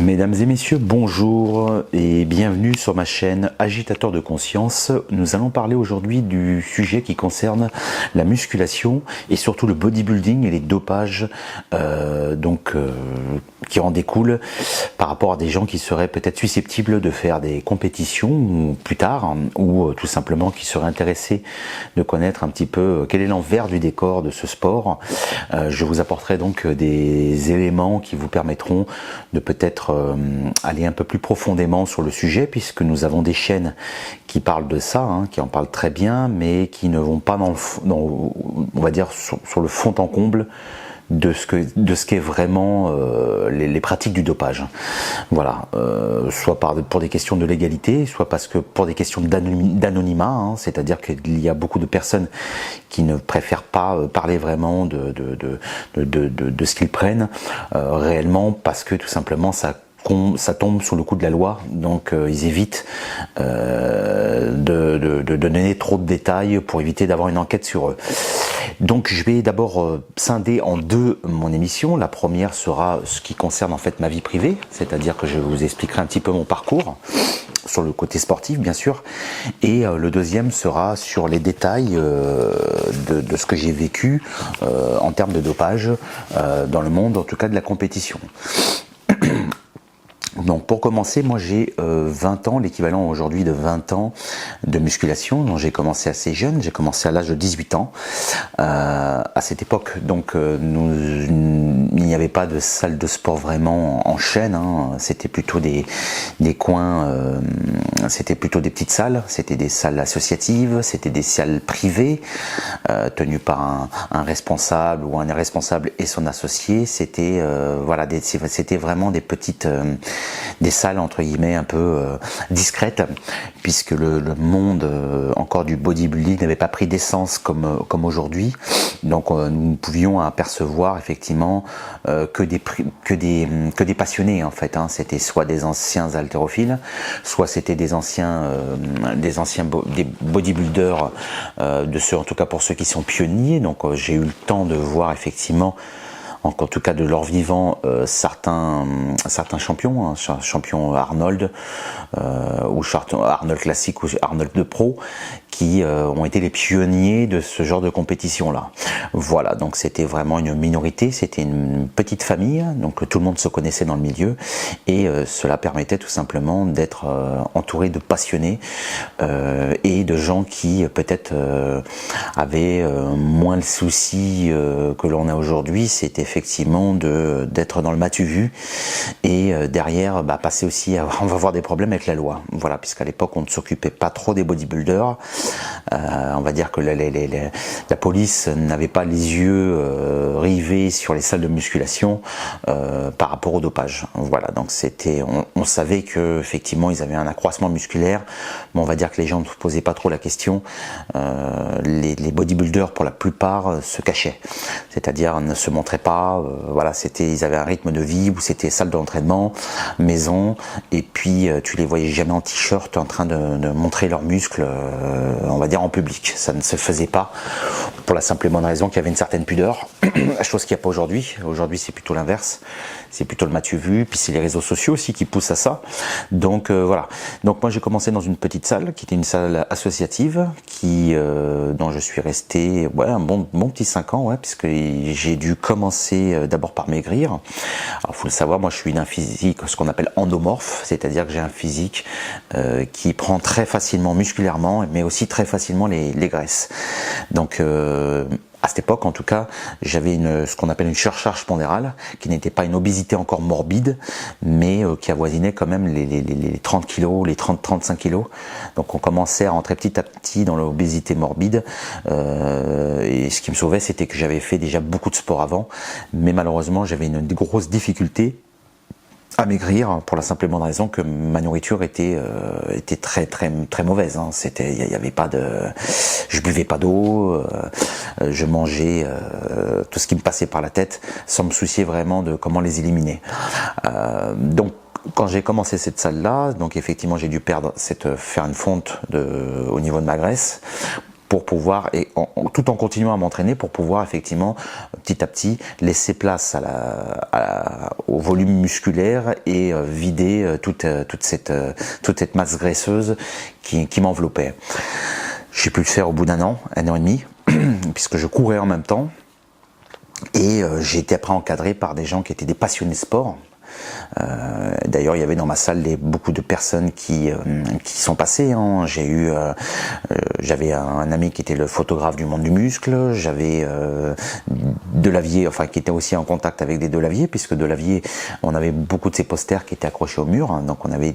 Mesdames et messieurs, bonjour et bienvenue sur ma chaîne Agitateur de Conscience. Nous allons parler aujourd'hui du sujet qui concerne la musculation et surtout le bodybuilding et les dopages qui en découlent par rapport à des gens qui seraient peut-être susceptibles de faire des compétitions ou plus tard, ou tout simplement qui seraient intéressés de connaître un petit peu quel est l'envers du décor de ce sport. Je vous apporterai donc des éléments qui vous permettront de peut-être aller un peu plus profondément sur le sujet, puisque nous avons des chaînes qui parlent de ça, qui en parlent très bien, mais qui ne vont pas on va dire sur le fond en comble de ce qu'est vraiment les pratiques du dopage. Voilà, soit pour des questions de légalité, soit parce que pour des questions d'anonymat, c'est-à-dire qu'il y a beaucoup de personnes qui ne préfèrent pas parler vraiment de ce qu'ils prennent réellement, parce que tout simplement ça tombe sous le coup de la loi, donc ils évitent de donner trop de détails pour éviter d'avoir une enquête sur eux. Donc je vais d'abord scinder en deux mon émission. La première sera ce qui concerne en fait ma vie privée, c'est-à-dire que je vous expliquerai un petit peu mon parcours sur le côté sportif bien sûr, et le deuxième sera sur les détails de ce que j'ai vécu en termes de dopage dans le monde, en tout cas de la compétition. Donc pour commencer, moi j'ai 20 ans, l'équivalent aujourd'hui de 20 ans de musculation. Donc j'ai commencé assez jeune, j'ai commencé à l'âge de 18 ans. À cette époque, donc il n'y avait pas de salle de sport vraiment en chaîne, c'était plutôt des coins, c'était plutôt des petites salles, c'était des salles associatives, c'était des salles privées, tenues par un responsable ou un responsable et son associé. C'était voilà, c'était vraiment des petites des salles entre guillemets un peu discrètes, puisque le monde encore du bodybuilding n'avait pas pris d'essence comme aujourd'hui. Donc nous pouvions apercevoir effectivement que des passionnés en fait. C'était soit des anciens haltérophiles, soit c'était des bodybuilders, de ceux, en tout cas pour ceux qui sont pionniers. Donc j'ai eu le temps de voir effectivement, en tout cas de leur vivant, certains champions, champion Arnold ou Arnold classique ou Arnold de pro, qui ont été les pionniers de ce genre de compétition là. Voilà, donc c'était vraiment une minorité, c'était une petite famille, donc tout le monde se connaissait dans le milieu, et cela permettait tout simplement d'être entouré de passionnés et de gens qui peut-être avaient moins le souci que l'on a aujourd'hui. C'était effectivement d'être dans le matu vu, et derrière passer aussi on va avoir des problèmes avec la loi. Voilà, puisqu'à l'époque on ne s'occupait pas trop des bodybuilders. On va dire que la police n'avait pas les yeux rivés sur les salles de musculation par rapport au dopage. Voilà, donc on savait que effectivement ils avaient un accroissement musculaire, mais on va dire que les gens ne se posaient pas trop la question. Les bodybuilders pour la plupart se cachaient, c'est-à-dire ne se montraient pas. Voilà, ils avaient un rythme de vie où c'était salle d'entraînement, maison, et puis tu les voyais jamais en t-shirt en train de montrer leurs muscles, on va dire en public. Ça ne se faisait pas, pour la simple et bonne raison qu'il y avait une certaine pudeur, la chose qu'il n'y a pas aujourd'hui. Aujourd'hui c'est plutôt l'inverse, c'est plutôt le matu vu, puis c'est les réseaux sociaux aussi qui poussent à ça. Donc voilà, donc moi j'ai commencé dans une petite salle qui était une salle associative dont je suis resté un bon petit 5 ans, puisque j'ai dû commencer d'abord par maigrir. Alors faut le savoir, moi je suis d'un physique, ce qu'on appelle endomorphe, c'est-à-dire que j'ai un physique qui prend très facilement musculairement, mais aussi très facilement les graisses. Donc à cette époque, en tout cas, j'avais ce qu'on appelle une surcharge pondérale, qui n'était pas une obésité encore morbide, mais qui avoisinait quand même les 30 kilos, les 30-35 kilos. Donc on commençait à rentrer petit à petit dans l'obésité morbide. Et ce qui me sauvait, c'était que j'avais fait déjà beaucoup de sport avant, mais malheureusement, j'avais une grosse difficulté à maigrir, pour la simple et bonne raison que ma nourriture était très très très mauvaise. Il y avait pas je buvais pas d'eau, je mangeais tout ce qui me passait par la tête sans me soucier vraiment de comment les éliminer. Donc quand j'ai commencé cette salle là, donc effectivement j'ai dû faire une fonte au niveau de ma graisse. pour pouvoir, tout en continuant à m'entraîner, pour pouvoir effectivement petit à petit laisser place au volume musculaire et vider toute cette masse graisseuse qui m'enveloppait. J'ai pu le faire au bout d'un an et demi, puisque je courais en même temps, et j'ai été après encadré par des gens qui étaient des passionnés de sport. D'ailleurs, il y avait dans ma salle beaucoup de personnes qui sont passées. Hein. J'avais un ami qui était le photographe du monde du muscle. J'avais Delavier, enfin qui était aussi en contact avec des Delavier, puisque Delavier, on avait beaucoup de ces posters qui étaient accrochés au mur. Hein. Donc on avait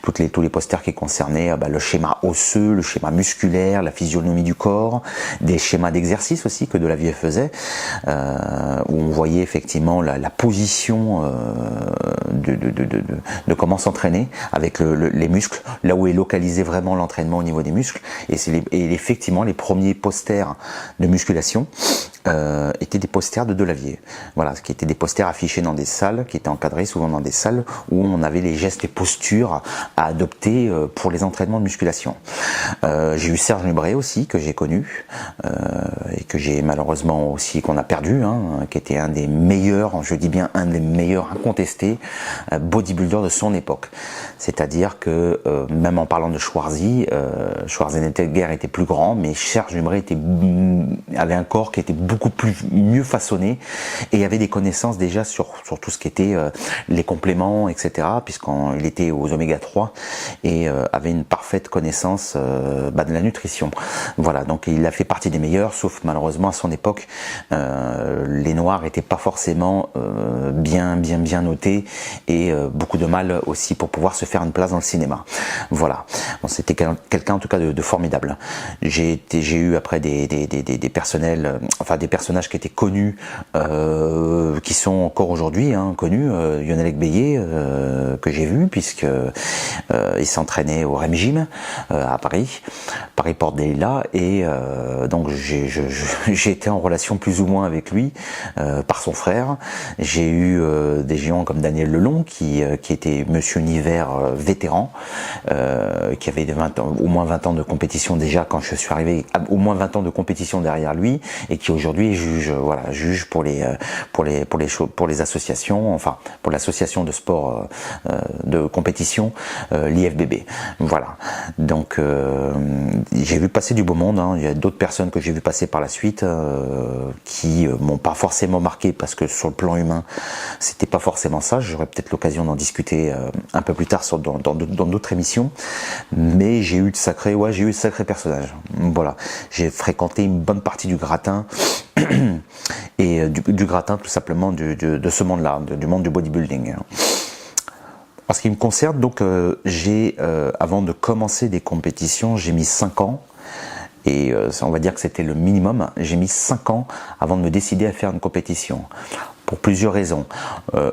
tous les posters qui concernaient le schéma osseux, le schéma musculaire, la physionomie du corps, des schémas d'exercice aussi que Delavier faisait, où on voyait effectivement la position de comment s'entraîner avec les muscles, là où est localisé vraiment l'entraînement au niveau des muscles. Et effectivement, les premiers posters de musculation étaient des posters de Delavier. Voilà, qui étaient des posters affichés dans des salles, qui étaient encadrés souvent dans des salles où on avait les gestes et postures à adopter pour les entraînements de musculation. J'ai eu Serge Nubret aussi, que j'ai connu, et que j'ai malheureusement aussi, qu'on a perdu, hein, qui était un des meilleurs, je dis bien un des meilleurs incontestés bodybuilder de son époque. C'est-à-dire que même en parlant de Schwarzenegger était plus grand, mais Serge Nubret avait un corps qui était beaucoup mieux façonné et avait des connaissances déjà sur tout ce qui était les compléments, etc. puisqu'il était aux oméga 3 et avait une parfaite connaissance de la nutrition. Voilà, donc il a fait partie des meilleurs, sauf malheureusement à son époque, les noirs n'étaient pas forcément bien notés et beaucoup de mal aussi pour pouvoir se faire une place dans le cinéma. Voilà, bon, c'était quelqu'un en tout cas de formidable. J'ai eu après des personnels, enfin des personnages qui étaient connus, qui sont encore aujourd'hui connus. Lionel Ekbeye, que j'ai vu puisque il s'entraînait au Rem Gym à Paris Porte des Lilas, et donc j'ai été en relation plus ou moins avec lui par son frère. J'ai eu des géants comme Daniel Lelon qui était Monsieur Univers vétéran, qui avait au moins 20 ans de compétition déjà quand je suis arrivé, au moins 20 ans de compétition derrière lui, et qui aujourd'hui est juge, voilà, juge pour les associations, enfin pour l'association de sport de compétition, l'IFBB. Voilà. Donc j'ai vu passer du beau monde, hein. Il y a d'autres personnes que j'ai vu passer par la suite qui m'ont pas forcément marqué, parce que sur le plan humain c'était pas forcément ça. J'aurai peut-être l'occasion d'en discuter un peu plus tard dans d'autres émissions, mais j'ai eu de sacrés personnages. Voilà, j'ai fréquenté une bonne partie du gratin et du gratin tout simplement de ce monde-là, du monde du bodybuilding. En ce qui me concerne, donc avant de commencer des compétitions, j'ai mis 5 ans, et on va dire que c'était le minimum. J'ai mis 5 ans avant de me décider à faire une compétition, pour plusieurs raisons.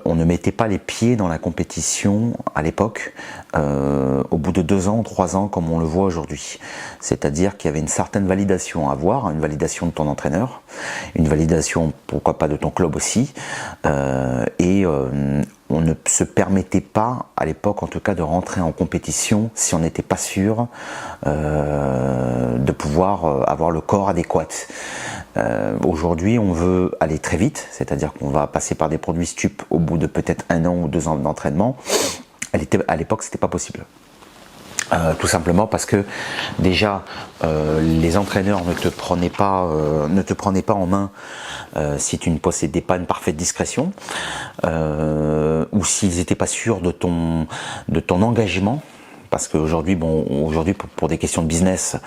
On ne mettait pas les pieds dans la compétition à l'époque au bout de 2 ans, 3 ans, comme on le voit aujourd'hui. C'est-à-dire qu'il y avait une certaine validation à avoir, une validation de ton entraîneur, une validation, pourquoi pas, de ton club aussi, et on ne se permettait pas, à l'époque en tout cas, de rentrer en compétition si on n'était pas sûr de pouvoir avoir le corps adéquat. Aujourd'hui, on veut aller très vite, c'est-à-dire qu'on va passer par des produits stupes au bout de peut-être 1 an ou 2 ans d'entraînement. À l'époque, c'était pas possible. Tout simplement parce que déjà les entraîneurs ne te prenaient pas en main si tu ne possédais pas une parfaite discrétion, ou s'ils n'étaient pas sûrs de ton engagement. Parce qu'aujourd'hui, pour des questions de business,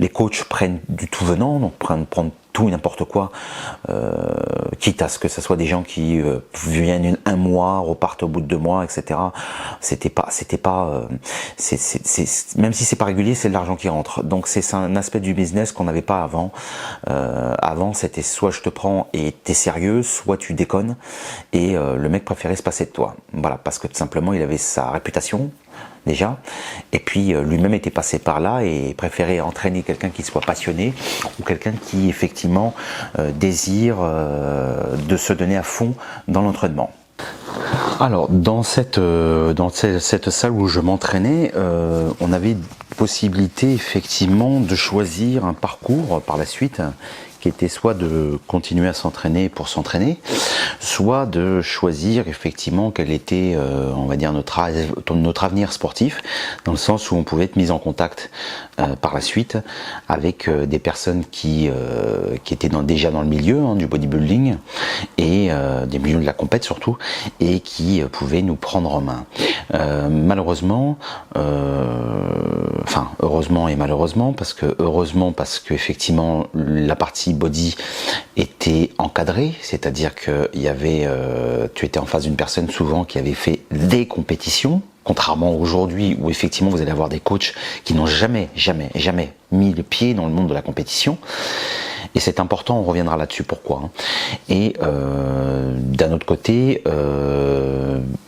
les coachs prennent du tout venant, donc prennent tout et n'importe quoi, quitte à ce que ce soit des gens qui viennent 1 mois, repartent au bout de 2 mois, etc. Même si c'est pas régulier, c'est de l'argent qui rentre. Donc c'est un aspect du business qu'on n'avait pas avant. Avant, c'était soit je te prends et t'es sérieux, soit tu déconnes, et le mec préférait se passer de toi. Voilà, parce que tout simplement, il avait sa réputation déjà, et puis lui-même était passé par là et préférait entraîner quelqu'un qui soit passionné, ou quelqu'un qui effectivement désire de se donner à fond dans l'entraînement. Alors dans cette salle où je m'entraînais, on avait possibilité effectivement de choisir un parcours par la suite qui était soit de continuer à s'entraîner pour s'entraîner, soit de choisir effectivement quel était, on va dire, notre avenir sportif, dans le sens où on pouvait être mis en contact par la suite avec des personnes qui étaient déjà dans le milieu du bodybuilding et des milieux de la compète surtout, et qui pouvaient nous prendre en main. Malheureusement, enfin heureusement et malheureusement, parce que effectivement la partie body était encadrée, c'est-à-dire que tu étais en face d'une personne souvent qui avait fait des compétitions, contrairement aujourd'hui où effectivement vous allez avoir des coachs qui n'ont jamais mis le pied dans le monde de la compétition. Et c'est important, on reviendra là-dessus pourquoi. Et d'un autre côté,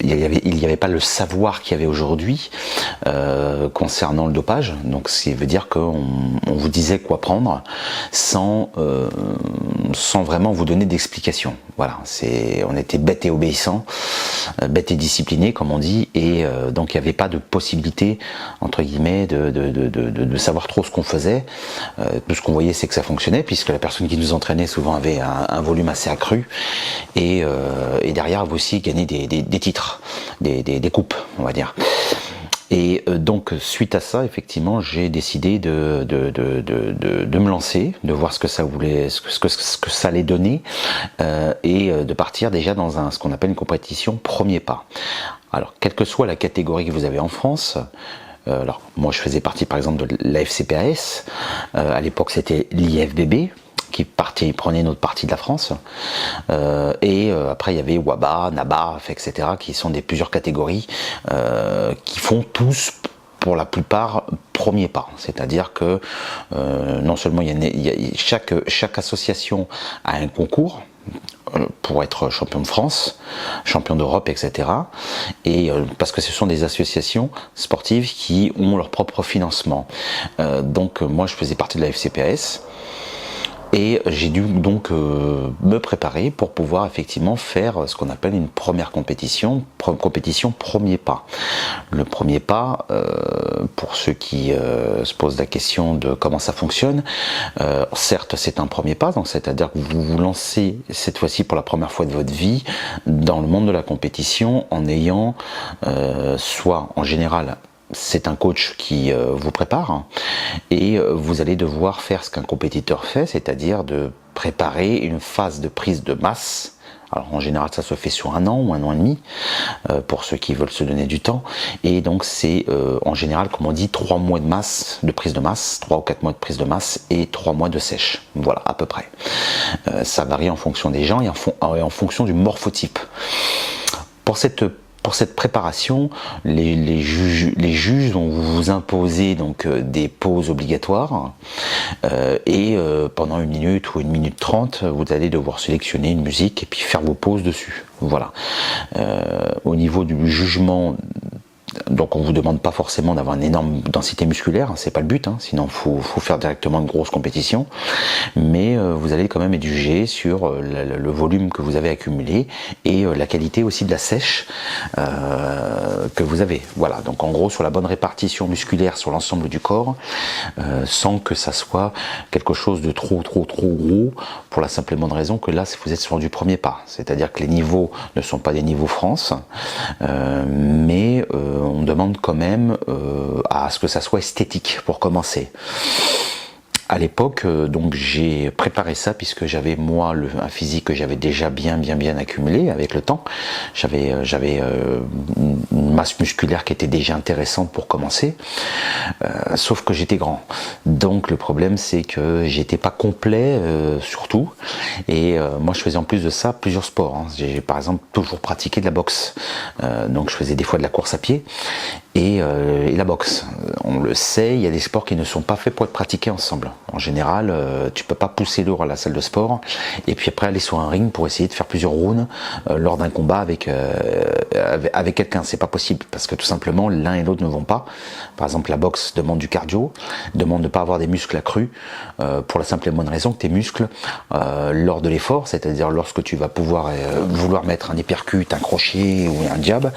il n'y avait pas le savoir qu'il y avait aujourd'hui concernant le dopage. Donc ça veut dire qu'on vous disait quoi prendre sans vraiment vous donner d'explication. Voilà, on était bête et obéissant, bête et discipliné comme on dit, et donc il n'y avait pas de possibilité entre guillemets de savoir trop ce qu'on faisait. Tout ce qu'on voyait, c'est que ça fonctionnait, puisque la personne qui nous entraînait souvent avait un volume assez accru, et derrière vous aussi gagner des titres, des coupes, on va dire. Et donc suite à ça, effectivement, j'ai décidé de me lancer, de voir ce que ça allait donner, et de partir déjà dans ce qu'on appelle une compétition premier pas. Alors, quelle que soit la catégorie que vous avez en France, alors moi je faisais partie par exemple de l'AFCPAS, à l'époque c'était l'IFBB qui prenait une autre partie de la France, et après il y avait WABA, NABAF, etc. qui sont plusieurs catégories qui font tous pour la plupart premier pas, c'est-à-dire que non seulement chaque association a un concours pour être champion de France, champion d'Europe, etc. Et parce que ce sont des associations sportives qui ont leur propre financement. Donc moi je faisais partie de la FCPS. Et j'ai dû donc me préparer pour pouvoir effectivement faire ce qu'on appelle une première compétition premier pas. Le premier pas, pour ceux qui se posent la question de comment ça fonctionne, certes c'est un premier pas, donc c'est-à-dire que vous vous lancez cette fois-ci pour la première fois de votre vie dans le monde de la compétition en ayant soit en général c'est un coach qui vous prépare, et vous allez devoir faire ce qu'un compétiteur fait, c'est-à-dire de préparer une phase de prise de masse. Alors en général ça se fait sur 1 an ou 1 an et demi, pour ceux qui veulent se donner du temps, et donc c'est en général, comme on dit, 3 mois de prise de masse, 3 ou 4 mois de prise de masse et 3 mois de sèche, voilà à peu près. Ça varie en fonction des gens et en fonction du morphotype. Pour cette préparation, les juges vont vous imposer donc des pauses obligatoires, et pendant 1 minute ou 1 minute 30, vous allez devoir sélectionner une musique et puis faire vos pauses dessus. Voilà. Au niveau du jugement, donc on vous demande pas forcément d'avoir une énorme densité musculaire, c'est pas le but, sinon faut faire directement une grosse compétition, mais vous allez quand même être jugé sur le volume que vous avez accumulé et la qualité aussi de la sèche que vous avez. Voilà, donc en gros sur la bonne répartition musculaire sur l'ensemble du corps, sans que ça soit quelque chose de trop gros, pour la simple et bonne raison que là vous êtes sur du premier pas, c'est-à-dire que les niveaux ne sont pas des niveaux France, mais on demande quand même à ce que ça soit esthétique pour commencer. À l'époque, donc j'ai préparé ça puisque j'avais moi un physique que j'avais déjà bien accumulé avec le temps. J'avais une masse musculaire qui était déjà intéressante pour commencer, sauf que j'étais grand. Donc le problème c'est que j'étais pas complet surtout, et moi je faisais en plus de ça plusieurs sports. J'ai par exemple toujours pratiqué de la boxe, donc je faisais des fois de la course à pied. et la boxe. On le sait, il y a des sports qui ne sont pas faits pour être pratiqués ensemble. En général, tu peux pas pousser lourd à la salle de sport et puis après aller sur un ring pour essayer de faire plusieurs rounds lors d'un combat avec quelqu'un. C'est pas possible parce que tout simplement l'un et l'autre ne vont pas. Par exemple, la boxe demande du cardio, demande de ne pas avoir des muscles accrus pour la simple et bonne raison que tes muscles lors de l'effort, c'est-à-dire lorsque tu vas pouvoir vouloir mettre un uppercut, un crochet ou un jab,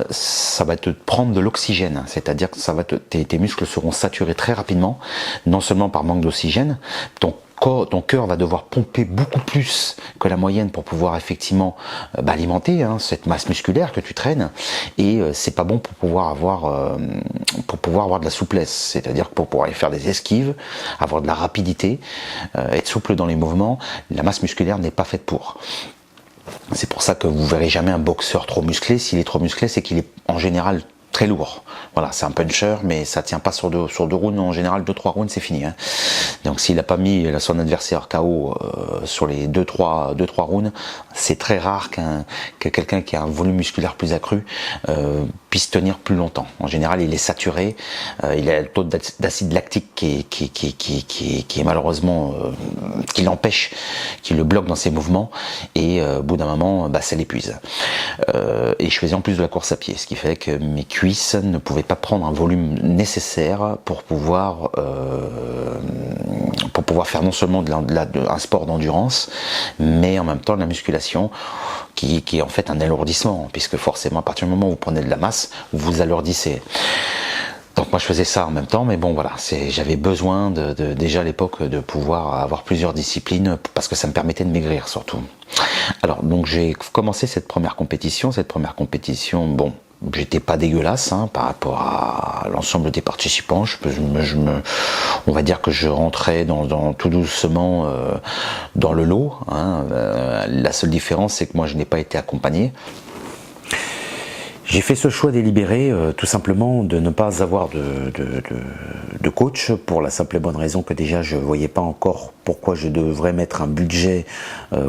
ça va te prendre de l'oxygène, c'est-à-dire que tes muscles seront saturés très rapidement, non seulement par manque d'oxygène, ton cœur va devoir pomper beaucoup plus que la moyenne pour pouvoir effectivement alimenter cette masse musculaire que tu traînes, et c'est pas bon pour pouvoir avoir de la souplesse, c'est-à-dire que pour pouvoir aller faire des esquives, avoir de la rapidité, être souple dans les mouvements, la masse musculaire n'est pas faite pour. C'est pour ça que vous verrez jamais un boxeur trop musclé. S'il est trop musclé, c'est qu'il est en général très lourd. Voilà, c'est un puncher, mais ça tient pas sur deux rounds. En général, 2-3 rounds, c'est fini. Donc, s'il n'a pas mis son adversaire KO sur les 2-3 rounds, c'est très rare que quelqu'un qui a un volume musculaire plus accru puisse tenir plus longtemps. En général, il est saturé, il a le taux d'acide lactique qui est malheureusement qui l'empêche, qui le bloque dans ses mouvements, et au bout d'un moment, ça l'épuise. Et je faisais en plus de la course à pied, ce qui fait que mes cuisses ne pouvaient pas prendre un volume nécessaire pour pouvoir faire non seulement un sport d'endurance, mais en même temps de la musculation, qui est en fait un alourdissement, puisque forcément à partir du moment où vous prenez de la masse, vous alourdissez. Donc moi je faisais ça en même temps, mais bon voilà, j'avais besoin déjà à l'époque de pouvoir avoir plusieurs disciplines, parce que ça me permettait de maigrir surtout. Alors donc j'ai commencé cette première compétition, bon, j'étais pas dégueulasse par rapport à l'ensemble des participants. On va dire que je rentrais dans tout doucement dans le lot. La seule différence, c'est que moi je n'ai pas été accompagné. J'ai fait ce choix délibéré tout simplement de ne pas avoir de coach, pour la simple et bonne raison que déjà je voyais pas encore pourquoi je devrais mettre un budget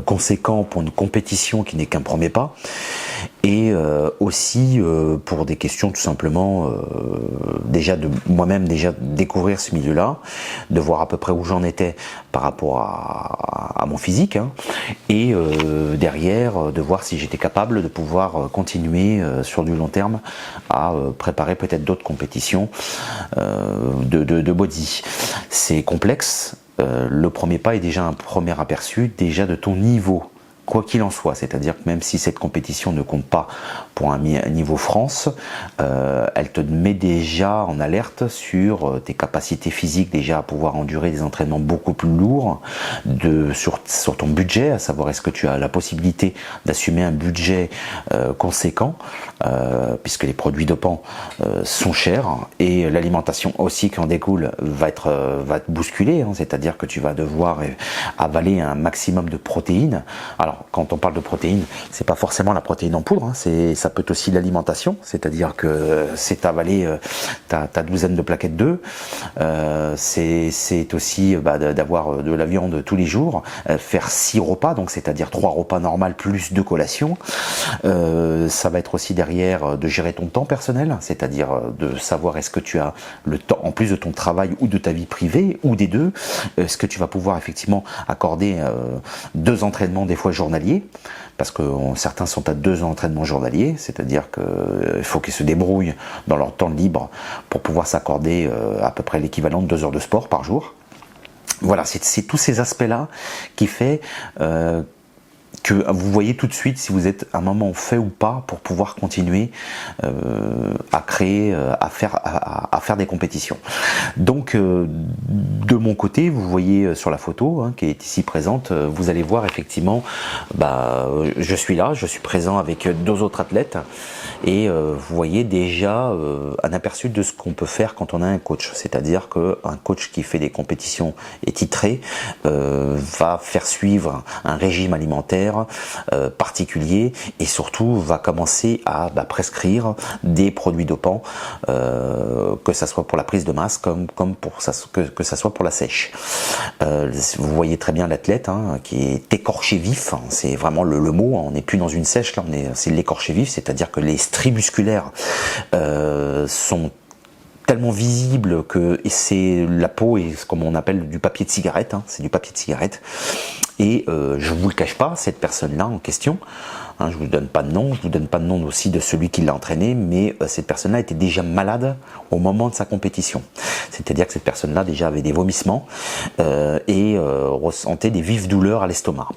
conséquent pour une compétition qui n'est qu'un premier pas, et aussi pour des questions tout simplement déjà de moi-même découvrir ce milieu-là, de voir à peu près où j'en étais par rapport à mon physique, et derrière de voir si j'étais capable de pouvoir continuer sur du long terme à préparer peut-être d'autres compétitions de body. C'est complexe. Le premier pas est déjà un premier aperçu déjà de ton niveau, quoi qu'il en soit, c'est-à-dire que même si cette compétition ne compte pas pour un niveau France, elle te met déjà en alerte sur tes capacités physiques, déjà à pouvoir endurer des entraînements beaucoup plus lourds, sur ton budget, à savoir est-ce que tu as la possibilité d'assumer un budget conséquent, puisque les produits dopants sont chers, et l'alimentation aussi qui en découle va te bousculer, c'est-à-dire que tu vas devoir avaler un maximum de protéines. Alors quand on parle de protéines, c'est pas forcément la protéine en poudre, ça peut être aussi l'alimentation, c'est-à-dire que c'est avaler ta douzaine de plaquettes d'œufs, c'est aussi d'avoir de la viande tous les jours, faire 6 repas, donc c'est-à-dire 3 repas normaux plus 2 collations. Ça va être aussi derrière de gérer ton temps personnel, c'est-à-dire de savoir est-ce que tu as le temps, en plus de ton travail ou de ta vie privée, ou des deux, est-ce que tu vas pouvoir effectivement accorder 2 entraînements des fois journaliers, parce que certains sont à 2 entraînements journaliers, c'est-à-dire qu'il faut qu'ils se débrouillent dans leur temps libre pour pouvoir s'accorder à peu près l'équivalent de 2 heures de sport par jour. Voilà, c'est tous ces aspects-là qui fait que vous voyez tout de suite si vous êtes à un moment fait ou pas pour pouvoir continuer à créer, à faire des compétitions. Donc de mon côté, vous voyez sur la photo qui est ici présente, vous allez voir effectivement, je suis là, je suis présent avec 2 autres athlètes, et vous voyez déjà un aperçu de ce qu'on peut faire quand on a un coach. C'est-à-dire qu'un coach qui fait des compétitions et titré va faire suivre un régime alimentaire musculaires particuliers et surtout va commencer à prescrire des produits dopants, que ça soit pour la prise de masse comme que ça soit pour la sèche. Vous voyez très bien l'athlète qui est écorché vif, c'est vraiment le mot, on n'est plus dans une sèche, là c'est l'écorché vif, c'est-à-dire que les stries musculaires sont tellement visible que c'est la peau est comme on appelle du papier de cigarette, c'est du papier de cigarette. Et je vous le cache pas, cette personne-là en question, je vous donne pas de nom, je vous donne pas de nom aussi de celui qui l'a entraîné, mais cette personne-là était déjà malade au moment de sa compétition. C'est-à-dire que cette personne-là déjà avait des vomissements et ressentait des vives douleurs à l'estomac.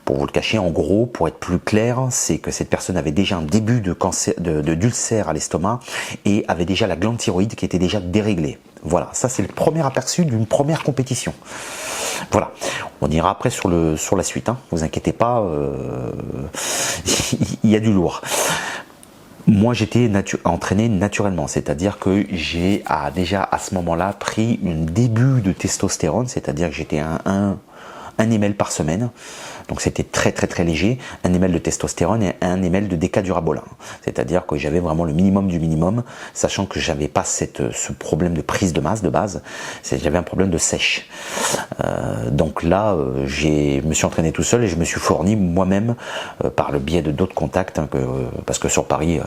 Pour vous le cacher, en gros, pour être plus clair, c'est que cette personne avait déjà un début de cancer, d'ulcère à l'estomac et avait déjà la glande thyroïde qui était déjà déréglée. Voilà, ça c'est le premier aperçu d'une première compétition. Voilà, on ira après sur la suite, vous inquiétez pas, il y a du lourd. Moi j'étais entraîné naturellement, c'est-à-dire que j'ai déjà à ce moment-là pris un début de testostérone, c'est-à-dire que j'étais un ml par semaine, donc c'était très très très léger, 1 ml de testostérone et 1 ml de décadurabolin, c'est-à-dire que j'avais vraiment le minimum du minimum, sachant que j'avais pas ce problème de prise de masse de base, j'avais un problème de sèche. Donc là je me suis entraîné tout seul et je me suis fourni moi-même par le biais de d'autres contacts, parce que sur Paris,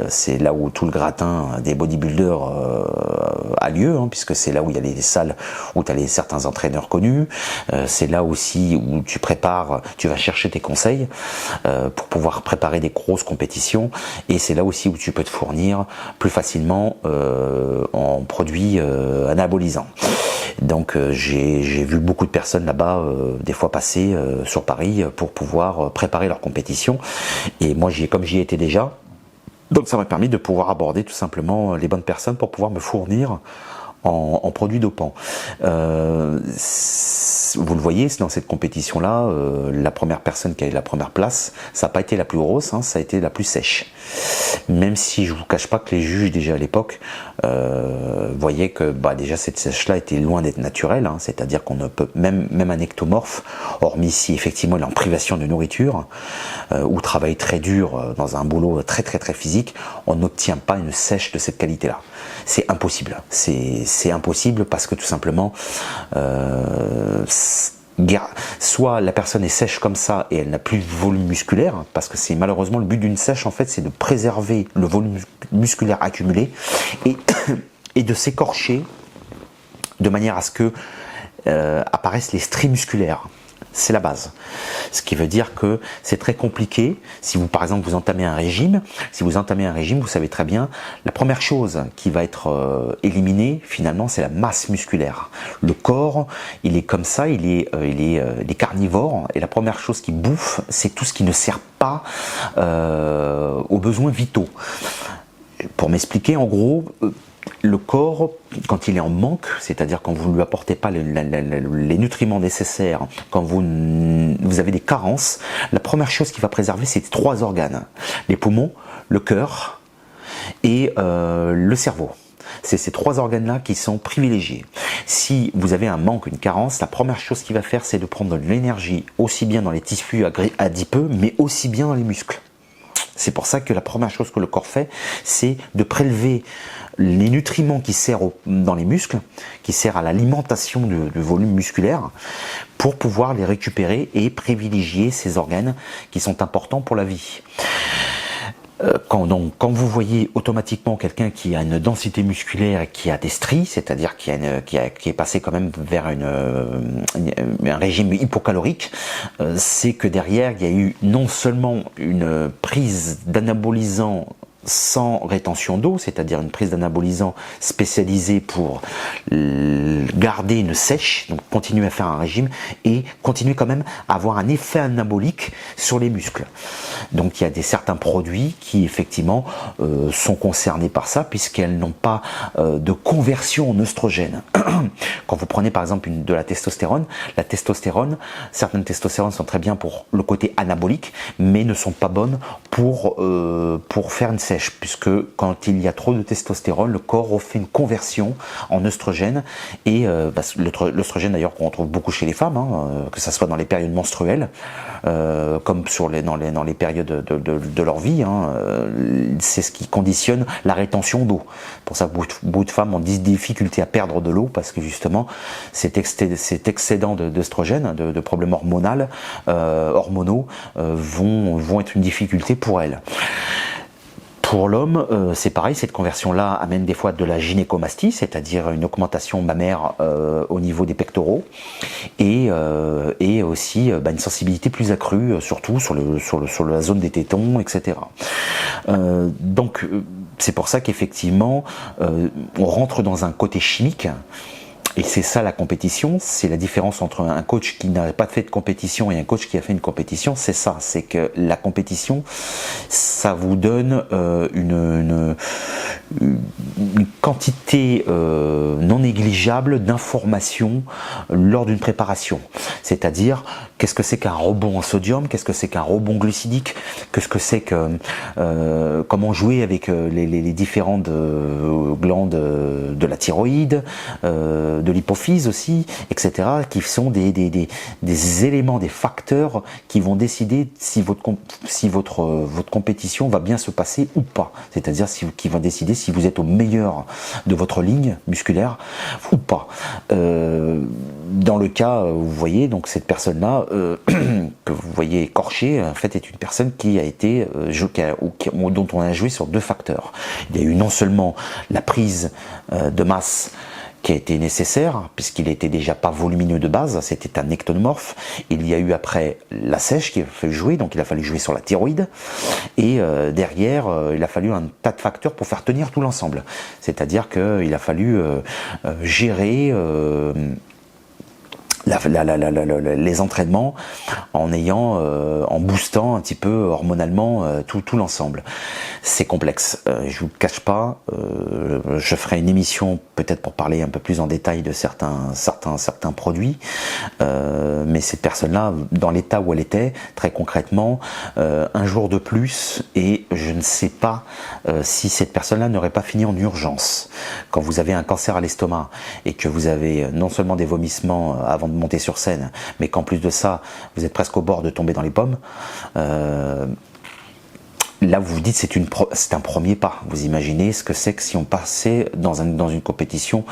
c'est là où tout le gratin des bodybuilders a lieu, puisque c'est là où il y a les salles où tu as certains entraîneurs connus, c'est là aussi où tu vas chercher tes conseils pour pouvoir préparer des grosses compétitions, et c'est là aussi où tu peux te fournir plus facilement en produits anabolisants. Donc j'ai vu beaucoup de personnes là-bas des fois passer sur Paris pour pouvoir préparer leur compétition, et moi comme j'y étais déjà, donc ça m'a permis de pouvoir aborder tout simplement les bonnes personnes pour pouvoir me fournir en produits dopants. Vous le voyez, dans cette compétition-là, la première personne qui a eu la première place, ça n'a pas été la plus grosse, ça a été la plus sèche. Même si je vous cache pas que les juges déjà à l'époque voyaient que déjà cette sèche-là était loin d'être naturelle, c'est-à-dire qu'on ne peut même un ectomorphe, hormis si effectivement il est en privation de nourriture ou travaille très dur dans un boulot très très très physique, on n'obtient pas une sèche de cette qualité-là. C'est impossible. C'est impossible parce que tout simplement, soit la personne est sèche comme ça et elle n'a plus de volume musculaire, parce que c'est malheureusement le but d'une sèche en fait, c'est de préserver le volume musculaire accumulé et de s'écorcher de manière à ce que apparaissent les stries musculaires. C'est la base. Ce qui veut dire que c'est très compliqué. Si vous, par exemple, vous entamez un régime, vous savez très bien, la première chose qui va être éliminée, finalement, c'est la masse musculaire. Le corps, il est comme ça, il est carnivore, et la première chose qu'il bouffe, c'est tout ce qui ne sert pas aux besoins vitaux. Pour m'expliquer, en gros, le corps, quand il est en manque, c'est-à-dire quand vous ne lui apportez pas les nutriments nécessaires, quand vous avez des carences, la première chose qu'il va préserver, c'est 3 organes. Les poumons, le cœur et le cerveau. C'est ces 3 organes-là qui sont privilégiés. Si vous avez un manque, une carence, la première chose qu'il va faire, c'est de prendre de l'énergie, aussi bien dans les tissus adipeux, mais aussi bien dans les muscles. C'est pour ça que la première chose que le corps fait, c'est de prélever les nutriments qui servent dans les muscles, qui servent à l'alimentation du volume musculaire, pour pouvoir les récupérer et privilégier ces organes qui sont importants pour la vie. Quand vous voyez automatiquement quelqu'un qui a une densité musculaire et qui a des stries, c'est-à-dire qui est passé quand même vers un régime hypocalorique, c'est que derrière il y a eu non seulement une prise d'anabolisants sans rétention d'eau, c'est-à-dire une prise d'anabolisant spécialisée pour garder une sèche, donc continuer à faire un régime et continuer quand même à avoir un effet anabolique sur les muscles. Donc il y a certains produits qui effectivement sont concernés par ça, puisqu'elles n'ont pas de conversion en œstrogène. Quand vous prenez par exemple de la testostérone, certaines testostérones sont très bien pour le côté anabolique, mais ne sont pas bonnes pour faire une sèche. sèche, puisque quand il y a trop de testostérone, le corps fait une conversion en œstrogène, et l'œstrogène d'ailleurs qu'on retrouve beaucoup chez les femmes, que ce soit dans les périodes menstruelles, comme dans les périodes de leur vie, c'est ce qui conditionne la rétention d'eau. Pour ça, beaucoup de femmes ont des difficultés à perdre de l'eau, parce que justement cet excédent d'œstrogène, de problèmes hormonaux, vont être une difficulté pour elles. Pour l'homme, c'est pareil, cette conversion-là amène des fois de la gynécomastie, c'est-à-dire une augmentation mammaire au niveau des pectoraux, et aussi une sensibilité plus accrue, surtout sur la zone des tétons, etc. Donc c'est pour ça qu'effectivement, on rentre dans un côté chimique. Et c'est ça la compétition, c'est la différence entre un coach qui n'a pas fait de compétition et un coach qui a fait une compétition, c'est ça, c'est que la compétition, ça vous donne une quantité non négligeable d'informations lors d'une préparation. C'est-à-dire, qu'est-ce que c'est qu'un rebond en sodium, qu'est-ce que c'est qu'un rebond glucidique, qu'est-ce que c'est que comment jouer avec les différentes glandes de la thyroïde, de l'hypophyse aussi, etc., qui sont des éléments, des facteurs qui vont décider si votre compétition va bien se passer ou pas. C'est-à-dire qui vont décider si vous êtes au meilleur de votre ligne musculaire ou pas. Dans le cas, vous voyez, donc cette personne-là que vous voyez écorchée, en fait, est une personne qui a été dont on a joué sur deux facteurs. Il y a eu non seulement la prise de masse qui a été nécessaire, puisqu'il n'était déjà pas volumineux de base, c'était un ectomorphe. Il y a eu après la sèche qui a fallu jouer, donc il a fallu jouer sur la thyroïde, et derrière, il a fallu un tas de facteurs pour faire tenir tout l'ensemble. C'est-à-dire qu'il a fallu gérer les entraînements en boostant un petit peu hormonalement tout l'ensemble. C'est complexe. Je vous le cache pas. Je ferai une émission peut-être pour parler un peu plus en détail de certains produits. Mais cette personne-là, dans l'état où elle était, très concrètement, un jour de plus, et je ne sais pas si cette personne-là n'aurait pas fini en urgence. Quand vous avez un cancer à l'estomac et que vous avez non seulement des vomissements avant de monter sur scène, mais qu'en plus de ça, vous êtes presque au bord de tomber dans les pommes, là vous vous dites c'est un premier pas. Vous imaginez ce que c'est que si on passait dans une compétition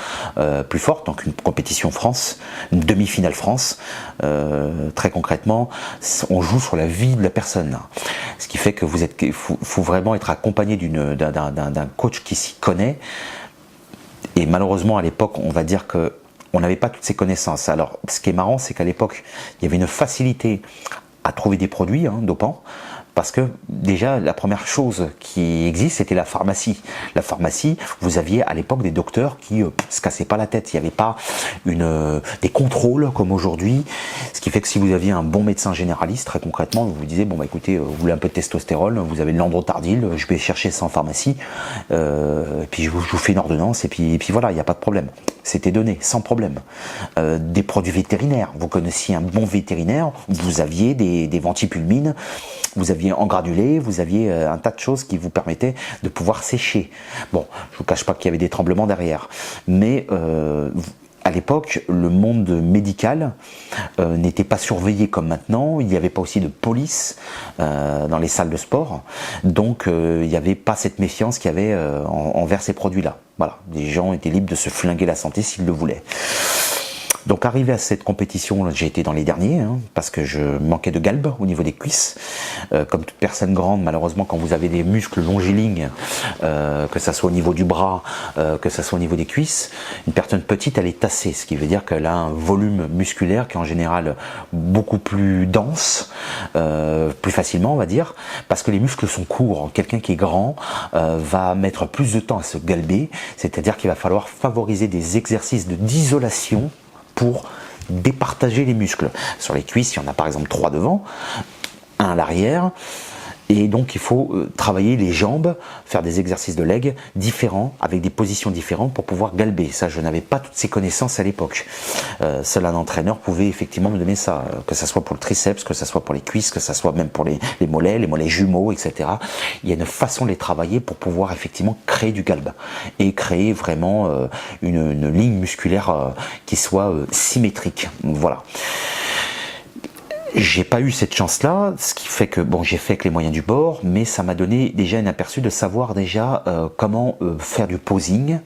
plus forte, donc une compétition France, une demi-finale France, très concrètement, on joue sur la vie de la personne. Ce qui fait que faut vraiment être accompagné d'un coach qui s'y connaît. Et malheureusement à l'époque, on va dire que on n'avait pas toutes ces connaissances. Alors, ce qui est marrant, c'est qu'à l'époque, il y avait une facilité à trouver des produits dopants, parce que déjà, la première chose qui existe, c'était la pharmacie. La pharmacie, vous aviez à l'époque des docteurs qui se cassaient pas la tête. Il n'y avait pas des contrôles comme aujourd'hui. Ce qui fait que si vous aviez un bon médecin généraliste, très concrètement, vous vous disiez, bon bah écoutez, vous voulez un peu de testostérone, vous avez de l'androtardil, je vais chercher ça en pharmacie, et puis je vous fais une ordonnance, et puis voilà, il n'y a pas de problème. C'était donné, sans problème. Des produits vétérinaires, vous connaissiez un bon vétérinaire, vous aviez des ventipulmines, vous aviez en granulé, vous aviez un tas de choses qui vous permettaient de pouvoir sécher. Bon, je vous cache pas qu'il y avait des tremblements derrière, mais à l'époque, le monde médical n'était pas surveillé comme maintenant. Il n'y avait pas aussi de police dans les salles de sport, donc il n'y avait pas cette méfiance qu'il y avait envers ces produits-là. Voilà, les gens étaient libres de se flinguer la santé s'ils le voulaient. Donc arrivé à cette compétition, j'ai été dans les derniers, parce que je manquais de galbe au niveau des cuisses. Comme toute personne grande, malheureusement, quand vous avez des muscles longilignes, que ça soit au niveau du bras, que ça soit au niveau des cuisses, une personne petite, elle est tassée, ce qui veut dire qu'elle a un volume musculaire qui est en général beaucoup plus dense, plus facilement, on va dire, parce que les muscles sont courts. Quelqu'un qui est grand va mettre plus de temps à se galber, c'est-à-dire qu'il va falloir favoriser des exercices d'isolation pour départager les muscles. Sur les cuisses, il y en a par exemple 3 devant, un à l'arrière, Et donc il faut travailler les jambes, faire des exercices de legs différents, avec des positions différentes pour pouvoir galber. Ça, je n'avais pas toutes ces connaissances à l'époque. Seul un entraîneur pouvait effectivement me donner ça, que ce soit pour le triceps, que ce soit pour les cuisses, que ce soit même pour les mollets jumeaux, etc. Il y a une façon de les travailler pour pouvoir effectivement créer du galbe et créer vraiment une ligne musculaire qui soit symétrique. Voilà. J'ai pas eu cette chance-là, ce qui fait que bon, j'ai fait avec les moyens du bord, mais ça m'a donné déjà un aperçu de savoir déjà comment faire du posing,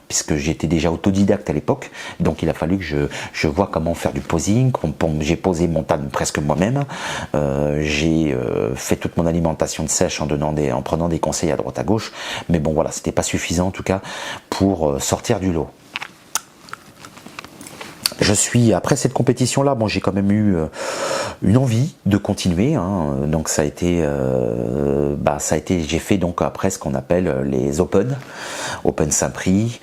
puisque j'étais déjà autodidacte à l'époque, donc il a fallu que je vois comment faire du posing. J'ai posé mon table presque moi-même, j'ai fait toute mon alimentation de sèche en prenant des conseils à droite à gauche, mais bon voilà, c'était pas suffisant en tout cas pour sortir du lot. Après cette compétition-là, bon, j'ai quand même eu une envie de continuer, hein. Donc ça a été, j'ai fait donc après ce qu'on appelle les Open Saint-Prix.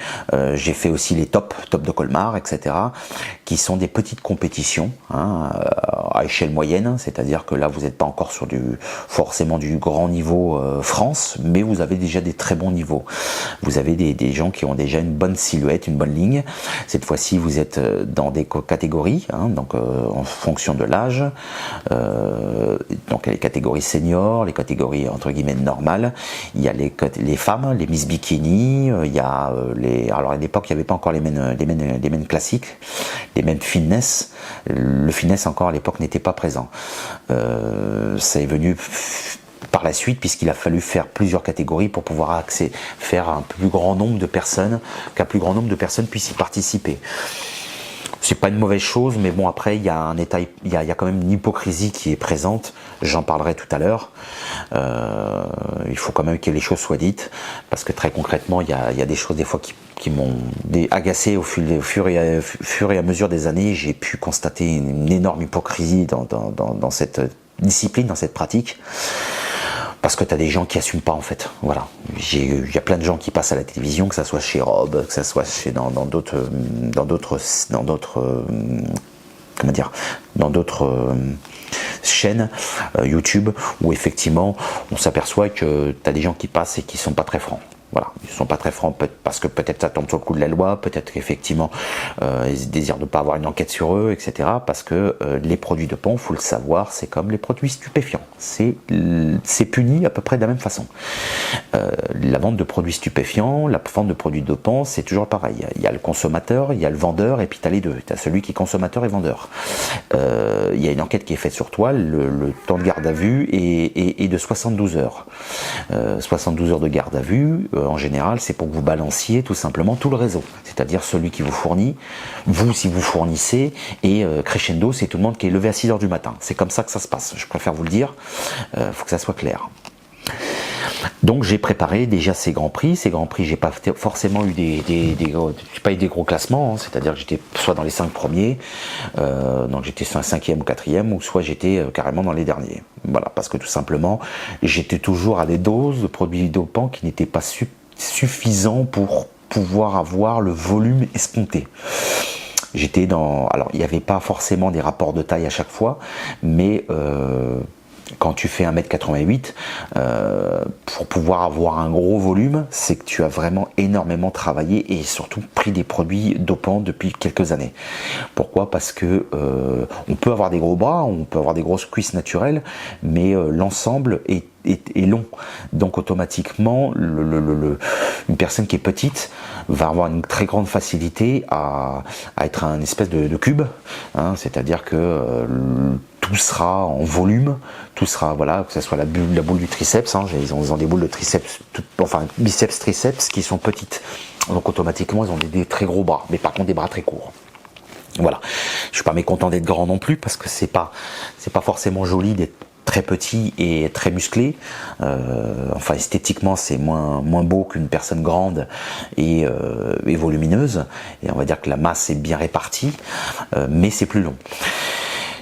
J'ai fait aussi les Top de Colmar, etc., qui sont des petites compétitions, hein, à échelle moyenne, c'est-à-dire que là vous n'êtes pas encore sur forcément du grand niveau France, mais vous avez déjà des très bons niveaux. Vous avez des gens qui ont déjà une bonne silhouette, une bonne ligne. Cette fois-ci, vous êtes dans des catégories, hein, donc en fonction de l'âge, donc les catégories seniors, les catégories entre guillemets normales. Il y a les femmes, les Miss Bikini, il y a alors à l'époque il n'y avait pas encore les men classiques, les men fitness. Le fitness encore à l'époque n'était pas présent. Ça est venu par la suite, puisqu'il a fallu faire plusieurs catégories pour pouvoir faire un plus grand nombre de personnes, qu'un plus grand nombre de personnes puissent y participer. C'est pas une mauvaise chose, mais bon, après il y a il y a quand même une hypocrisie qui est présente. J'en parlerai tout à l'heure. Il faut quand même que les choses soient dites, parce que très concrètement, il y a des choses des fois qui m'ont agacé au fur et à mesure des années. J'ai pu constater une énorme hypocrisie dans cette discipline, dans cette pratique. Parce que tu as des gens qui assument pas en fait. Voilà. Il y a plein de gens qui passent à la télévision, que ça soit chez Rob, que ça soit dans d'autres chaînes YouTube, où effectivement on s'aperçoit que tu as des gens qui passent et qui sont pas très francs. Voilà, ils ne sont pas très francs parce que peut-être ça tombe sur le coup de la loi, peut-être qu'effectivement ils désirent ne pas avoir une enquête sur eux, etc. Parce que les produits dopants, faut le savoir, c'est comme les produits stupéfiants. C'est puni à peu près de la même façon. La vente de produits stupéfiants, la vente de produits dopants, c'est toujours pareil. Il y a le consommateur, il y a le vendeur, et puis tu as les deux. Tu as celui qui est consommateur et vendeur. Il y a une enquête qui est faite sur toi, le temps de garde à vue est de 72 heures. 72 heures de garde à vue, en général, c'est pour que vous balanciez tout simplement tout le réseau. C'est-à-dire celui qui vous fournit, vous si vous fournissez, et crescendo, c'est tout le monde qui est levé à 6 heures du matin. C'est comme ça que ça se passe, je préfère vous le dire, faut que ça soit clair. Donc j'ai préparé déjà ces grands prix. Ces grands prix, j'ai pas forcément eu des gros classements, hein. C'est-à-dire que j'étais soit dans les 5 premiers, donc j'étais sur un 5e ou 4e, ou soit j'étais carrément dans les derniers. Voilà, parce que tout simplement, j'étais toujours à des doses de produits dopants qui n'étaient pas suffisants pour pouvoir avoir le volume escompté. Alors il n'y avait pas forcément des rapports de taille à chaque fois, mais quand tu fais 1m88, pour pouvoir avoir un gros volume, c'est que tu as vraiment énormément travaillé et surtout pris des produits dopants depuis quelques années. Pourquoi ? Parce que on peut avoir des gros bras, on peut avoir des grosses cuisses naturelles, mais l'ensemble est long. Donc automatiquement, une personne qui est petite va avoir une très grande facilité à être un espèce de cube, hein, c'est-à-dire que tout sera en volume, tout sera, voilà, que ce soit la boule du triceps, hein, ils ont des boules de triceps, enfin biceps, triceps qui sont petites, donc automatiquement ils ont des très gros bras, mais par contre des bras très courts. Voilà, je suis pas mécontent d'être grand non plus, parce que c'est pas forcément joli d'être très petit et très musclé. Enfin esthétiquement c'est moins beau qu'une personne grande et volumineuse, et on va dire que la masse est bien répartie, mais c'est plus long.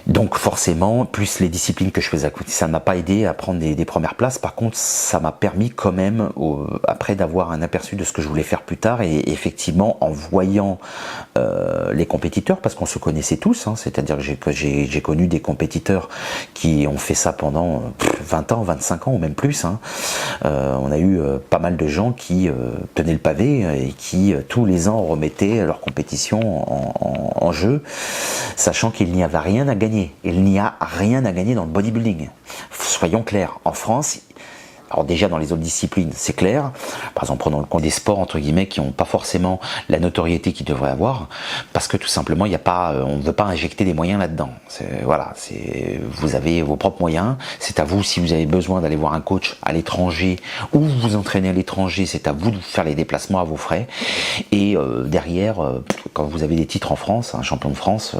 Donc forcément, plus les disciplines que je faisais à côté, ça ne m'a pas aidé à prendre des premières places. Par contre, ça m'a permis quand même, après, d'avoir un aperçu de ce que je voulais faire plus tard. Et effectivement, en voyant les compétiteurs, parce qu'on se connaissait tous, hein, c'est-à-dire que j'ai connu des compétiteurs qui ont fait ça pendant 20 ans, 25 ans ou même plus. Hein. On a eu pas mal de gens qui tenaient le pavé et qui tous les ans remettaient leur compétition en jeu, sachant qu'il n'y avait rien à gagner. Il n'y a rien à gagner dans le bodybuilding. Soyons clairs, en France, alors déjà dans les autres disciplines, c'est clair. Par exemple, prenons le compte des sports entre guillemets qui n'ont pas forcément la notoriété qu'ils devraient avoir, parce que tout simplement, il y a pas, on ne veut pas injecter des moyens là-dedans. Voilà, vous avez vos propres moyens. C'est à vous, si vous avez besoin d'aller voir un coach à l'étranger ou vous vous entraînez à l'étranger, c'est à vous de faire les déplacements à vos frais. Et derrière, quand vous avez des titres en France, un champion de France,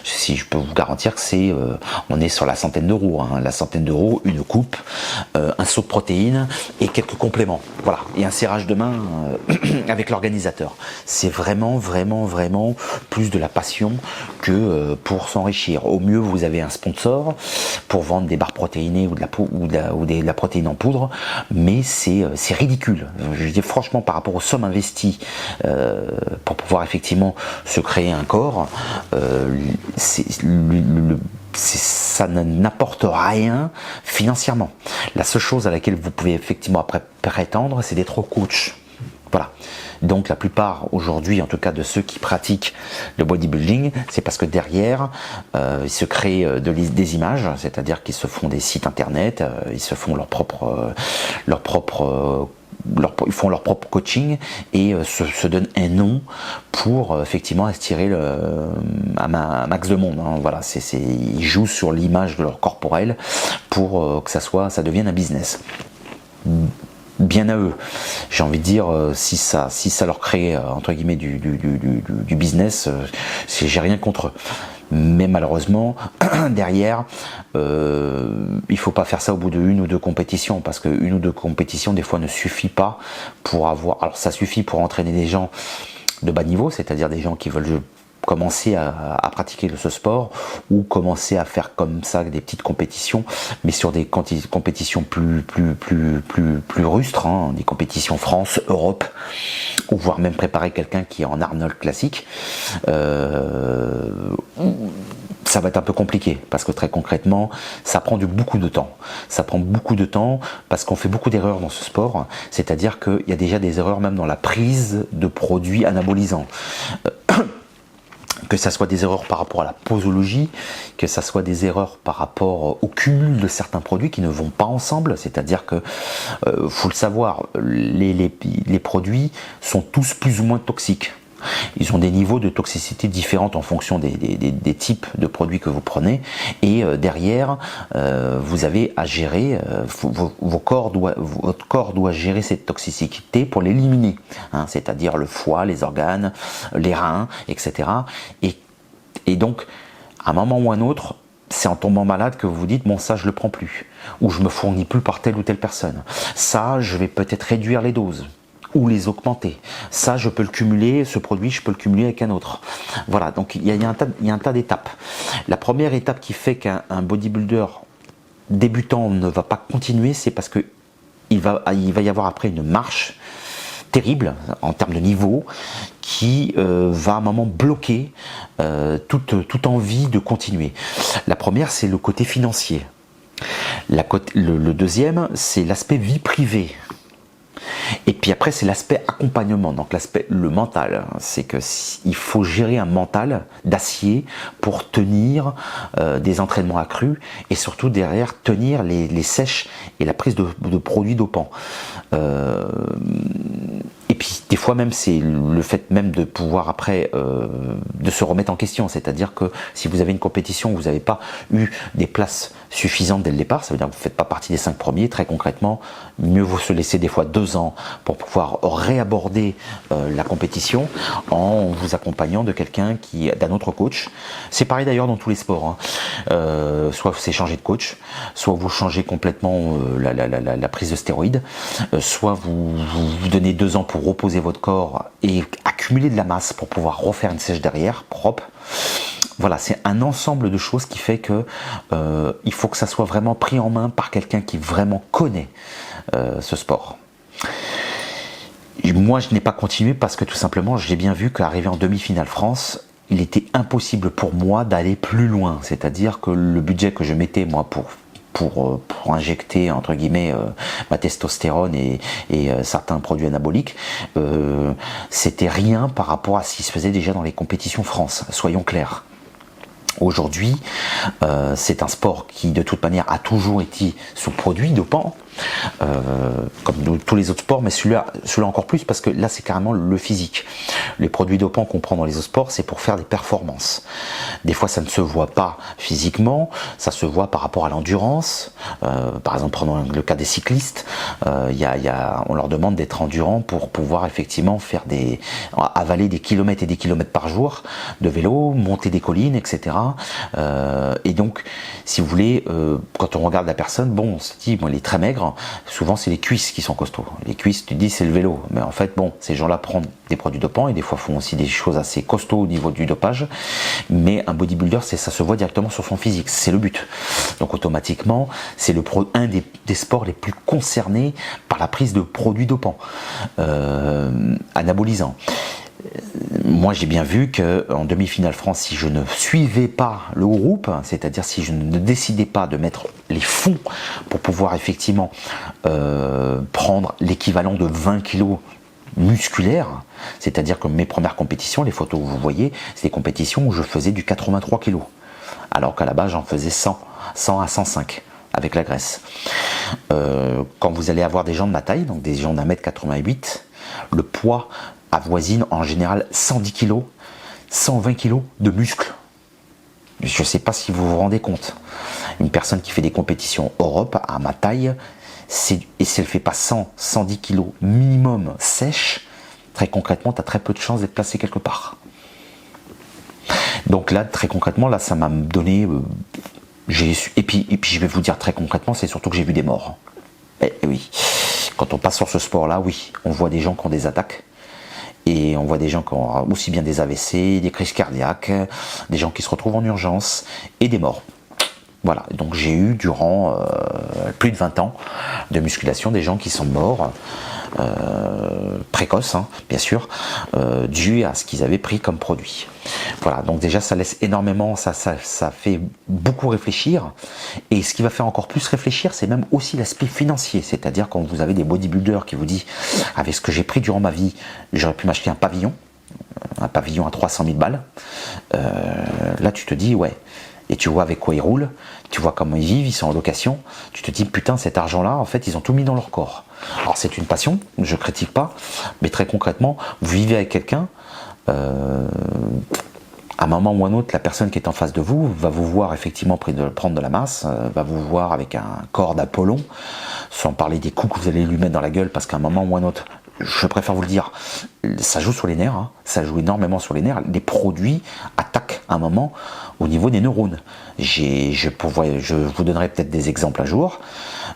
si je peux vous garantir que on est sur la centaine d'euros. Hein, la centaine d'euros, une coupe, un saut de protéines et quelques compléments. Voilà, et un serrage de main avec l'organisateur. C'est vraiment plus de la passion que pour s'enrichir. Au mieux, vous avez un sponsor pour vendre des barres protéinées ou de la protéine en poudre, mais c'est ridicule. Je dis franchement, par rapport aux sommes investies pour pouvoir effectivement se créer un corps, ça n'apporte rien financièrement. La seule chose à laquelle vous pouvez effectivement après prétendre, c'est d'être coach. Voilà. Donc la plupart aujourd'hui, en tout cas de ceux qui pratiquent le bodybuilding, c'est parce que derrière, ils se créent des images, c'est-à-dire qu'ils se font des sites internet, ils se font ils font leur propre coaching et se donnent un nom pour effectivement attirer un max de monde. Hein. Voilà, ils jouent sur l'image de leur corporel pour que ça devienne un business. Bien à eux. J'ai envie de dire, si ça leur crée entre guillemets du business, j'ai rien contre eux. Mais malheureusement, derrière, il faut pas faire ça au bout de une ou deux compétitions, parce que une ou deux compétitions, des fois, ne suffit pas pour avoir... Alors, ça suffit pour entraîner des gens de bas niveau, c'est-à-dire des gens qui veulent commencer à pratiquer ce sport ou commencer à faire comme ça des petites compétitions, mais sur des compétitions plus rustres, hein, des compétitions France, Europe, ou voire même préparer quelqu'un qui est en Arnold classique. Ça va être un peu compliqué parce que très concrètement, ça prend beaucoup de temps. Ça prend beaucoup de temps parce qu'on fait beaucoup d'erreurs dans ce sport. C'est-à-dire qu'il y a déjà des erreurs même dans la prise de produits anabolisants. Que ça soit des erreurs par rapport à la posologie, que ça soit des erreurs par rapport au cumul de certains produits qui ne vont pas ensemble, c'est-à-dire que, faut le savoir, les produits sont tous plus ou moins toxiques. Ils ont des niveaux de toxicité différents en fonction des types de produits que vous prenez, et derrière vous avez à gérer, votre corps doit gérer cette toxicité pour l'éliminer, hein, c'est-à-dire le foie, les organes, les reins, etc. Et donc à un moment ou à un autre, c'est en tombant malade que vous vous dites, bon, ça je le prends plus, ou je me fournis plus par telle ou telle personne, ça je vais peut-être réduire les doses ou les augmenter. Ça, je peux le cumuler, ce produit, je peux le cumuler avec un autre. Voilà, donc il y a un tas d'étapes. La première étape qui fait qu'un bodybuilder débutant ne va pas continuer, c'est parce que il va y avoir après une marche terrible en termes de niveau qui va à un moment bloquer toute envie de continuer. La première, c'est le côté financier. Le deuxième, c'est l'aspect vie privée. Et puis après, c'est l'aspect accompagnement, donc le mental. C'est que il faut gérer un mental d'acier pour tenir des entraînements accrus et surtout derrière tenir les sèches et la prise de produits dopants. Et puis des fois même c'est le fait même de pouvoir après de se remettre en question, c'est-à-dire que si vous avez une compétition où vous n'avez pas eu des places suffisantes dès le départ, ça veut dire que vous ne faites pas partie des 5 premiers, très concrètement, mieux vaut se laisser des fois 2 ans pour pouvoir réaborder la compétition en vous accompagnant de quelqu'un d'un autre coach. C'est pareil d'ailleurs dans tous les sports, hein. Soit c'est changer de coach, soit vous changez complètement la prise de stéroïdes, soit vous donnez 2 ans pour reposer votre corps et accumuler de la masse pour pouvoir refaire une sèche derrière, propre. voilà, c'est un ensemble de choses qui fait que il faut que ça soit vraiment pris en main par quelqu'un qui vraiment connaît ce sport. Et moi, je n'ai pas continué parce que tout simplement, j'ai bien vu qu'arrivé en demi-finale France, il était impossible pour moi d'aller plus loin. C'est-à-dire que le budget que je mettais moi pour injecter entre guillemets ma testostérone et certains produits anaboliques, c'était rien par rapport à ce qui se faisait déjà dans les compétitions France, soyons clairs. Aujourd'hui, c'est un sport qui de toute manière a toujours été sous produit dopant, comme tous les autres sports, mais celui-là encore plus parce que là c'est carrément le physique. Les produits dopants qu'on prend dans les autres sports, c'est pour faire des performances. Des fois ça ne se voit pas physiquement, ça se voit par rapport à l'endurance. Par exemple, prenons le cas des cyclistes, on leur demande d'être endurants pour pouvoir effectivement avaler des kilomètres et des kilomètres par jour de vélo, monter des collines, etc. Et donc, si vous voulez, quand on regarde la personne, bon, on se dit, bon, elle est très maigre. Souvent, c'est les cuisses qui sont costauds. Les cuisses, tu te dis, c'est le vélo. Mais en fait, bon, ces gens-là prennent des produits dopants et des fois font aussi des choses assez costauds au niveau du dopage. Mais un bodybuilder, ça se voit directement sur son physique. C'est le but. Donc, automatiquement, c'est un des sports les plus concernés par la prise de produits dopants, anabolisants. Moi, j'ai bien vu qu'en demi-finale France, si je ne suivais pas le groupe, c'est-à-dire si je ne décidais pas de mettre les fonds pour pouvoir effectivement prendre l'équivalent de 20 kilos musculaires, c'est-à-dire que mes premières compétitions, les photos que vous voyez, c'est des compétitions où je faisais du 83 kilos, alors qu'à la base, j'en faisais 100 à 105 avec la graisse. Quand vous allez avoir des gens de ma taille, donc des gens d'1m88, le poids avoisine en général 110 kg, 120 kg de muscles. Je ne sais pas si vous vous rendez compte. Une personne qui fait des compétitions Europe à ma taille, et si elle ne fait pas 110 kg minimum sèche, très concrètement, tu as très peu de chances d'être placé quelque part. Donc là, très concrètement, là, ça m'a donné... et puis je vais vous dire très concrètement, c'est surtout que j'ai vu des morts. Oui, quand on passe sur ce sport-là, oui, on voit des gens qui ont des attaques. Et on voit des gens qui ont aussi bien des AVC, des crises cardiaques, des gens qui se retrouvent en urgence et des morts. Voilà, donc j'ai eu durant plus de 20 ans de musculation des gens qui sont morts, précoces hein, bien sûr, dû à ce qu'ils avaient pris comme produit. Voilà, donc déjà ça laisse énormément, ça fait beaucoup réfléchir. Et ce qui va faire encore plus réfléchir, c'est même aussi l'aspect financier. C'est-à-dire quand vous avez des bodybuilders qui vous disent, avec ce que j'ai pris durant ma vie, j'aurais pu m'acheter un pavillon à 300 000 balles. Là tu te dis, ouais. Et tu vois avec quoi ils roulent, tu vois comment ils vivent, ils sont en location, tu te dis putain cet argent-là, en fait ils ont tout mis dans leur corps. Alors c'est une passion, je critique pas, mais très concrètement, vous vivez avec quelqu'un, à un moment ou un autre, la personne qui est en face de vous va vous voir effectivement prendre de la masse, va vous voir avec un corps d'Apollon, sans parler des coups que vous allez lui mettre dans la gueule, parce qu'à un moment ou un autre, je préfère vous le dire, ça joue sur les nerfs, hein, ça joue énormément sur les nerfs. Les produits attaquent à un moment au niveau des neurones. Je vous donnerai peut-être des exemples un jour.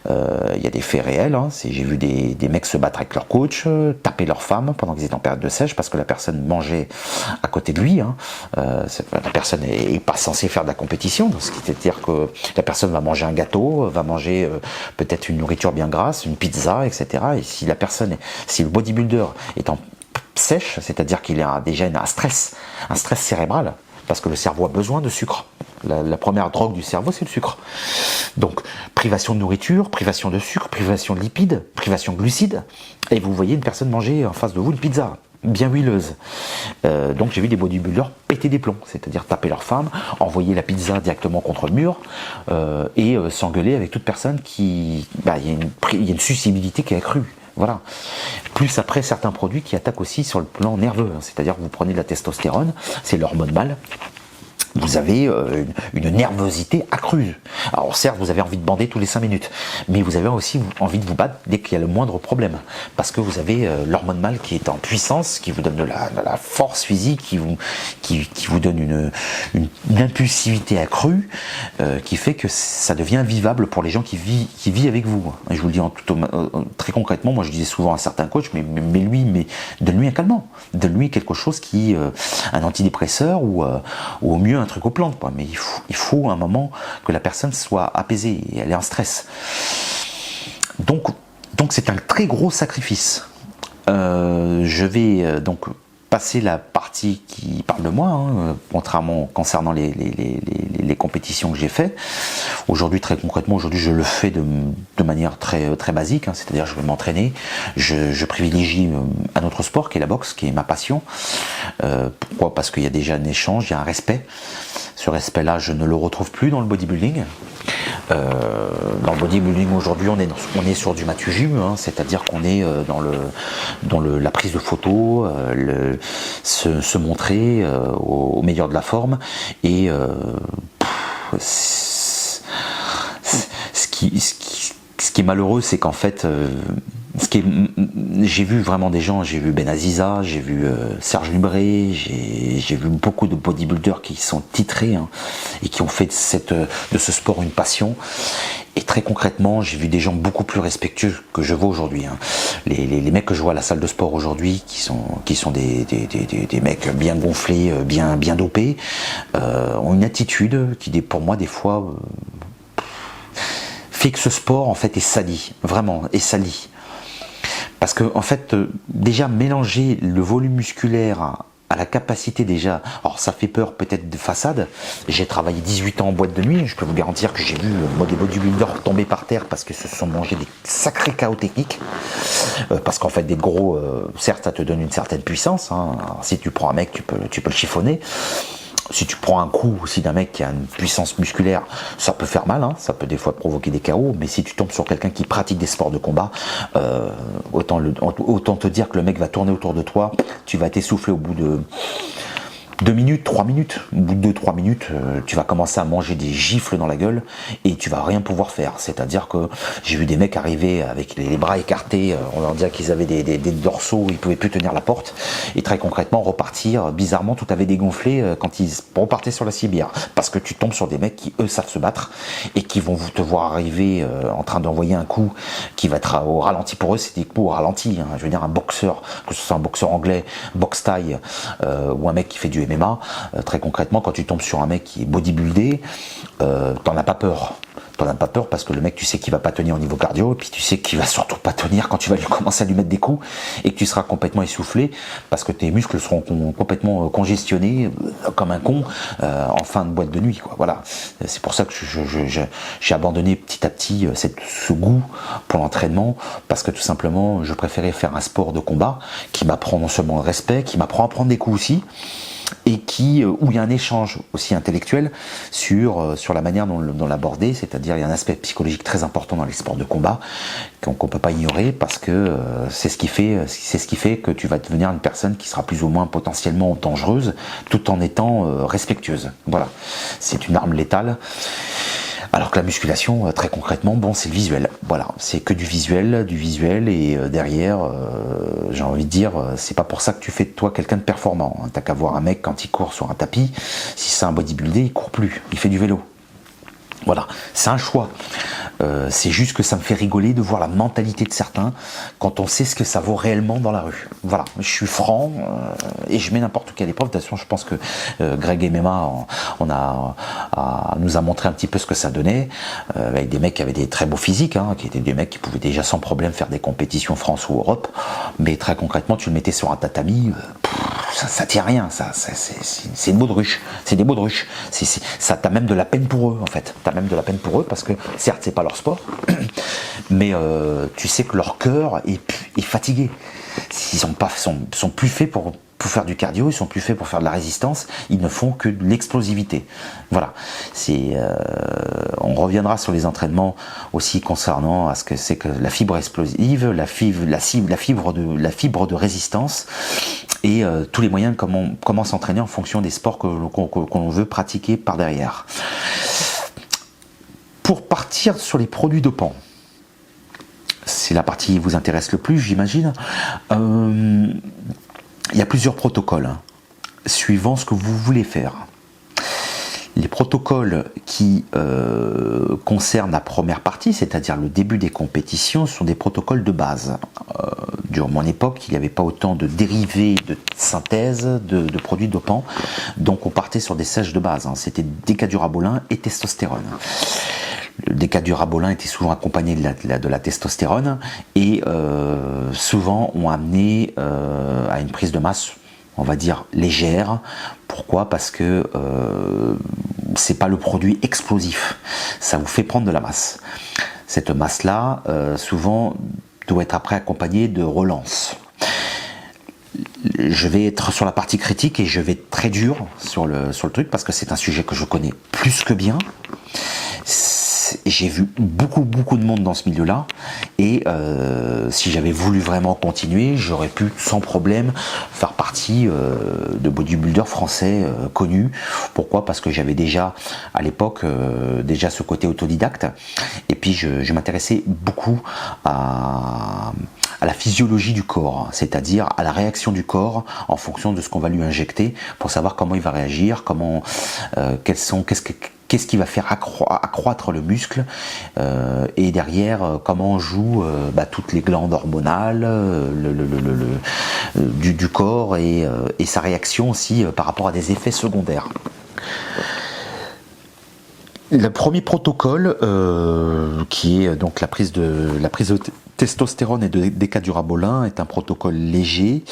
Il y a des faits réels. Hein, j'ai vu des mecs se battre avec leur coach, taper leur femme pendant qu'ils étaient en période de sèche parce que la personne mangeait à côté de lui. Hein. La personne n'est pas censée faire de la compétition, donc ce qui veut dire que la personne va manger un gâteau, va manger peut-être une nourriture bien grasse, une pizza, etc. Et si le bodybuilder est en sèche, c'est-à-dire qu'il a déjà un stress cérébral, parce que le cerveau a besoin de sucre. La première drogue du cerveau, c'est le sucre. Donc, privation de nourriture, privation de sucre, privation de lipides, privation de glucides, et vous voyez une personne manger en face de vous une pizza, bien huileuse. Donc j'ai vu des bodybuilders péter des plombs, c'est-à-dire taper leur femme, envoyer la pizza directement contre le mur, et s'engueuler avec toute personne qui... il y a une susceptibilité qui est accrue. Voilà. Plus après certains produits qui attaquent aussi sur le plan nerveux, c'est-à-dire que vous prenez de la testostérone, c'est l'hormone mâle, vous avez une nervosité accrue. Alors certes, vous avez envie de bander tous les 5 minutes, mais vous avez aussi envie de vous battre dès qu'il y a le moindre problème, parce que vous avez l'hormone mâle qui est en puissance, qui vous donne de la force physique, qui vous donne une impulsivité accrue, qui fait que ça devient vivable pour les gens qui vivent avec vous. Et je vous le dis très concrètement, moi je disais souvent à certains coachs, mais donne-lui un calmant, donne-lui quelque chose un antidépresseur ou au mieux un truc aux plantes, quoi, mais il faut un moment que la personne soit apaisée, et elle est en stress. Donc c'est un très gros sacrifice. Je vais donc passer la partie qui parle de moi, hein, contrairement concernant les compétitions que j'ai fait. Aujourd'hui, très concrètement, je le fais de manière très basique, hein, c'est-à-dire je vais m'entraîner, je privilégie un autre sport qui est la boxe, qui est ma passion. Pourquoi ? Parce qu'il y a déjà un échange, il y a un respect. Ce respect-là, je ne le retrouve plus dans le bodybuilding. Dans le bodybuilding aujourd'hui, on est sur du matu-gym, hein, c'est-à-dire qu'on est dans la prise de photos, se montrer au meilleur de la forme, et ce qui est malheureux, c'est qu'en fait, j'ai vu vraiment des gens, j'ai vu Ben Aziza, j'ai vu Serge Lubré, j'ai vu beaucoup de bodybuilders qui sont titrés, hein, et qui ont fait de ce sport une passion. Et très concrètement, j'ai vu des gens beaucoup plus respectueux que je vois aujourd'hui, hein. Les mecs que je vois à la salle de sport aujourd'hui, qui sont des mecs bien gonflés, bien dopés, ont une attitude qui, pour moi, des fois, fait que ce sport en fait est sali, vraiment est sali. Parce que en fait, déjà mélanger le volume musculaire à la capacité déjà, alors ça fait peur peut-être de façade. J'ai travaillé 18 ans en boîte de nuit, je peux vous garantir que j'ai vu des bodybuilders tomber par terre parce que se sont mangés des sacrés chaos techniques. Parce qu'en fait des gros, certes ça te donne une certaine puissance, hein. Alors, si tu prends un mec, tu peux le chiffonner. Si tu prends un coup aussi d'un mec qui a une puissance musculaire, ça peut faire mal, hein, ça peut des fois provoquer des chaos, mais si tu tombes sur quelqu'un qui pratique des sports de combat, autant te dire que le mec va tourner autour de toi, tu vas t'essouffler au bout de 2 minutes, 3 minutes. Au bout de 2-3 minutes, tu vas commencer à manger des gifles dans la gueule et tu vas rien pouvoir faire. C'est-à-dire que j'ai vu des mecs arriver avec les bras écartés, on leur disait qu'ils avaient des dorsaux, ils pouvaient plus tenir la porte, et très concrètement repartir, bizarrement tout avait dégonflé quand ils repartaient sur la cibière. Parce que tu tombes sur des mecs qui eux savent se battre et qui vont te voir arriver en train d'envoyer un coup qui va être au ralenti. Pour eux c'est des coups au ralenti, hein. Je veux dire, un boxeur, que ce soit un boxeur anglais, boxe thaï, ou un mec qui fait du MMA, très concrètement, quand tu tombes sur un mec qui est bodybuildé, t'en as pas peur. T'en as pas peur parce que le mec, tu sais qu'il va pas tenir au niveau cardio, et puis tu sais qu'il va surtout pas tenir quand tu vas lui commencer à lui mettre des coups et que tu seras complètement essoufflé parce que tes muscles seront complètement congestionnés comme un con en fin de boîte de nuit, quoi. Voilà. C'est pour ça que j'ai abandonné petit à petit ce goût pour l'entraînement, parce que tout simplement, je préférais faire un sport de combat qui m'apprend non seulement le respect, qui m'apprend à prendre des coups aussi, et où il y a un échange aussi intellectuel sur la manière dont l'aborder, c'est-à-dire il y a un aspect psychologique très important dans les sports de combat qu'on peut pas ignorer, parce que c'est ce qui fait que tu vas devenir une personne qui sera plus ou moins potentiellement dangereuse tout en étant respectueuse. Voilà, c'est une arme létale. Alors que la musculation, très concrètement, bon, c'est le visuel. Voilà, c'est que du visuel, et derrière, j'ai envie de dire, c'est pas pour ça que tu fais de toi quelqu'un de performant. T'as qu'à voir un mec quand il court sur un tapis, si c'est un bodybuildé, il court plus, il fait du vélo. Voilà, c'est un choix. C'est juste que ça me fait rigoler de voir la mentalité de certains quand on sait ce que ça vaut réellement dans la rue. Voilà, je suis franc et je mets n'importe quelle épreuve. De toute façon, je pense que Greg MMA nous a montré un petit peu ce que ça donnait, avec des mecs qui avaient des très beaux physiques, hein, qui étaient des mecs qui pouvaient déjà sans problème faire des compétitions France ou Europe, mais très concrètement, tu le mettais sur un tatami, ça tient rien, c'est une baudruche, c'est des baudruches. Ça, t'as même de la peine pour eux, en fait. T'as même de la peine pour eux parce que certes c'est pas leur sport, mais tu sais que leur cœur est fatigué. Ils sont plus faits pour faire du cardio, ils sont plus faits pour faire de la résistance, ils ne font que de l'explosivité. Voilà. On reviendra sur les entraînements aussi concernant à ce que c'est que la fibre explosive, la fibre de résistance, et tous les moyens de comment s'entraîner en fonction des sports qu'on veut pratiquer par derrière. Pour partir sur les produits dopants, c'est la partie qui vous intéresse le plus, j'imagine. Il y a plusieurs protocoles, hein, suivant ce que vous voulez faire. Les protocoles qui concernent la première partie, c'est-à-dire le début des compétitions, sont des protocoles de base. Durant mon époque, il n'y avait pas autant de dérivés de synthèse de produits dopants, donc on partait sur des sèches de base. C'était décadurabolin et testostérone. Le décadurabolin était souvent accompagné de la testostérone et souvent ont amené à une prise de masse, on va dire légère. Pourquoi? Parce que c'est pas le produit explosif, ça vous fait prendre de la masse. Cette masse-là, souvent, doit être après accompagnée de relance. Je vais être sur la partie critique et je vais être très dur sur le truc parce que c'est un sujet que je connais plus que bien. J'ai vu beaucoup de monde dans ce milieu-là et si j'avais voulu vraiment continuer, j'aurais pu sans problème faire partie de bodybuilders français connus. Pourquoi? Parce que j'avais déjà à l'époque déjà ce côté autodidacte et puis je m'intéressais beaucoup à la physiologie du corps, c'est-à-dire à la réaction du corps en fonction de ce qu'on va lui injecter pour savoir comment il va réagir, comment qu'est-ce qui va faire accroître le muscle et derrière comment on joue toutes les glandes hormonales du corps et sa réaction aussi par rapport à des effets secondaires. Le premier protocole qui est donc la prise de testostérone et de décadurabolin est un protocole léger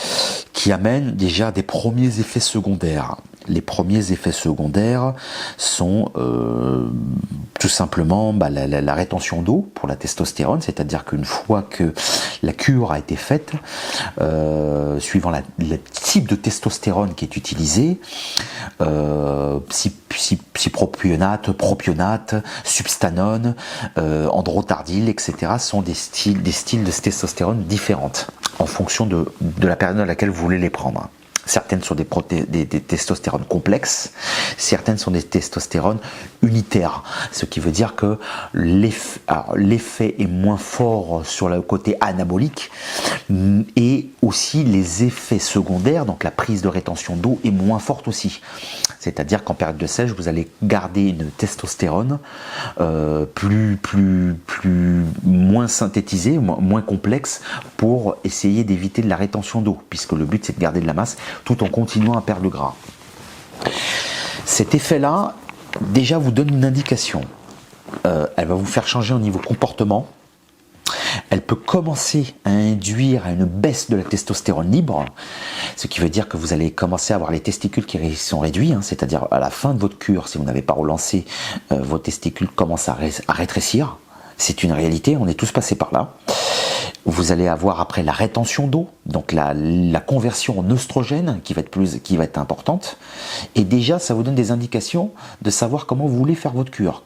qui amène déjà des premiers effets secondaires. Les premiers effets secondaires sont tout simplement la rétention d'eau pour la testostérone, c'est-à-dire qu'une fois que la cure a été faite, suivant le type de testostérone qui est utilisé, propionate, substanone, androtardil, etc. sont des styles de testostérone différentes en fonction de la période à laquelle vous voulez les prendre. Certaines sont des testostérones complexes, certaines sont des testostérones unitaires, ce qui veut dire que l'effet est moins fort sur le côté anabolique et aussi les effets secondaires, donc la prise de rétention d'eau est moins forte aussi. C'est-à-dire qu'en période de sèche, vous allez garder une testostérone moins synthétisée, moins complexe pour essayer d'éviter de la rétention d'eau, puisque le but c'est de garder de la masse tout en continuant à perdre le gras. Cet effet-là, déjà vous donne une indication. Elle va vous faire changer au niveau comportement. Elle peut commencer à induire à une baisse de la testostérone libre, ce qui veut dire que vous allez commencer à avoir les testicules qui sont réduits, c'est-à-dire à la fin de votre cure, si vous n'avez pas relancé, vos testicules commencent à rétrécir. C'est une réalité, on est tous passés par là. Vous allez avoir après la rétention d'eau, donc la conversion en œstrogène qui va être importante. Et déjà, ça vous donne des indications de savoir comment vous voulez faire votre cure.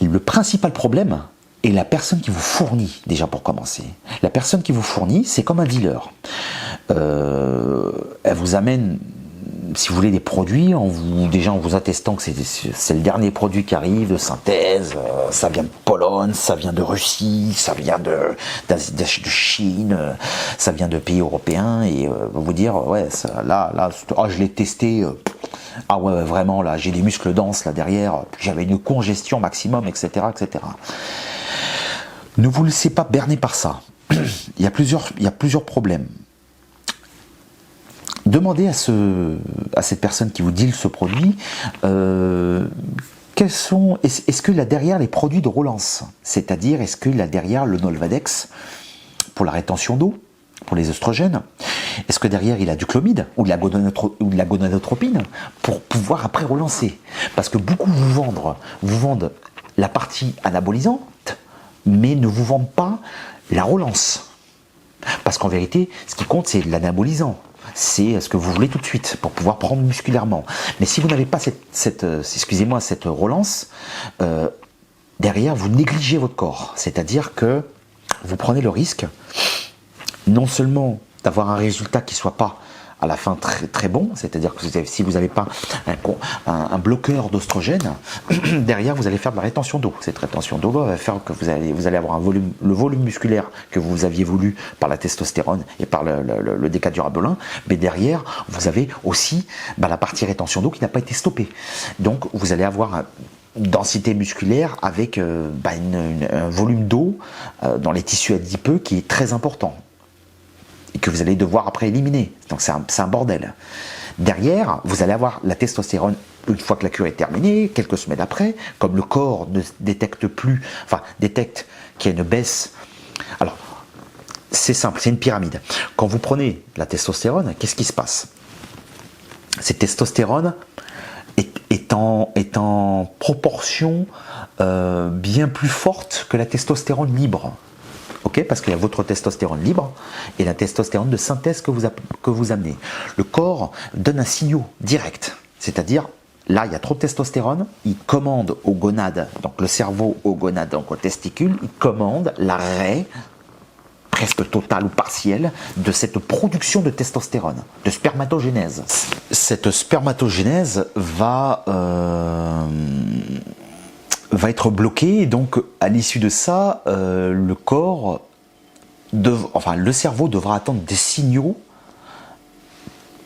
Le principal problème est la personne qui vous fournit, déjà pour commencer. La personne qui vous fournit, c'est comme un dealer. Elle vous amène, si vous voulez, des produits en vous attestant que c'est le dernier produit qui arrive de synthèse, ça vient de Pologne, ça vient de Russie, ça vient de Chine, ça vient de pays européens, et vous dire ouais, je l'ai testé, ah ouais vraiment là j'ai des muscles denses là derrière, j'avais une congestion maximum, etc. Ne vous laissez pas berner par ça. Il y a plusieurs problèmes. Demandez à cette personne qui vous deal ce produit, est-ce qu'il a derrière les produits de relance? C'est-à-dire, est-ce qu'il a derrière le Nolvadex pour la rétention d'eau, pour les œstrogènes? Est-ce que derrière il a du chlomide ou de la gonadotropine pour pouvoir après relancer? Parce que beaucoup vous vendent la partie anabolisante, mais ne vous vendent pas la relance. Parce qu'en vérité, ce qui compte, c'est l'anabolisant. C'est ce que vous voulez tout de suite pour pouvoir prendre musculairement. Mais si vous n'avez pas cette relance, derrière vous négligez votre corps. C'est-à-dire que vous prenez le risque non seulement d'avoir un résultat qui ne soit pas à la fin très, très bon, c'est-à-dire que si vous n'avez pas un bloqueur d'oestrogène, derrière vous allez faire de la rétention d'eau. Cette rétention d'eau va faire que vous allez avoir le volume musculaire que vous aviez voulu par la testostérone et par le décadurabolin, mais derrière vous avez aussi la partie rétention d'eau qui n'a pas été stoppée. Donc vous allez avoir une densité musculaire avec un volume d'eau dans les tissus adipeux qui est très important et que vous allez devoir après éliminer. Donc c'est un bordel. Derrière, vous allez avoir la testostérone une fois que la cure est terminée, quelques semaines après, comme le corps ne détecte plus, détecte qu'il y a une baisse. Alors, c'est simple, c'est une pyramide. Quand vous prenez la testostérone, qu'est-ce qui se passe? Cette testostérone est en proportion bien plus forte que la testostérone libre. Okay, parce qu'il y a votre testostérone libre et la testostérone de synthèse que vous amenez. Le corps donne un signal direct, c'est-à-dire là il y a trop de testostérone, il commande aux gonades, donc le cerveau aux gonades, donc aux testicules, il commande l'arrêt presque totale ou partielle de cette production de testostérone, de spermatogénèse. Cette spermatogénèse va être bloqué, et donc à l'issue de ça, le cerveau devra attendre des signaux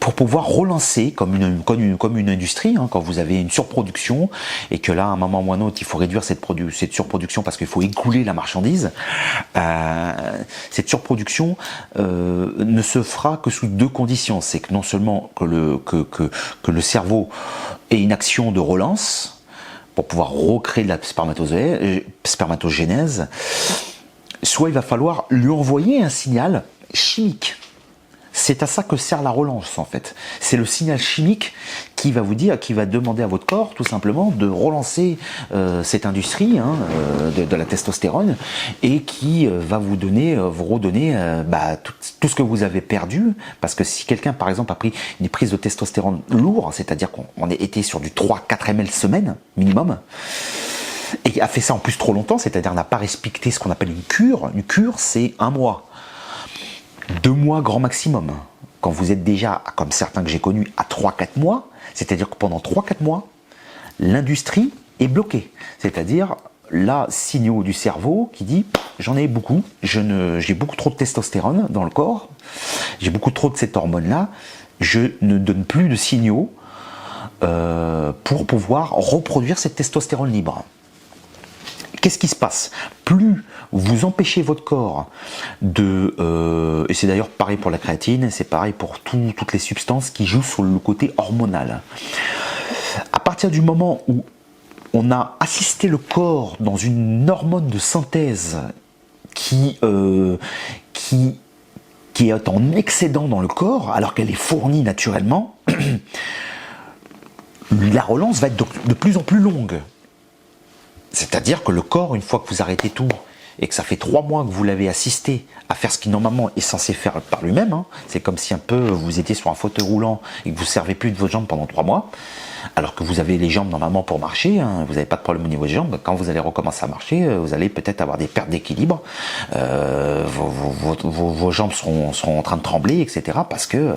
pour pouvoir relancer, comme une industrie, quand vous avez une surproduction, et que là, à un moment ou à un autre, il faut réduire cette surproduction parce qu'il faut écouler la marchandise. Cette surproduction ne se fera que sous deux conditions. C'est que non seulement que le cerveau ait une action de relance, pour pouvoir recréer de la spermatogénèse, soit il va falloir lui envoyer un signal chimique. C'est à ça que sert la relance en fait. C'est le signal chimique qui va vous dire, qui va demander à votre corps tout simplement de relancer cette industrie de la testostérone et qui va vous redonner tout ce que vous avez perdu. Parce que si quelqu'un par exemple a pris une prise de testostérone lourde, c'est-à-dire qu'on était sur du 3-4 ml semaine minimum, et a fait ça en plus trop longtemps, c'est-à-dire n'a pas respecté ce qu'on appelle une cure. Une cure, c'est 1 mois. 2 mois grand maximum. Quand vous êtes déjà, comme certains que j'ai connus, à 3-4 mois, c'est-à-dire que pendant 3-4 mois, l'industrie est bloquée. C'est-à-dire, là, signaux du cerveau qui dit « j'en ai beaucoup, j'ai beaucoup trop de testostérone dans le corps, j'ai beaucoup trop de cette hormone-là, je ne donne plus de signaux pour pouvoir reproduire cette testostérone libre ». Qu'est-ce qui se passe? Plus vous empêchez votre corps et c'est d'ailleurs pareil pour la créatine, c'est pareil pour toutes les substances qui jouent sur le côté hormonal. À partir du moment où on a assisté le corps dans une hormone de synthèse qui est en excédent dans le corps, alors qu'elle est fournie naturellement, la relance va être de plus en plus longue. C'est-à-dire que le corps, une fois que vous arrêtez tout et que ça fait 3 mois que vous l'avez assisté à faire ce qu'il normalement est censé faire par lui-même, c'est comme si un peu vous étiez sur un fauteuil roulant et que vous ne servez plus de vos jambes pendant 3 mois, alors que vous avez les jambes normalement pour marcher, vous n'avez pas de problème au niveau des jambes. Quand vous allez recommencer à marcher, vous allez peut-être avoir des pertes d'équilibre, vos jambes seront en train de trembler, etc. Parce que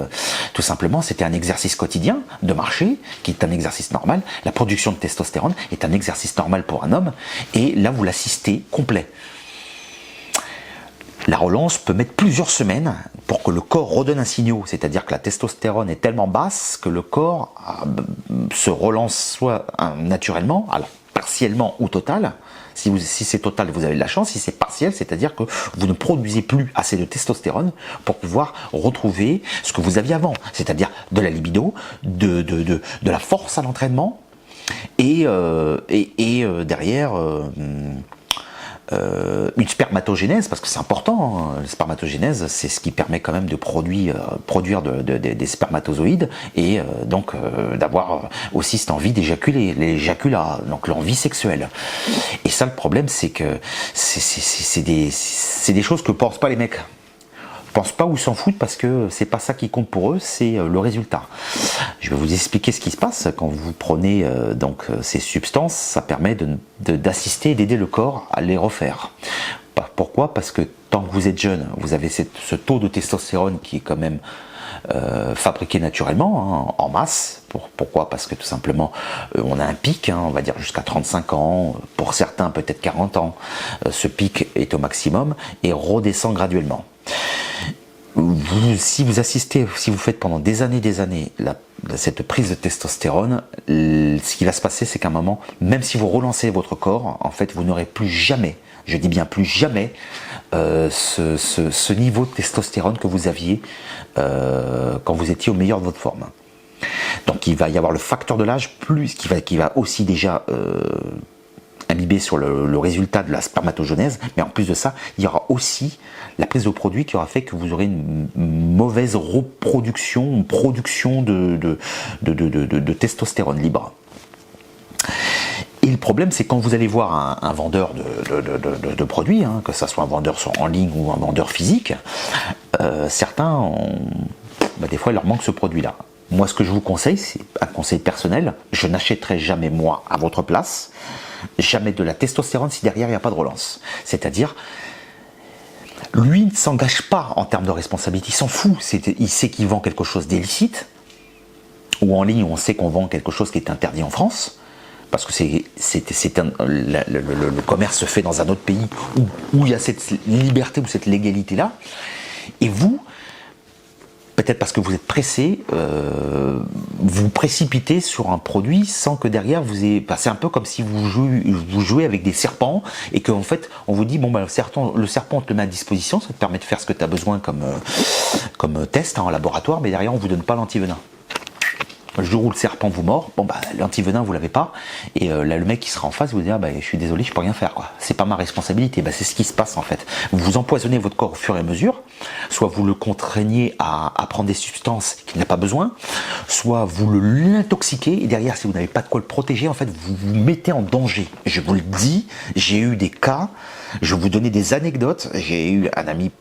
tout simplement c'était un exercice quotidien de marcher, qui est un exercice normal. La production de testostérone est un exercice normal pour un homme, et là vous l'assistez complet. La relance peut mettre plusieurs semaines pour que le corps redonne un signal, c'est-à-dire que la testostérone est tellement basse que le corps se relance soit naturellement, alors partiellement ou total. Si c'est total, vous avez de la chance. Si c'est partiel, c'est-à-dire que vous ne produisez plus assez de testostérone pour pouvoir retrouver ce que vous aviez avant, c'est-à-dire de la libido, de la force à l'entraînement et derrière... une spermatogénèse, parce que c'est important, la spermatogénèse c'est ce qui permet quand même de produire des spermatozoïdes et donc d'avoir aussi cette envie d'éjaculer, l'éjaculat, donc l'envie sexuelle. Et ça, le problème, c'est que c'est des choses que pensent pas les mecs. Pensent pas ou s'en foutent, parce que c'est pas ça qui compte pour eux, c'est le résultat. Je vais vous expliquer ce qui se passe quand vous prenez ces substances. Ça permet d'assister et d'aider le corps à les refaire. Pourquoi? Parce que tant que vous êtes jeune, vous avez ce taux de testostérone qui est quand même fabriqués naturellement, hein, en masse. Pourquoi? Parce que tout simplement, on a un pic, hein, on va dire jusqu'à 35 ans, pour certains peut-être 40 ans. Ce pic est au maximum et redescend graduellement. Si vous faites pendant des années cette prise de testostérone, ce qui va se passer, c'est qu'à un moment, même si vous relancez votre corps, en fait, vous n'aurez plus jamais, je dis bien plus jamais, ce niveau de testostérone que vous aviez quand vous étiez au meilleur de votre forme. Donc il va y avoir le facteur de l'âge qui va aussi déjà imbibé sur le résultat de la spermatogenèse, mais en plus de ça, il y aura aussi la prise de produit qui aura fait que vous aurez une mauvaise reproduction, une production de testostérone libre. Et le problème, c'est quand vous allez voir un vendeur de produits, hein, que ce soit un vendeur en ligne ou un vendeur physique, certains, des fois, il leur manque ce produit-là. Moi, ce que je vous conseille, c'est un conseil personnel, je n'achèterai jamais, moi, à votre place, jamais de la testostérone si derrière il n'y a pas de relance. C'est-à-dire, lui ne s'engage pas en termes de responsabilité, il s'en fout, il sait qu'il vend quelque chose d'illicite, ou en ligne, on sait qu'on vend quelque chose qui est interdit en France, parce que le commerce se fait dans un autre pays où il y a cette liberté ou cette légalité-là, et vous, peut-être parce que vous êtes pressé, vous précipitez sur un produit sans que derrière vous ayez... c'est un peu comme si vous jouez avec des serpents et qu'en fait on vous dit, bon le serpent on te le met à disposition, ça te permet de faire ce que tu as besoin comme test en laboratoire, mais derrière on vous donne pas l'antivenin. Le jour où le serpent vous mord, l'antivenin vous l'avez pas, et là le mec qui sera en face vous dit, je suis désolé, je peux rien faire, quoi. C'est pas ma responsabilité. C'est ce qui se passe en fait. Vous empoisonnez votre corps au fur et à mesure, soit vous le contraignez à prendre des substances qu'il n'a pas besoin, soit vous l'intoxiquez, et derrière, si vous n'avez pas de quoi le protéger, en fait, vous vous mettez en danger. Je vous le dis, j'ai eu des cas, je vais vous donner des anecdotes. J'ai eu un ami,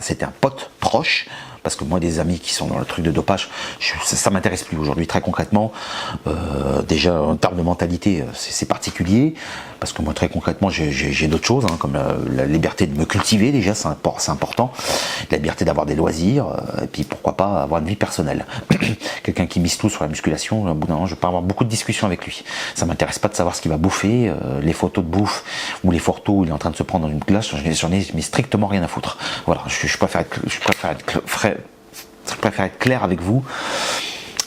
c'était un pote proche, parce que moi, des amis qui sont dans le truc de dopage, ça m'intéresse plus aujourd'hui. Très concrètement, déjà en termes de mentalité, c'est particulier, parce que moi, très concrètement, j'ai d'autres choses, hein, comme la liberté de me cultiver, déjà, c'est important, la liberté d'avoir des loisirs, et puis pourquoi pas avoir une vie personnelle. Quelqu'un qui mise tout sur la musculation, au bout d'un moment, je vais pas avoir beaucoup de discussions avec lui. Ça m'intéresse pas de savoir ce qu'il va bouffer, les photos de bouffe, ou les photos où il est en train de se prendre dans une glace, j'en ai mais strictement rien à foutre. Voilà, je préfère être clair avec vous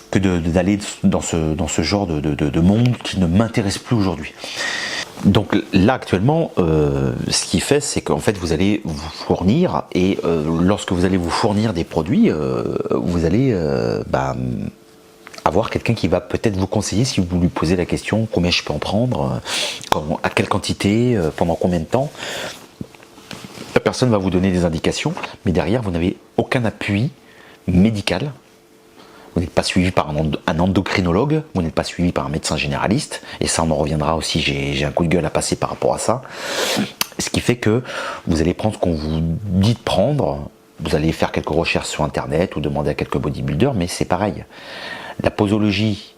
que d'aller dans ce genre de monde qui ne m'intéresse plus aujourd'hui. Donc là actuellement, ce qui fait, c'est qu'en fait vous allez vous fournir, et lorsque vous allez vous fournir des produits, vous allez avoir quelqu'un qui va peut-être vous conseiller, si vous lui posez la question combien je peux en prendre, à quelle quantité, pendant combien de temps. La personne va vous donner des indications, mais derrière vous n'avez aucun appui médical. Vous n'êtes pas suivi par un endocrinologue, vous n'êtes pas suivi par un médecin généraliste, et ça on en reviendra aussi, j'ai un coup de gueule à passer par rapport à ça. Ce qui fait que vous allez prendre ce qu'on vous dit de prendre, vous allez faire quelques recherches sur internet ou demander à quelques bodybuilders, mais c'est pareil. La posologie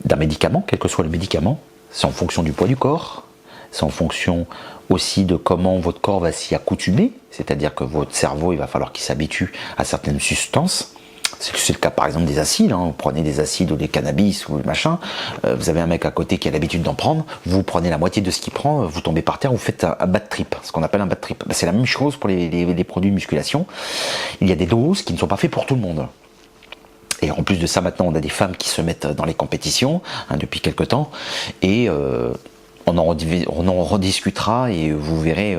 d'un médicament, quel que soit le médicament, c'est en fonction du poids du corps, c'est en fonction aussi de comment votre corps va s'y accoutumer, c'est-à-dire que votre cerveau, il va falloir qu'il s'habitue à certaines substances. C'est le cas par exemple des acides, hein. Vous prenez des acides ou des cannabis ou le machin, vous avez un mec à côté qui a l'habitude d'en prendre, vous prenez la moitié de ce qu'il prend, vous tombez par terre, vous faites un bad trip, ce qu'on appelle un bad trip. C'est la même chose pour les produits de musculation. Il y a des doses qui ne sont pas faites pour tout le monde. Et en plus de ça, maintenant, on a des femmes qui se mettent dans les compétitions, hein, depuis quelque temps, et on en rediscutera, et vous verrez,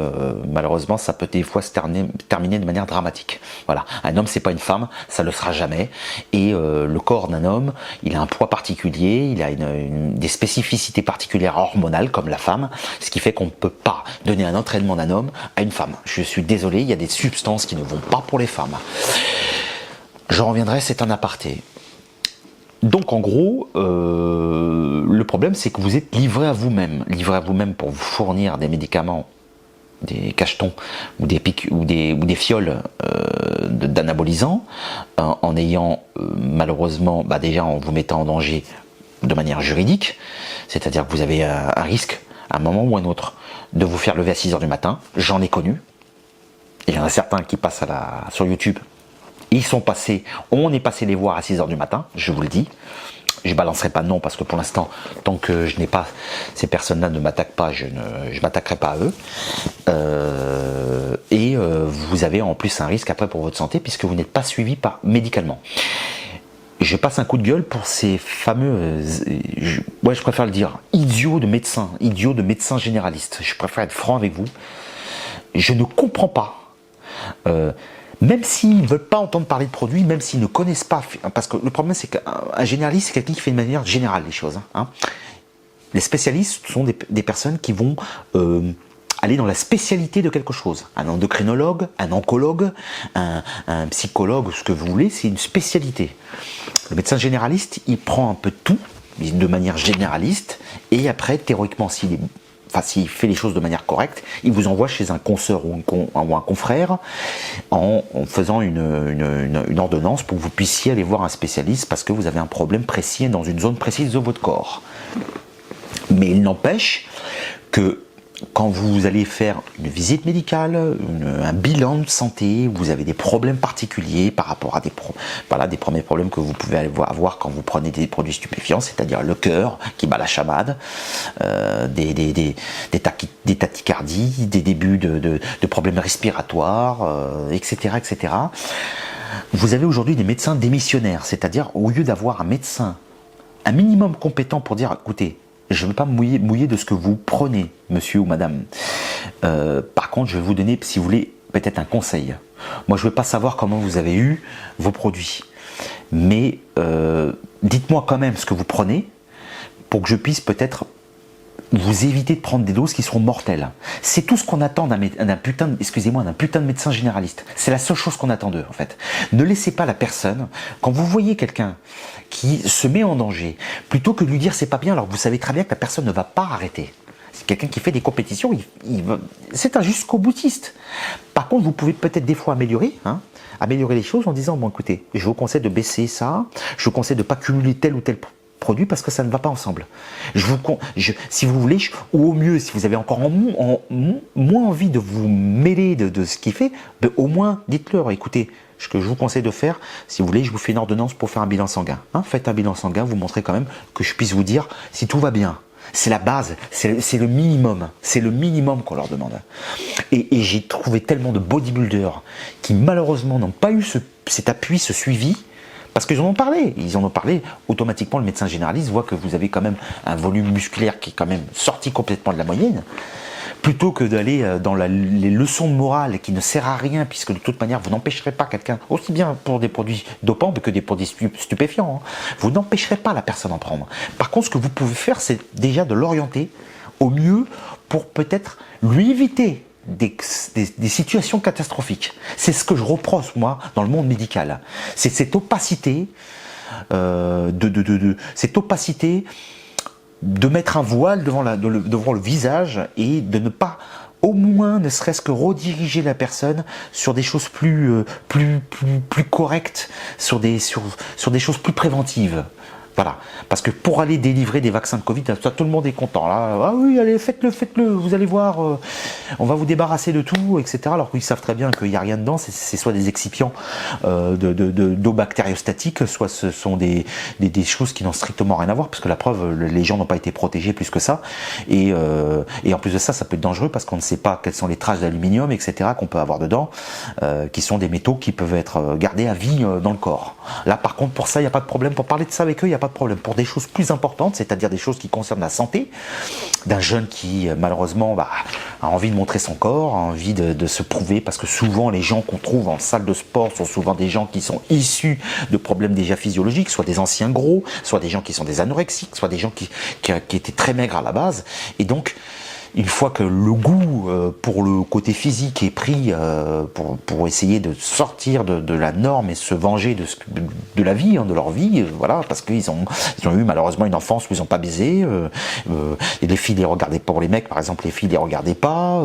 malheureusement, ça peut des fois se terminer de manière dramatique. Voilà, un homme, c'est pas une femme, ça le sera jamais, et le corps d'un homme, il a un poids particulier, il a des spécificités particulières hormonales, comme la femme, ce qui fait qu'on ne peut pas donner un entraînement d'un homme à une femme. Je suis désolé, il y a des substances qui ne vont pas pour les femmes. J'en reviendrai, c'est un aparté. Donc en gros, le problème c'est que vous êtes livré à vous-même pour vous fournir des médicaments, des cachetons ou des fioles d'anabolisants, en ayant malheureusement, déjà en vous mettant en danger de manière juridique, c'est-à-dire que vous avez un risque à un moment ou à un autre de vous faire lever à 6 h du matin. J'en ai connu. Il y en a certains qui passent sur YouTube Ils sont passés, on est passé les voir à 6 h du matin, je vous le dis. Je ne balancerai pas de nom parce que pour l'instant, tant que je n'ai pas, ces personnes-là ne m'attaquent pas, je m'attaquerai pas à eux. Vous avez en plus un risque après pour votre santé puisque vous n'êtes pas suivi médicalement. Je passe un coup de gueule pour ces fameux, je préfère le dire, idiots de médecins généralistes. Je préfère être franc avec vous. Je ne comprends pas. Même s'ils ne veulent pas entendre parler de produits, même s'ils ne connaissent pas, parce que le problème c'est qu'un généraliste c'est quelqu'un qui fait de manière générale les choses. Hein. Les spécialistes sont des personnes qui vont aller dans la spécialité de quelque chose. Un endocrinologue, un oncologue, un psychologue, ce que vous voulez, c'est une spécialité. Le médecin généraliste, il prend un peu de tout, de manière généraliste, et après, théoriquement, s'il fait les choses de manière correcte, il vous envoie chez un consoeur ou un confrère en faisant une ordonnance pour que vous puissiez aller voir un spécialiste parce que vous avez un problème précis dans une zone précise de votre corps. Mais il n'empêche que quand vous allez faire une visite médicale, un bilan de santé, vous avez des problèmes particuliers par rapport à des premiers problèmes que vous pouvez avoir quand vous prenez des produits stupéfiants, c'est-à-dire le cœur qui bat la chamade, des tachycardies, des débuts de problèmes respiratoires, etc., etc. Vous avez aujourd'hui des médecins démissionnaires, c'est-à-dire au lieu d'avoir un médecin un minimum compétent pour dire, écoutez, je ne veux pas me mouiller de ce que vous prenez, monsieur ou madame. Par contre, je vais vous donner, si vous voulez, peut-être un conseil. Moi, je ne veux pas savoir comment vous avez eu vos produits. Mais dites-moi quand même ce que vous prenez pour que je puisse peut-être vous éviter de prendre des doses qui seront mortelles. C'est tout ce qu'on attend d'un putain de médecin généraliste. C'est la seule chose qu'on attend d'eux, en fait. Ne laissez pas la personne, quand vous voyez quelqu'un qui se met en danger, plutôt que de lui dire c'est pas bien, alors vous savez très bien que la personne ne va pas arrêter. C'est quelqu'un qui fait des compétitions, c'est un jusqu'au boutiste. Par contre, vous pouvez peut-être des fois améliorer les choses en disant, bon écoutez, je vous conseille de baisser ça, je vous conseille de ne pas cumuler tel ou tel produit parce que ça ne va pas ensemble. Si vous voulez, ou au mieux, si vous avez encore moins envie de vous mêler de ce qu'il fait, au moins dites-leur, écoutez, ce que je vous conseille de faire, si vous voulez, je vous fais une ordonnance pour faire un bilan sanguin. Faites un bilan sanguin, vous montrez quand même que je puisse vous dire si tout va bien. C'est la base, c'est le minimum qu'on leur demande. Et j'ai trouvé tellement de bodybuilders qui malheureusement n'ont pas eu cet appui, ce suivi, parce qu'ils en ont parlé, automatiquement le médecin généraliste voit que vous avez quand même un volume musculaire qui est quand même sorti complètement de la moyenne, plutôt que d'aller dans les leçons de morale qui ne servent à rien, puisque de toute manière vous n'empêcherez pas quelqu'un, aussi bien pour des produits dopants que des produits stupéfiants, vous n'empêcherez pas la personne d'en prendre. Par contre, ce que vous pouvez faire, c'est déjà de l'orienter au mieux pour peut-être lui éviter des situations catastrophiques. C'est ce que je reproche moi dans le monde médical. C'est cette opacité de mettre un voile devant le visage et de ne pas au moins ne serait-ce que rediriger la personne sur des choses plus correctes, sur des choses plus préventives. Voilà, parce que pour aller délivrer des vaccins de Covid, tout le monde est content. Là, ah oui, allez, faites-le, vous allez voir, on va vous débarrasser de tout, etc. Alors qu'ils savent très bien qu'il n'y a rien dedans, c'est soit des excipients d'eau bactériostatique, soit ce sont des choses qui n'ont strictement rien à voir, parce que la preuve, les gens n'ont pas été protégés plus que ça. Et en plus de ça, ça peut être dangereux parce qu'on ne sait pas quelles sont les traces d'aluminium, etc. qu'on peut avoir dedans, qui sont des métaux qui peuvent être gardés à vie dans le corps. Là, par contre, pour ça, il n'y a pas de problème. Pour parler de ça avec eux, il n'y a pas de problème. Pour des choses plus importantes, c'est-à-dire des choses qui concernent la santé d'un jeune qui malheureusement a envie de montrer son corps, a envie de se prouver, parce que souvent les gens qu'on trouve en salle de sport sont souvent des gens qui sont issus de problèmes déjà physiologiques, soit des anciens gros, soit des gens qui sont des anorexiques, soit des gens qui étaient très maigres à la base. Et donc une fois que le goût pour le côté physique est pris pour essayer de sortir de la norme et se venger de la vie, de leur vie, voilà, parce qu'ils ont eu malheureusement une enfance où ils n'ont pas baisé, et les filles les regardaient pas, pour les mecs par exemple, les filles les regardaient pas,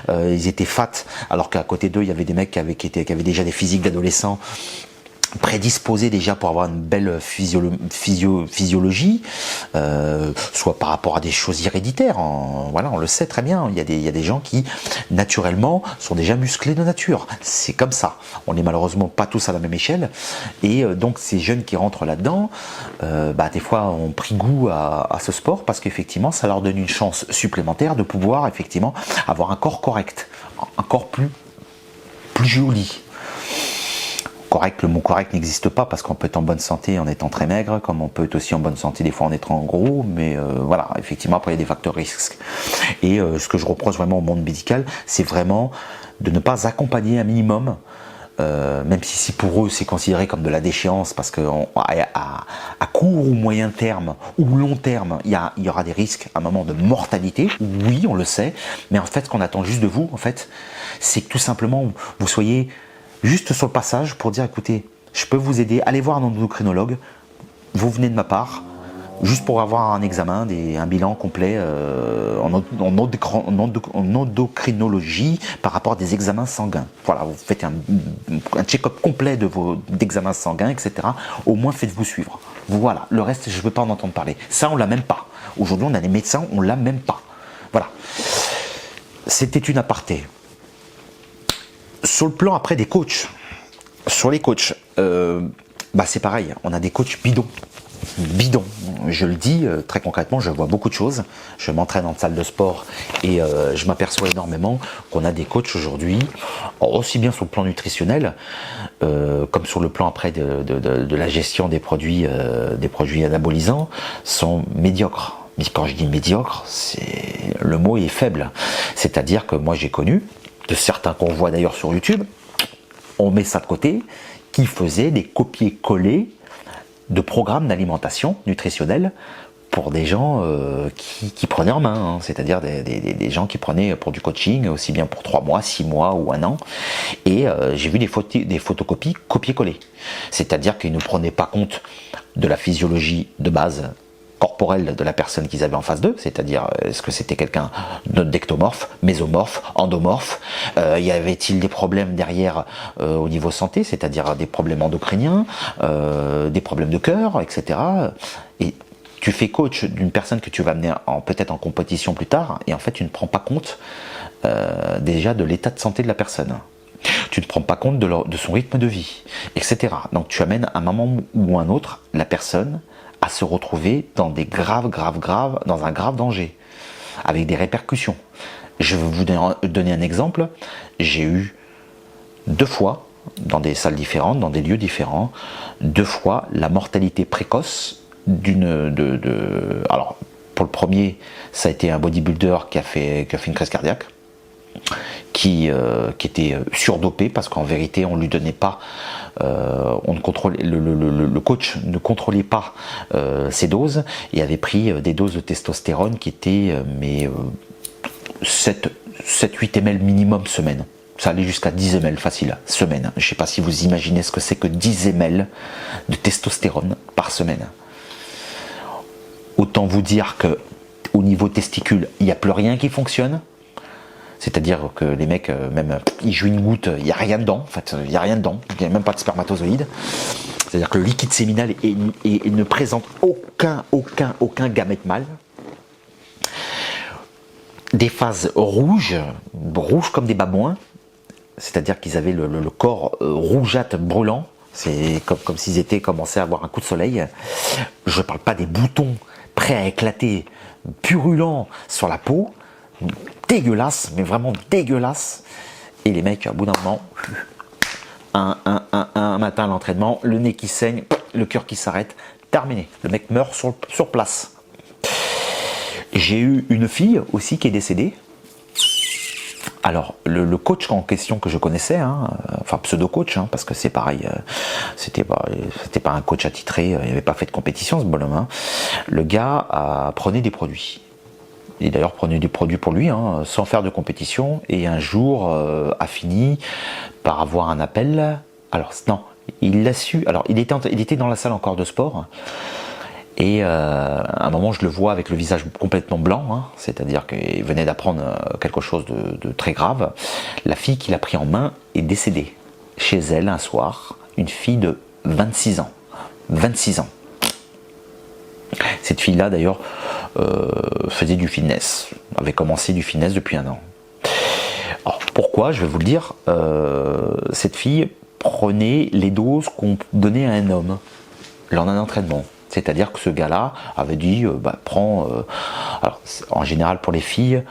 ils étaient fat, alors qu'à côté d'eux il y avait des mecs qui avaient déjà des physiques d'adolescents. prédisposé déjà pour avoir une belle physiologie, soit par rapport à des choses héréditaires. Voilà, on le sait très bien. Il y a des gens qui, naturellement, sont déjà musclés de nature. C'est comme ça. On n'est malheureusement pas tous à la même échelle. Et donc, ces jeunes qui rentrent là-dedans, des fois, ont pris goût à ce sport parce qu'effectivement, ça leur donne une chance supplémentaire de pouvoir, effectivement, avoir un corps correct, un corps plus joli. Correct, le mot correct n'existe pas parce qu'on peut être en bonne santé en étant très maigre, comme on peut être aussi en bonne santé des fois en étant gros, mais voilà, effectivement après il y a des facteurs risques. Et ce que je reproche vraiment au monde médical, c'est vraiment de ne pas accompagner un minimum, même si pour eux c'est considéré comme de la déchéance, parce qu'à court ou moyen terme ou long terme, il y aura des risques à un moment de mortalité, oui on le sait, mais en fait ce qu'on attend juste de vous, en fait, c'est que tout simplement vous soyez juste sur le passage pour dire écoutez, je peux vous aider, allez voir un endocrinologue, vous venez de ma part, juste pour avoir un examen, un bilan complet en endocrinologie par rapport à des examens sanguins. Voilà, vous faites un check-up complet d'examens sanguins, etc. Au moins faites-vous suivre. Voilà, le reste je ne veux pas en entendre parler. Ça on l'a même pas. Aujourd'hui on a des médecins, on l'a même pas. Voilà. C'était une aparté. Sur le plan après des coachs, sur les coachs, c'est pareil, on a des coachs bidons, je le dis très concrètement, je vois beaucoup de choses, je m'entraîne en salle de sport et je m'aperçois énormément qu'on a des coachs aujourd'hui, aussi bien sur le plan nutritionnel, comme sur le plan après de la gestion des produits anabolisants, sont médiocres. Mais quand je dis médiocre, le mot est faible, c'est-à-dire que moi j'ai connu, de certains qu'on voit d'ailleurs sur YouTube, on met ça de côté, qui faisaient des copier-coller de programmes d'alimentation nutritionnelle pour des gens qui prenaient en main, hein, c'est-à-dire des gens qui prenaient pour du coaching, aussi bien pour 3 mois, 6 mois ou 1 an, et j'ai vu des photocopies copier-coller, c'est-à-dire qu'ils ne prenaient pas compte de la physiologie de base corporelle de la personne qu'ils avaient en face d'eux, c'est-à-dire est-ce que c'était quelqu'un d'ectomorphe, mésomorphe, endomorphe, y avait-il des problèmes derrière au niveau santé, c'est-à-dire des problèmes endocriniens, des problèmes de cœur, etc. Et tu fais coach d'une personne que tu vas amener peut-être en compétition plus tard, et en fait tu ne prends pas compte déjà de l'état de santé de la personne. Tu ne prends pas compte de son rythme de vie, etc. Donc tu amènes à un moment ou un autre la personne à se retrouver dans un grave danger, avec des répercussions. Je vais vous donner un exemple. J'ai eu 2 fois, dans des salles différentes, dans des lieux différents, 2 fois la mortalité précoce alors, pour le premier, ça a été un bodybuilder qui a fait une crise cardiaque, qui était surdopé parce qu'en vérité on lui donnait pas, le coach ne contrôlait pas ses doses et avait pris des doses de testostérone qui étaient 7-8 ml minimum semaine. Ça allait jusqu'à 10 ml facile semaine. Je ne sais pas si vous imaginez ce que c'est que 10 ml de testostérone par semaine. Autant vous dire que au niveau testicule, il n'y a plus rien qui fonctionne. C'est-à-dire que les mecs, même, ils jouent une goutte, il n'y a rien dedans, en fait, il n'y a rien dedans, il n'y a même pas de spermatozoïdes. C'est-à-dire que le liquide séminal ne présente aucun gamète mâle. Des phases rouges comme des babouins, c'est-à-dire qu'ils avaient le corps rougeâtre, brûlant, c'est comme s'ils étaient commencés à avoir un coup de soleil. Je ne parle pas des boutons prêts à éclater, purulents sur la peau, dégueulasse, mais vraiment dégueulasse. Et les mecs, à bout d'un moment, un matin à l'entraînement, le nez qui saigne, le cœur qui s'arrête, terminé. Le mec meurt sur place. J'ai eu une fille aussi qui est décédée. Alors, le coach en question que je connaissais, enfin pseudo-coach, parce que c'est pareil, c'était pas un coach attitré, il n'avait pas fait de compétition ce bonhomme. Le gars prenait des produits. Et d'ailleurs prenait des produits pour lui, sans faire de compétition, et un jour a fini par avoir un appel. Alors non, il l'a su. Alors il était dans la salle encore de sport, et à un moment je le vois avec le visage complètement blanc, c'est-à-dire qu'il venait d'apprendre quelque chose de très grave. La fille qu'il a pris en main est décédée chez elle un soir, une fille de 26 ans. 26 ans. Cette fille-là, d'ailleurs, faisait du fitness, avait commencé du fitness depuis 1 an. Alors, pourquoi? Je vais vous le dire. Cette fille prenait les doses qu'on donnait à un homme lors d'un entraînement. C'est-à-dire que ce gars-là avait dit, prends... alors, en général, pour les filles,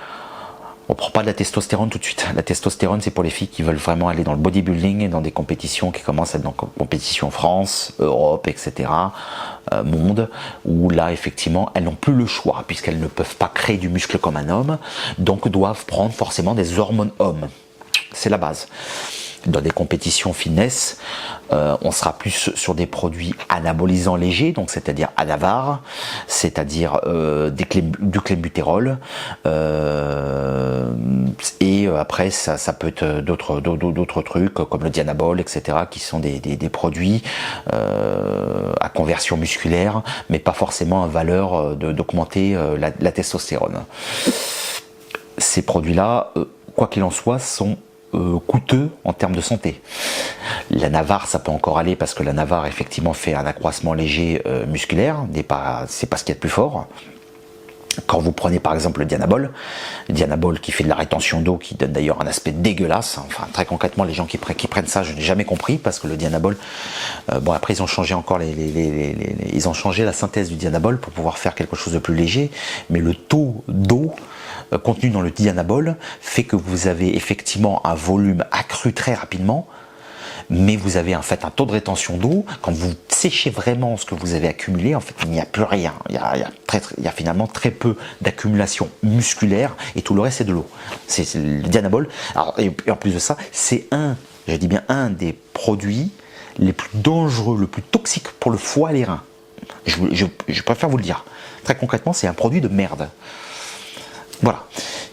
on ne prend pas de la testostérone tout de suite. La testostérone, c'est pour les filles qui veulent vraiment aller dans le bodybuilding et dans des compétitions qui commencent à être dans compétition France, Europe, etc., monde, où là, effectivement, elles n'ont plus le choix, puisqu'elles ne peuvent pas créer du muscle comme un homme, donc doivent prendre forcément des hormones hommes. C'est la base. Dans des compétitions fitness, on sera plus sur des produits anabolisants légers, donc c'est-à-dire Anavar, c'est-à-dire du clenbuterol, et après ça peut être d'autres trucs comme le Dianabol, etc., qui sont des produits à conversion musculaire, mais pas forcément à valeur d'augmenter la testostérone. Ces produits-là, quoi qu'il en soit, sont coûteux en termes de santé. La Navar, ça peut encore aller parce que la Navar effectivement fait un accroissement léger musculaire, c'est pas ce qu'il y a de plus fort. Quand vous prenez par exemple le Dianabol qui fait de la rétention d'eau, qui donne d'ailleurs un aspect dégueulasse, enfin très concrètement les gens qui prennent ça, je n'ai jamais compris, parce que le Dianabol, bon après ils ont changé encore ils ont changé la synthèse du Dianabol pour pouvoir faire quelque chose de plus léger, mais le taux d'eau contenu dans le Dianabol fait que vous avez effectivement un volume accru très rapidement, mais vous avez en fait un taux de rétention d'eau. Quand vous séchez vraiment ce que vous avez accumulé, en fait il n'y a plus rien, il y a finalement très peu d'accumulation musculaire, et tout le reste c'est de l'eau. C'est le Dianabol. Alors, et en plus de ça, c'est je dis bien un des produits les plus dangereux, le plus toxique pour le foie et les reins. Je préfère vous le dire. Très concrètement, c'est un produit de merde. Voilà.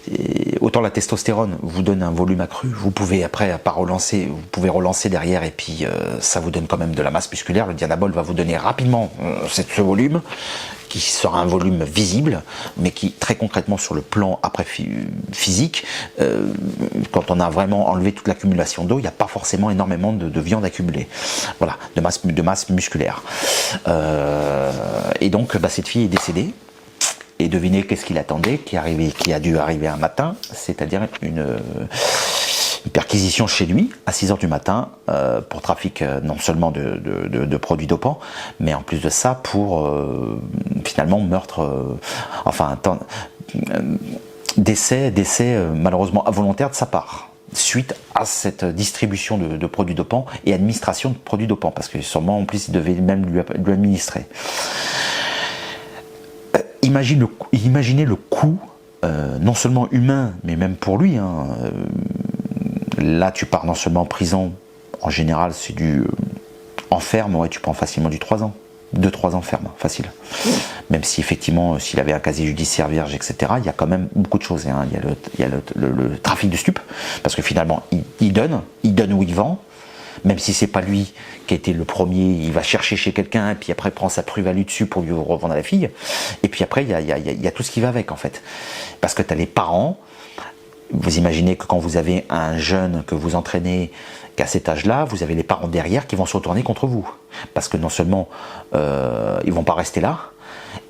Et autant la testostérone vous donne un volume accru, vous pouvez après pas relancer, vous pouvez relancer derrière et puis ça vous donne quand même de la masse musculaire. Le Dianabol va vous donner rapidement ce volume qui sera un volume visible, mais qui très concrètement sur le plan après physique, quand on a vraiment enlevé toute l'accumulation d'eau, il n'y a pas forcément énormément de viande accumulée, voilà, de masse musculaire. Et donc cette fille est décédée. Et devinez qu'est-ce qu'il attendait, qui a dû arriver un matin, c'est-à-dire une perquisition chez lui à 6 h du matin pour trafic non seulement de produits dopants, mais en plus de ça pour finalement meurtre, décès malheureusement involontaire de sa part, suite à cette distribution de produits dopants et administration de produits dopants, parce que sûrement en plus il devait même lui administrer. Imaginez le coût, non seulement humain, mais même pour lui. Là, tu pars non seulement en prison, en général, c'est en ferme, ouais, tu prends facilement du 3 ans. 2-3 ans ferme, facile. Même si effectivement, s'il avait un casier judiciaire vierge, etc., il y a quand même beaucoup de choses. Il y a le trafic de stupes, parce que finalement, il donne où il vend. Même si c'est pas lui qui a été le premier, il va chercher chez quelqu'un et puis après il prend sa plus-value dessus pour lui revendre à la fille. Et puis après il y a tout ce qui va avec en fait. Parce que tu as les parents, vous imaginez que quand vous avez un jeune que vous entraînez qu'à cet âge-là, vous avez les parents derrière qui vont se retourner contre vous. Parce que non seulement ils vont pas rester là,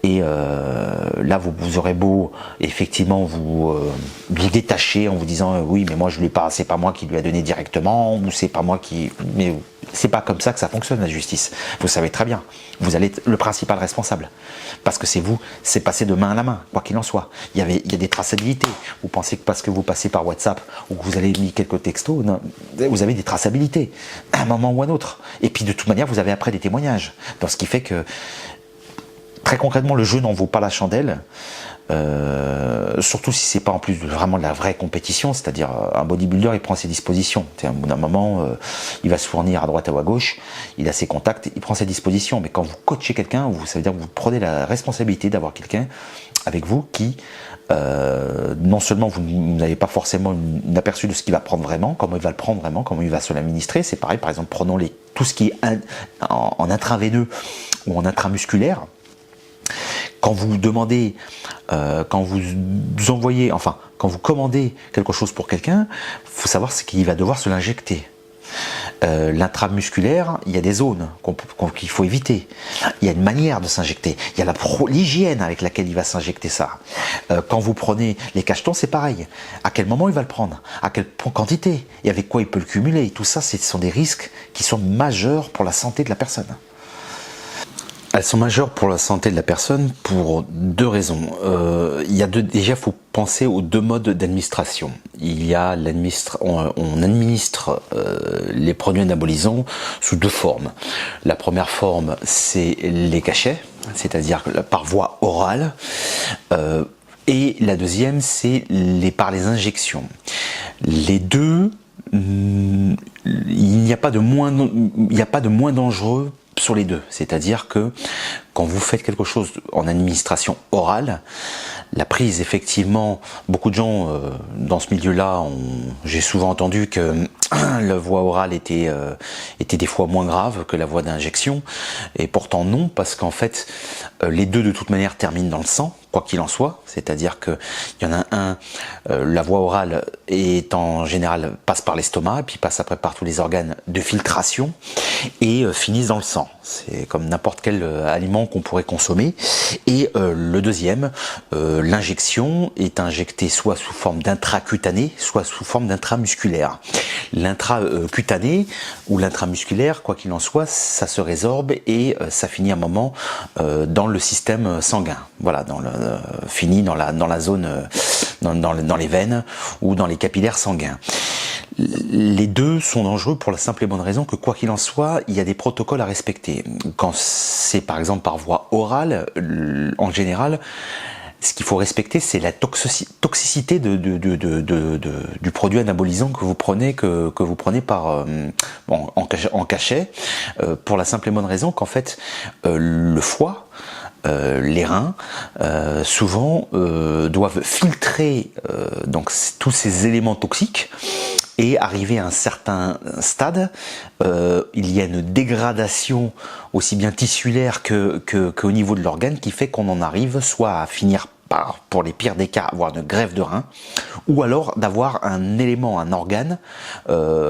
et là vous aurez beau effectivement vous détacher en vous disant oui mais moi je l'ai pas, c'est pas moi qui lui a donné directement, ou c'est pas moi qui, mais c'est pas comme ça que ça fonctionne la justice, vous savez très bien, vous allez être le principal responsable, parce que c'est passé de main à la main, quoi qu'il en soit. Il y a des traçabilités. Vous pensez que parce que vous passez par WhatsApp ou que vous avez mis quelques textos, non, vous avez des traçabilités à un moment ou à un autre, et puis de toute manière vous avez après des témoignages, donc ce qui fait que très concrètement, le jeu n'en vaut pas la chandelle, surtout si c'est pas en plus vraiment de la vraie compétition, c'est-à-dire un bodybuilder, il prend ses dispositions. À un bout d'un moment, il va se fournir à droite ou à gauche, il a ses contacts, il prend ses dispositions. Mais quand vous coachez quelqu'un, ça veut dire que vous prenez la responsabilité d'avoir quelqu'un avec vous qui, non seulement vous n'avez pas forcément un aperçu de ce qu'il va prendre vraiment, comment il va le prendre vraiment, comment il va se l'administrer. C'est pareil, par exemple, prenons tout ce qui est en intraveineux ou en intramusculaire. Quand vous demandez, quand vous envoyez, quand vous commandez quelque chose pour quelqu'un, il faut savoir qu'il va devoir se l'injecter. L'intramusculaire, il y a des zones qu'il faut éviter. Il y a une manière de s'injecter. Il y a l'hygiène avec laquelle il va s'injecter ça. Quand vous prenez les cachetons, c'est pareil. À quel moment il va le prendre? À quelle quantité? Et avec quoi il peut le cumuler? Tout ça, ce sont des risques qui sont majeurs pour la santé de la personne. Elles sont majeures pour la santé de la personne pour deux raisons. Déjà, il faut penser aux deux modes d'administration. On administre les produits anabolisants sous deux formes. La première forme, c'est les cachets, c'est-à-dire par voie orale. Et la deuxième, c'est par les injections. Les deux, il n'y a pas de moins dangereux sur les deux, c'est-à-dire que quand vous faites quelque chose en administration orale, la prise, effectivement, beaucoup de gens dans ce milieu-là, j'ai souvent entendu que la voie orale était des fois moins grave que la voie d'injection, et pourtant non, parce qu'en fait, les deux de toute manière terminent dans le sang, quoi qu'il en soit, c'est-à-dire que il y en a un, la voie orale est en général passe par l'estomac, puis passe après par tous les organes de filtration et finissent dans le sang. C'est comme n'importe quel aliment qu'on pourrait consommer. Et le deuxième, l'injection est injectée soit sous forme d'intracutané, soit sous forme d'intramusculaire. L'intracutané ou l'intramusculaire, quoi qu'il en soit, ça se résorbe et ça finit un moment dans le système sanguin. Voilà, finit dans la zone, dans les veines ou dans les capillaires sanguins. Les deux sont dangereux pour la simple et bonne raison que, quoi qu'il en soit, il y a des protocoles à respecter. Quand c'est par exemple par voie orale, en général, ce qu'il faut respecter, c'est la toxicité du produit anabolisant que vous prenez en cachet, pour la simple et bonne raison qu'en fait, le foie, les reins, souvent doivent filtrer donc tous ces éléments toxiques. Et arrivé à un certain stade, il y a une dégradation aussi bien tissulaire qu'au niveau de l'organe qui fait qu'on en arrive soit à finir par, pour les pires des cas, avoir une greffe de rein, ou alors d'avoir un élément, un organe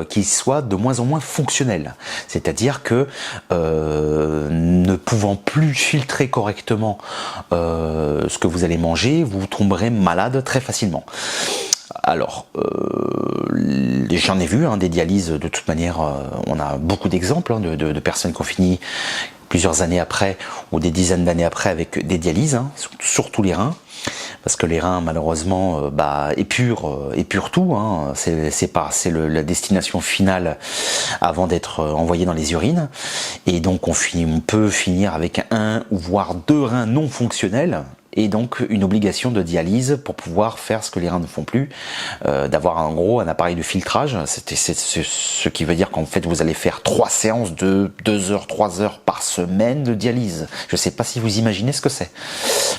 qui soit de moins en moins fonctionnel. C'est-à-dire que ne pouvant plus filtrer correctement ce que vous allez manger, vous tomberez malade très facilement. Alors, j'en ai vu des dialyses, de toute manière, on a beaucoup d'exemples de personnes qui ont fini plusieurs années après ou des dizaines d'années après avec des dialyses, surtout les reins, parce que les reins malheureusement épurent tout, c'est la destination finale avant d'être envoyé dans les urines, et donc on peut finir avec un ou voire deux reins non fonctionnels, et donc une obligation de dialyse pour pouvoir faire ce que les reins ne font plus, d'avoir en gros un appareil de filtrage. C'est ce qui veut dire qu'en fait vous allez faire 3 séances de 2 heures, 3 heures par semaine de dialyse. Je ne sais pas si vous imaginez ce que c'est.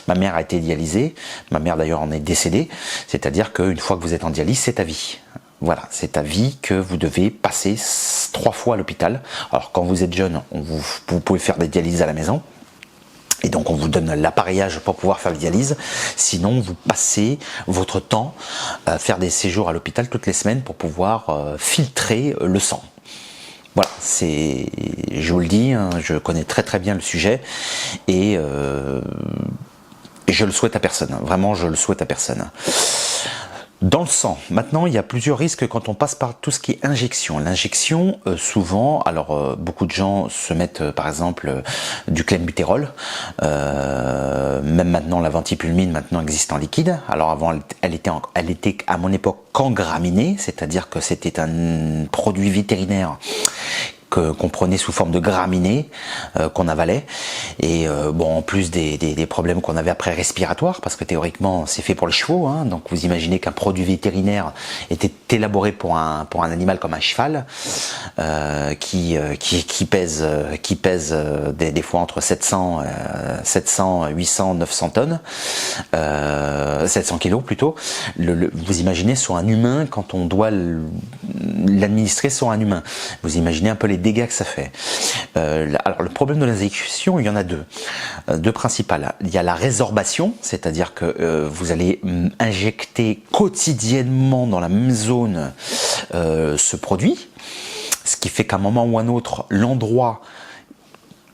Ma mère a été dialysée, ma mère d'ailleurs en est décédée, c'est-à-dire qu'une fois que vous êtes en dialyse, c'est à vie. Voilà, c'est à vie que vous devez passer 3 fois à l'hôpital. Alors quand vous êtes jeune, vous pouvez faire des dialyses à la maison. Et donc on vous donne l'appareillage pour pouvoir faire la dialyse. Sinon, vous passez votre temps à faire des séjours à l'hôpital toutes les semaines pour pouvoir filtrer le sang. Voilà, je vous le dis, je connais très très bien le sujet et je le souhaite à personne. Vraiment, je le souhaite à personne. Dans le sang, maintenant il y a plusieurs risques quand on passe par tout ce qui est injection. L'injection, souvent, alors beaucoup de gens se mettent par exemple du clenbuterol, même maintenant la ventipulmine maintenant existe en liquide. Alors avant elle était à mon époque qu'en graminé, c'est-à-dire que c'était un produit vétérinaire qu'on prenait sous forme de graminées qu'on avalait, et en plus des problèmes qu'on avait après respiratoires, parce que théoriquement c'est fait pour les chevaux, donc vous imaginez qu'un produit vétérinaire était élaboré pour un animal comme un cheval, qui pèse des fois entre 700, 800, 900 tonnes, 700 kilos plutôt. Vous imaginez sur un humain, quand on doit l'administrer sur un humain, vous imaginez un peu les dégâts que ça fait. Alors le problème de l'injection, il y en a deux principales. Il y a la résorbation, c'est-à-dire que vous allez injecter quotidiennement dans la même zone ce produit. ce qui fait qu'à un moment ou un autre, l'endroit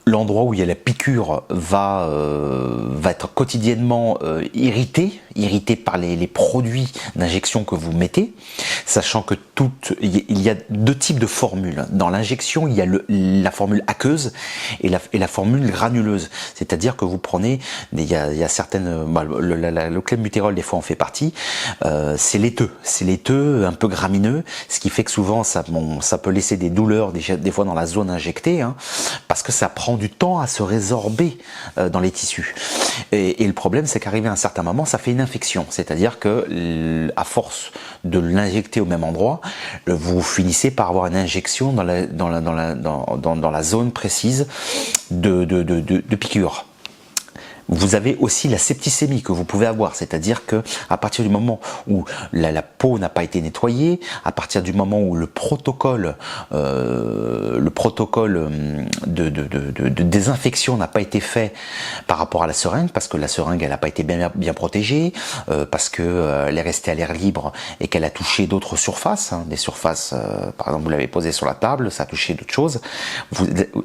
où il y a la piqûre va être quotidiennement irrité par les produits d'injection que vous mettez, sachant que il y a deux types de formules. Dans l'injection, il y a la formule aqueuse et la formule granuleuse. C'est-à-dire que vous prenez, il y a certaines, le clenbuterol des fois en fait partie, c'est laiteux, un peu gramineux, ce qui fait que souvent ça peut laisser des douleurs des fois dans la zone injectée, hein, parce que ça prend du temps à se résorber dans les tissus. Et le problème, c'est qu'arrivé à un certain moment, ça fait une infection. C'est-à-dire que, à force de l'injecter au même endroit, vous finissez par avoir une injection dans la zone précise de piqûre. Vous avez aussi la septicémie que vous pouvez avoir, c'est-à-dire que à partir du moment où la peau n'a pas été nettoyée, à partir du moment où le protocole de désinfection n'a pas été fait par rapport à la seringue, parce que la seringue elle n'a pas été bien protégée, parce que elle est restée à l'air libre et qu'elle a touché d'autres surfaces, hein, des surfaces, par exemple vous l'avez posée sur la table, ça a touché d'autres choses,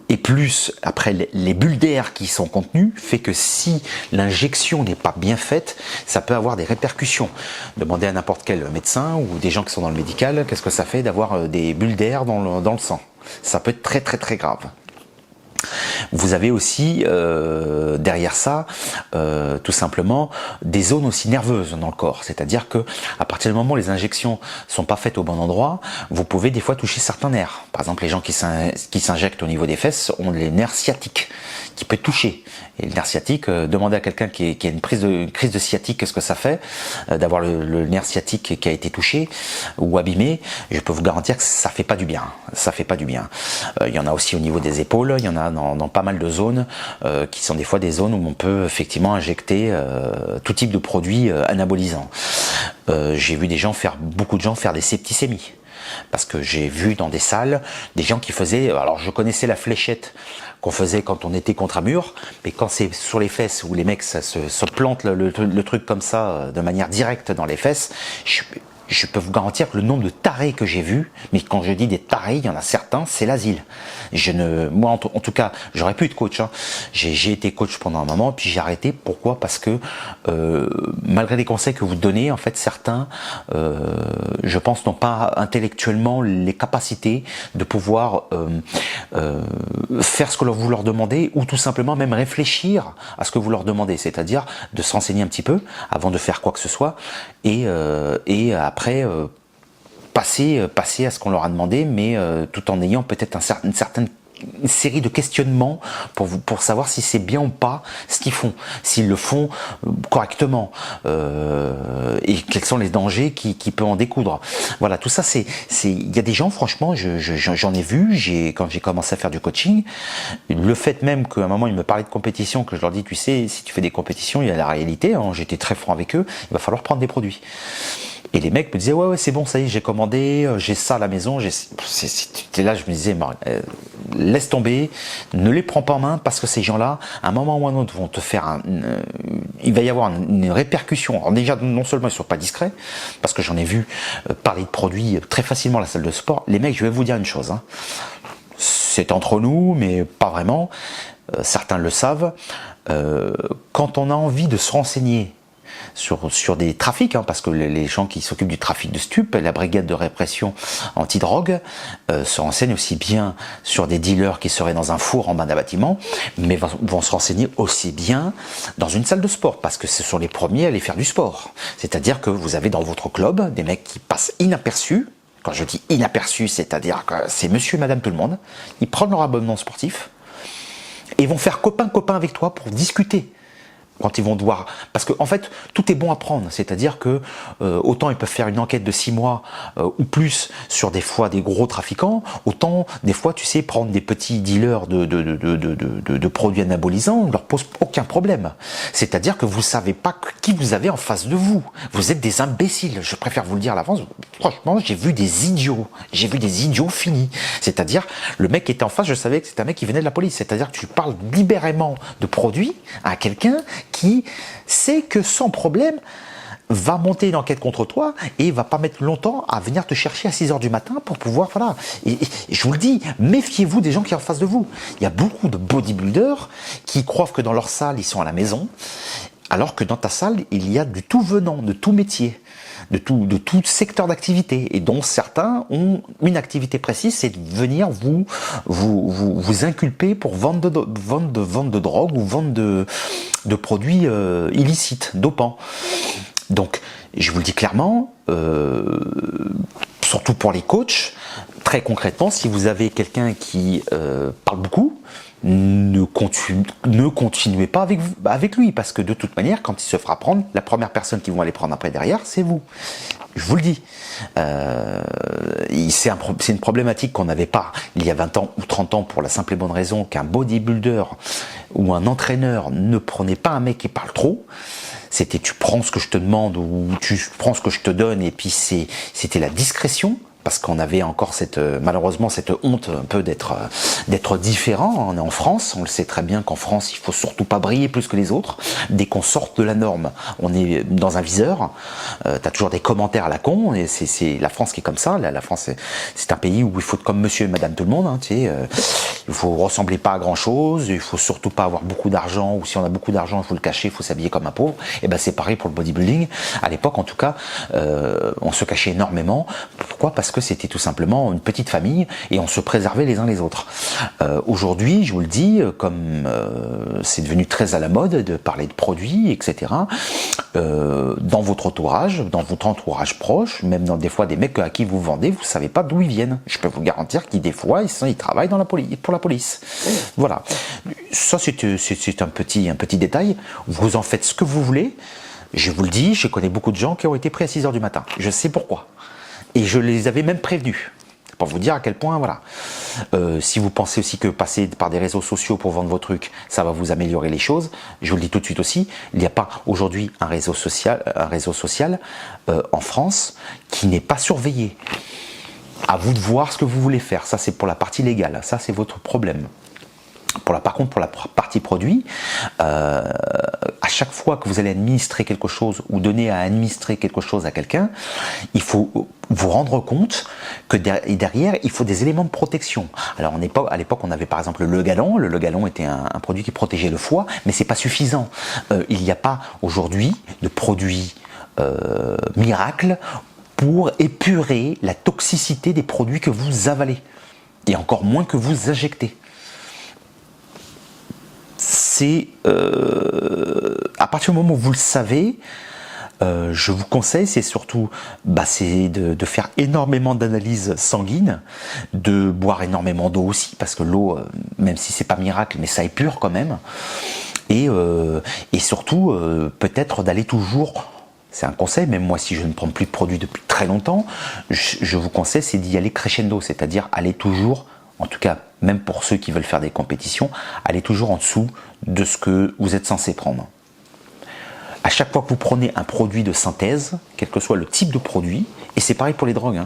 et plus après les bulles d'air qui sont contenues, fait que si l'injection n'est pas bien faite, ça peut avoir des répercussions. Demandez à n'importe quel médecin ou des gens qui sont dans le médical, qu'est-ce que ça fait d'avoir des bulles d'air dans le sang. Ça peut être très très très grave. Vous avez aussi derrière ça tout simplement des zones aussi nerveuses dans le corps, c'est-à-dire que à partir du moment où les injections sont pas faites au bon endroit, vous pouvez des fois toucher certains nerfs. Par exemple, les gens qui s'injectent au niveau des fesses ont les nerfs sciatiques qui peut toucher. Et le nerf sciatique, demandez à quelqu'un qui a une crise de sciatique, qu'est-ce que ça fait d'avoir le nerf sciatique qui a été touché ou abîmé. Je peux vous garantir que ça fait pas du bien. Ça fait pas du bien. Il y en a aussi au niveau des épaules. Il y en a dans pas mal de zones qui sont des fois des zones où on peut effectivement injecter tout type de produits anabolisants. J'ai vu beaucoup de gens faire des septicémies. Parce que j'ai vu dans des salles des gens qui faisaient, alors je connaissais la fléchette qu'on faisait quand on était contre un mur, mais quand c'est sur les fesses où les mecs se plantent le truc comme ça de manière directe dans les fesses, je peux vous garantir que le nombre de tarés que j'ai vus, mais quand je dis des tarés, il y en a certains, c'est l'asile. Moi en tout cas, j'aurais pu être coach. Hein. J'ai été coach pendant un moment, puis j'ai arrêté. Pourquoi? Parce que malgré les conseils que vous donnez, en fait, certains, je pense, n'ont pas intellectuellement les capacités de pouvoir faire ce que vous leur demandez, ou tout simplement même réfléchir à ce que vous leur demandez, c'est-à-dire de s'enseigner un petit peu avant de faire quoi que ce soit, et après passer à ce qu'on leur a demandé, mais tout en ayant peut-être une certaine série de questionnements pour savoir si c'est bien ou pas ce qu'ils font, s'ils le font correctement, et quels sont les dangers qui peuvent en découdre. Voilà, tout ça, il y a des gens, franchement, j'en ai vu, quand j'ai commencé à faire du coaching, le fait même qu'à un moment ils me parlaient de compétition, que je leur dis, tu sais, si tu fais des compétitions, il y a la réalité, hein, j'étais très franc avec eux, il va falloir prendre des produits. Et les mecs me disaient, ouais, c'est bon, ça y est, j'ai commandé, j'ai ça à la maison. Et là, je me disais, laisse tomber, ne les prends pas en main, parce que ces gens-là, à un moment ou à un autre, vont te faire il va y avoir une répercussion. Alors déjà, non seulement ils ne sont pas discrets, parce que j'en ai vu parler de produits très facilement à la salle de sport. Les mecs, je vais vous dire une chose, hein. C'est entre nous, mais pas vraiment. Certains le savent. Quand on a envie de se renseigner sur des trafics, hein, parce que les gens qui s'occupent du trafic de stupes, la brigade de répression anti-drogue, se renseignent aussi bien sur des dealers qui seraient dans un four en bas d'un bâtiment, mais vont se renseigner aussi bien dans une salle de sport, parce que ce sont les premiers à aller faire du sport. C'est-à-dire que vous avez dans votre club des mecs qui passent inaperçus. Quand je dis inaperçus, c'est-à-dire que c'est monsieur et madame tout le monde. Ils prennent leur abonnement sportif et vont faire copain-copain avec toi pour discuter. Quand ils vont devoir, parce que en fait tout est bon à prendre, c'est-à-dire que autant ils peuvent faire une enquête de 6 mois ou plus sur des fois des gros trafiquants, autant des fois tu sais prendre des petits dealers de produits anabolisants, ne leur pose aucun problème. C'est-à-dire que vous savez pas qui vous avez en face de vous. Vous êtes des imbéciles. Je préfère vous le dire à l'avance. Franchement, j'ai vu des idiots finis. C'est-à-dire le mec qui était en face, je savais que c'était un mec qui venait de la police. C'est-à-dire que tu parles libérément de produits à quelqu'un qui sait que sans problème, va monter une enquête contre toi et va pas mettre longtemps à venir te chercher à 6 heures du matin pour pouvoir, voilà. Et je vous le dis, méfiez-vous des gens qui sont en face de vous. Il y a beaucoup de bodybuilders qui croient que dans leur salle, ils sont à la maison, alors que dans ta salle, il y a du tout venant, de tout métier, de tout secteur d'activité, et dont certains ont une activité précise, c'est de venir vous inculper pour vendre de drogue ou vendre de produits illicites, dopants. Donc, je vous le dis clairement, surtout pour les coachs, très concrètement, si vous avez quelqu'un qui parle beaucoup, ne continuez pas avec lui, parce que de toute manière, quand il se fera prendre, la première personne qui vont aller prendre après derrière, c'est vous. Je vous le dis. C'est une problématique qu'on n'avait pas il y a 20 ans ou 30 ans, pour la simple et bonne raison qu'un bodybuilder ou un entraîneur ne prenait pas un mec qui parle trop. C'était tu prends ce que je te demande ou tu prends ce que je te donne, et puis c'était la discrétion. Parce qu'on avait encore malheureusement cette honte un peu d'être différent. On est en France, on le sait très bien qu'en France, il faut surtout pas briller plus que les autres. Dès qu'on sort de la norme, on est dans un viseur. T'as toujours des commentaires à la con. Et c'est la France qui est comme ça. La France, c'est un pays où il faut être comme monsieur et madame tout le monde. Hein, tu sais, il faut ressembler pas à grand chose. Il faut surtout pas avoir beaucoup d'argent. Ou si on a beaucoup d'argent, il faut le cacher, il faut s'habiller comme un pauvre. Et ben c'est pareil pour le bodybuilding. À l'époque, en tout cas, on se cachait énormément. Pourquoi ? Parce que c'était tout simplement une petite famille et on se préservait les uns les autres. Aujourd'hui, je vous le dis, comme c'est devenu très à la mode de parler de produits, etc., dans votre entourage proche, même dans des fois des mecs à qui vous vendez, vous savez pas d'où ils viennent. Je peux vous garantir qu'ils des fois ils travaillent pour la police. Voilà. Ça c'est un petit détail. Vous en faites ce que vous voulez. Je vous le dis, je connais beaucoup de gens qui ont été pris à 6 heures du matin. Je sais pourquoi. Et je les avais même prévenus, pour vous dire à quel point, voilà. Si vous pensez aussi que passer par des réseaux sociaux pour vendre vos trucs, ça va vous améliorer les choses, je vous le dis tout de suite aussi, il n'y a pas aujourd'hui un réseau social en France qui n'est pas surveillé. À vous de voir ce que vous voulez faire. Ça, c'est pour la partie légale. Ça, c'est votre problème. Par contre, pour la partie produit, à chaque fois que vous allez administrer quelque chose ou donner à administrer quelque chose à quelqu'un, il faut vous rendre compte que derrière, il faut des éléments de protection. Alors, à l'époque, on avait par exemple le Legalon. Le Legalon était un produit qui protégeait le foie, mais c'est pas suffisant. Il n'y a pas aujourd'hui de produit miracle pour épurer la toxicité des produits que vous avalez, et encore moins que vous injectez. C'est à partir du moment où vous le savez, je vous conseille, c'est surtout c'est de faire énormément d'analyses sanguines, de boire énormément d'eau aussi, parce que l'eau, même si c'est pas miracle, mais ça épure quand même, et surtout peut-être d'aller toujours, c'est un conseil, même moi si je ne prends plus de produits depuis très longtemps, je vous conseille, c'est d'y aller crescendo, c'est-à-dire aller toujours, en tout cas même pour ceux qui veulent faire des compétitions, allez toujours en dessous de ce que vous êtes censé prendre. À chaque fois que vous prenez un produit de synthèse, quel que soit le type de produit, et c'est pareil pour les drogues,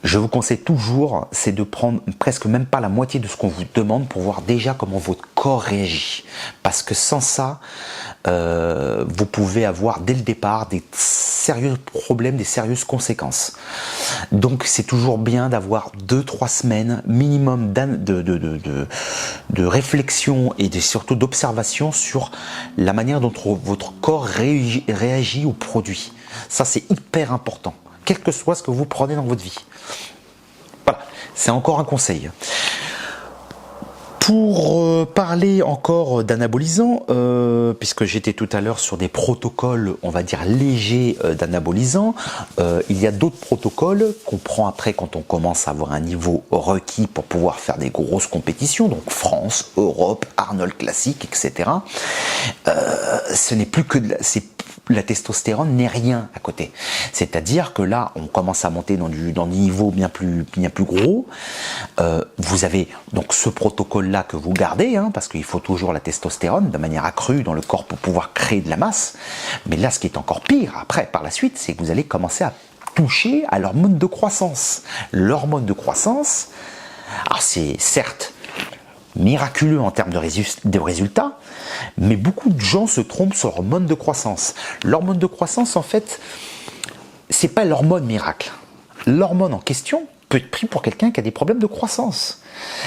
je vous conseille toujours, c'est de prendre presque même pas la moitié de ce qu'on vous demande pour voir déjà comment votre corps réagit. Parce que sans ça, vous pouvez avoir dès le départ des sérieux problèmes, des sérieuses conséquences. Donc c'est toujours bien d'avoir 2-3 semaines minimum de réflexion et surtout d'observation sur la manière dont votre corps réagit aux produits. Ça c'est hyper important, quel que soit ce que vous prenez dans votre vie. Voilà, c'est encore un conseil. Pour parler encore d'anabolisants, puisque j'étais tout à l'heure sur des protocoles, on va dire légers d'anabolisants, il y a d'autres protocoles qu'on prend après quand on commence à avoir un niveau requis pour pouvoir faire des grosses compétitions, donc France, Europe, Arnold Classic, etc. Ce n'est plus que la testostérone n'est rien à côté. C'est-à-dire que là, on commence à monter dans des niveaux bien plus gros. Vous avez donc ce protocole-là que vous gardez, parce qu'il faut toujours la testostérone de manière accrue dans le corps pour pouvoir créer de la masse. Mais là, ce qui est encore pire, après, par la suite, c'est que vous allez commencer à toucher à l'hormone de croissance. L'hormone de croissance, alors c'est certes miraculeux en termes de résultats, Mais beaucoup de gens se trompent sur l'hormone de croissance. L'hormone de croissance, en fait, c'est pas l'hormone miracle. L'hormone en question peut être prise pour quelqu'un qui a des problèmes de croissance.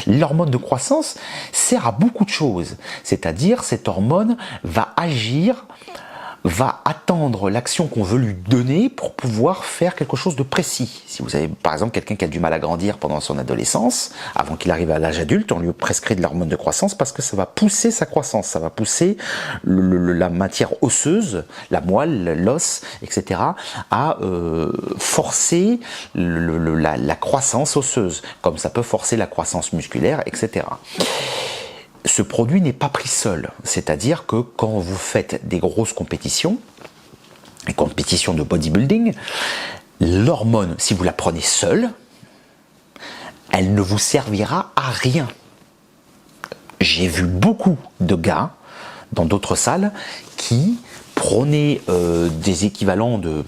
L'hormone de croissance sert à beaucoup de choses. C'est-à-dire, cette hormone va agir, va attendre l'action qu'on veut lui donner pour pouvoir faire quelque chose de précis. Si vous avez par exemple quelqu'un qui a du mal à grandir pendant son adolescence, avant qu'il arrive à l'âge adulte, on lui prescrit de l'hormone de croissance parce que ça va pousser sa croissance, ça va pousser la matière osseuse, la moelle, l'os, etc. à forcer la croissance osseuse, comme ça peut forcer la croissance musculaire, etc. Ce produit n'est pas pris seul, c'est-à-dire que quand vous faites des grosses compétitions, les compétitions de bodybuilding, l'hormone, si vous la prenez seule, elle ne vous servira à rien. J'ai vu beaucoup de gars dans d'autres salles qui prenaient des équivalents de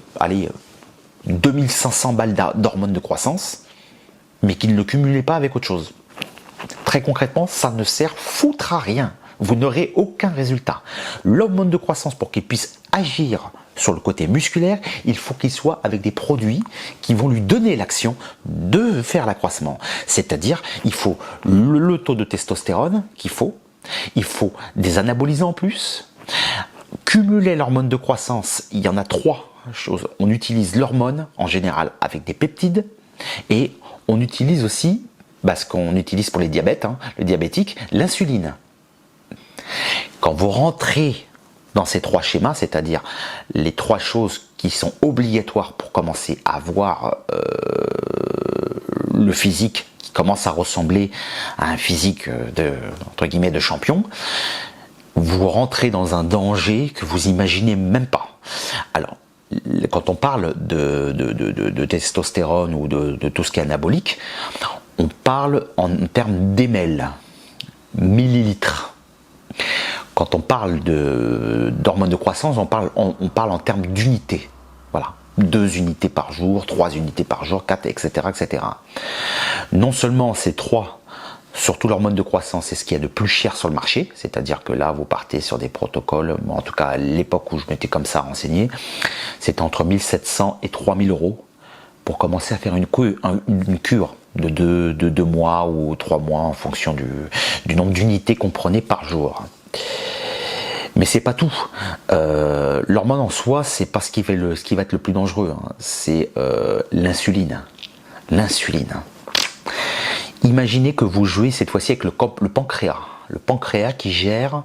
2500 balles d'hormones de croissance, mais qui ne le cumulaient pas avec autre chose. Très concrètement, ça ne sert foutre à rien. Vous n'aurez aucun résultat. L'hormone de croissance, pour qu'il puisse agir sur le côté musculaire, il faut qu'il soit avec des produits qui vont lui donner l'action de faire l'accroissement. C'est-à-dire, il faut le taux de testostérone qu'il faut, il faut des anabolisants en plus. Cumuler l'hormone de croissance, il y en a 3 choses. On utilise l'hormone en général avec des peptides et on utilise aussi, ce qu'on utilise pour les diabètes, le diabétique, l'insuline. Quand vous rentrez dans ces 3 schémas, c'est-à-dire les 3 choses qui sont obligatoires pour commencer à avoir le physique qui commence à ressembler à un physique entre guillemets de champion, vous rentrez dans un danger que vous imaginez même pas. Alors, quand on parle de testostérone ou de tout ce qui est anabolique, on parle en termes d'ml, millilitres. Quand on parle d'hormones de croissance, on parle en termes d'unités. Voilà, 2 unités par jour, 3 unités par jour, 4, etc., etc. Non seulement ces 3, surtout l'hormone de croissance, c'est ce qu'il y a de plus cher sur le marché, c'est-à-dire que là, vous partez sur des protocoles, en tout cas à l'époque où je m'étais comme ça renseigné, c'était entre 1700 et 3000 euros pour commencer à faire une cure de 2 mois ou 3 mois en fonction du nombre d'unités qu'on prenait par jour. Mais c'est pas tout. L'hormone en soi, c'est pas ce qui va être le plus dangereux. C'est l'insuline. L'insuline. Imaginez que vous jouez cette fois-ci avec le pancréas. Le pancréas qui gère,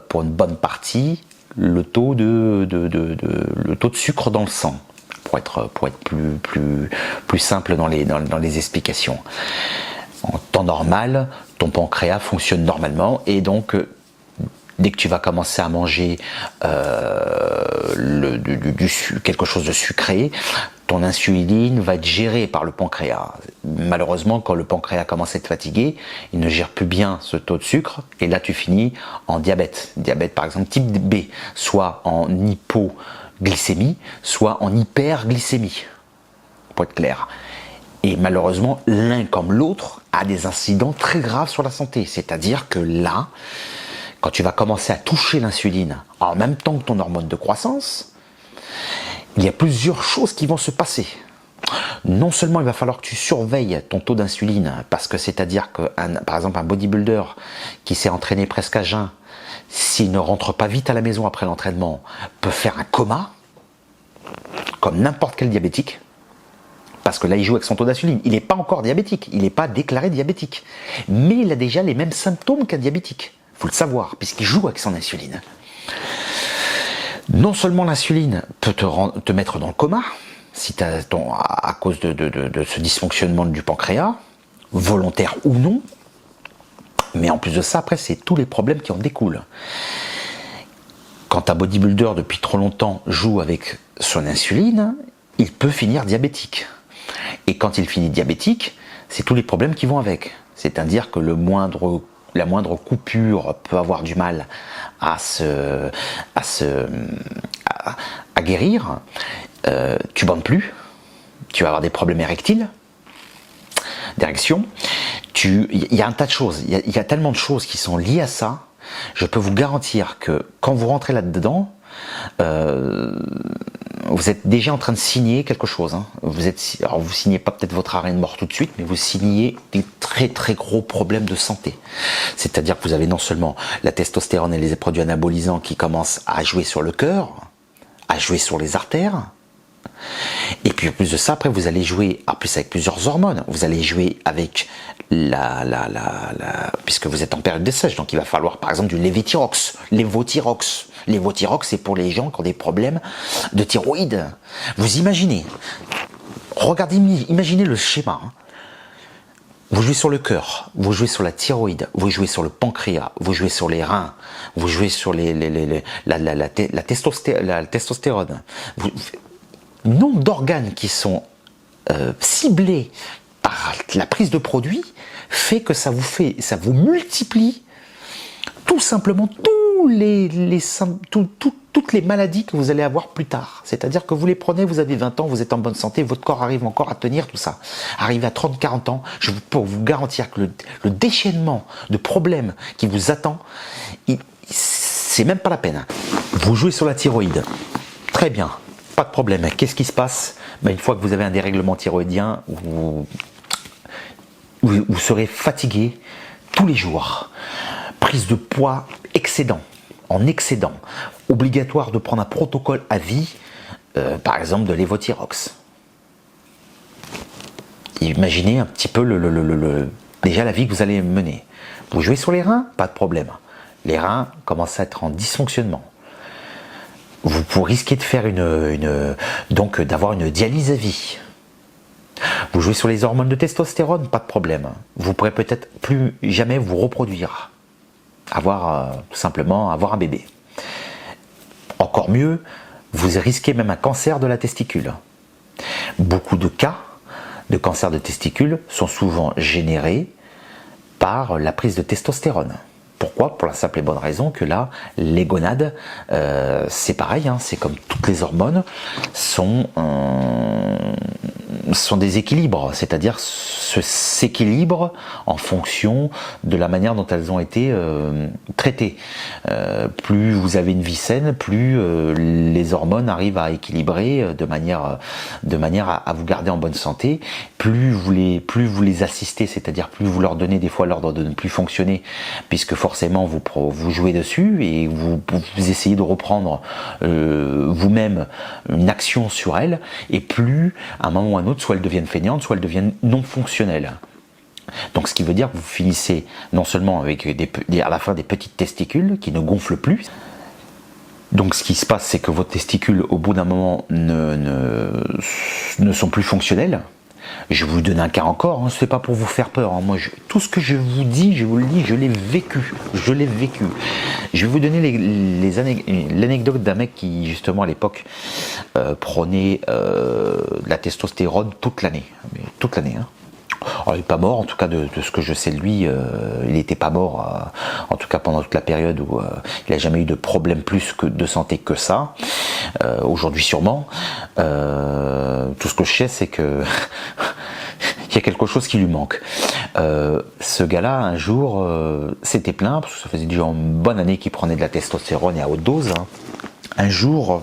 pour une bonne partie, le taux de sucre dans le sang. Pour être plus simple dans les explications. En temps normal, ton pancréas fonctionne normalement et donc dès que tu vas commencer à manger quelque chose de sucré, ton insuline va être gérée par le pancréas. Malheureusement, quand le pancréas commence à être fatigué, il ne gère plus bien ce taux de sucre et là tu finis en diabète. Diabète par exemple type B, soit en hypoglycémie, soit en hyperglycémie, pour être clair. Et malheureusement, l'un comme l'autre a des incidents très graves sur la santé. C'est-à-dire que là, quand tu vas commencer à toucher l'insuline en même temps que ton hormone de croissance, il y a plusieurs choses qui vont se passer. Non seulement il va falloir que tu surveilles ton taux d'insuline, parce que c'est-à-dire que, par exemple, un bodybuilder qui s'est entraîné presque à jeun, s'il ne rentre pas vite à la maison après l'entraînement, peut faire un coma, comme n'importe quel diabétique, parce que là il joue avec son taux d'insuline. Il n'est pas encore diabétique, il n'est pas déclaré diabétique, mais il a déjà les mêmes symptômes qu'un diabétique. Il faut le savoir, puisqu'il joue avec son insuline. Non seulement l'insuline peut te mettre dans le coma, si à cause de ce dysfonctionnement du pancréas, volontaire ou non, mais en plus de ça, après, c'est tous les problèmes qui en découlent. Quand un bodybuilder depuis trop longtemps joue avec son insuline, il peut finir diabétique. Et quand il finit diabétique, c'est tous les problèmes qui vont avec. C'est-à-dire que la moindre coupure peut avoir du mal à guérir. Tu bandes plus, tu vas avoir des problèmes érectiles, d'érection. Il y a un tas de choses, il y a tellement de choses qui sont liées à ça je peux vous garantir que quand vous rentrez là-dedans, vous êtes déjà en train de signer quelque chose. Hein. Alors vous signez pas peut-être votre arrêt de mort tout de suite, mais vous signez des très très gros problèmes de santé. C'est-à-dire que vous avez non seulement la testostérone et les produits anabolisants qui commencent à jouer sur le cœur, à jouer sur les artères. Et puis en plus de ça, après vous allez jouer en plus avec plusieurs hormones. Vous allez jouer avec puisque vous êtes en période de sèche, donc il va falloir par exemple du lévothyrox. Lévothyrox, c'est pour les gens qui ont des problèmes de thyroïde. Vous imaginez, regardez, imaginez le schéma. Hein. Vous jouez sur le cœur, vous jouez sur la thyroïde, vous jouez sur le pancréas, vous jouez sur les reins, vous jouez sur la testostérone. Nombre d'organes qui sont ciblés par la prise de produits fait que ça vous multiplie tout simplement toutes les maladies que vous allez avoir plus tard. C'est-à-dire que vous les prenez, vous avez 20 ans, vous êtes en bonne santé, votre corps arrive encore à tenir tout ça. Arrivé à 30-40 ans, je peux vous garantir que le déchaînement de problèmes qui vous attend, c'est même pas la peine. Vous jouez sur la thyroïde. Très bien. Pas de problème. Qu'est-ce qui se passe? Une fois que vous avez un dérèglement thyroïdien, vous serez fatigué tous les jours. Prise de poids en excédent. Obligatoire de prendre un protocole à vie, par exemple de lévothyrox. Imaginez un petit peu déjà la vie que vous allez mener. Vous jouez sur les reins? Pas de problème. Les reins commencent à être en dysfonctionnement. Vous risquez de faire donc d'avoir une dialyse à vie. Vous jouez sur les hormones de testostérone, pas de problème. Vous pourrez peut-être plus jamais vous reproduire, tout simplement avoir un bébé. Encore mieux, vous risquez même un cancer de la testicule. Beaucoup de cas de cancer de testicule sont souvent générés par la prise de testostérone. Pourquoi? Pour la simple et bonne raison que là, les gonades, c'est pareil, hein, c'est comme toutes les hormones, sont des équilibres, c'est-à-dire s'équilibrent en fonction de la manière dont elles ont été traitées. Plus vous avez une vie saine, plus les hormones arrivent à équilibrer de manière à vous garder en bonne santé. Plus vous les assistez, c'est-à-dire plus vous leur donnez des fois l'ordre de ne plus fonctionner, puisque forcément vous jouez dessus et vous essayez de reprendre vous-même une action sur elles, et plus à un moment ou à un autre, soit elles deviennent feignantes, soit elles deviennent non fonctionnelles. Donc ce qui veut dire que vous finissez non seulement avec à la fin des petites testicules qui ne gonflent plus. Donc ce qui se passe, c'est que vos testicules au bout d'un moment ne sont plus fonctionnels. Je vais vous donner un cas encore, hein, ce n'est pas pour vous faire peur. Hein. Moi, tout ce que je vous dis, je vous le dis, je l'ai vécu. Je l'ai vécu. Je vais vous donner l'anecdote d'un mec qui, justement, à l'époque, prenait de la testostérone toute l'année. Toute l'année. Hein. Alors, il n'est pas mort, en tout cas, de ce que je sais de lui, il n'était pas mort, en tout cas pendant toute la période où il n'a jamais eu de problème plus de santé que ça. Aujourd'hui, sûrement. Tout ce que je sais, c'est que il y a quelque chose qui lui manque. Ce gars-là, un jour, s'était plaint, parce que ça faisait déjà une bonne année qu'il prenait de la testostérone et à haute dose. Hein. Un jour,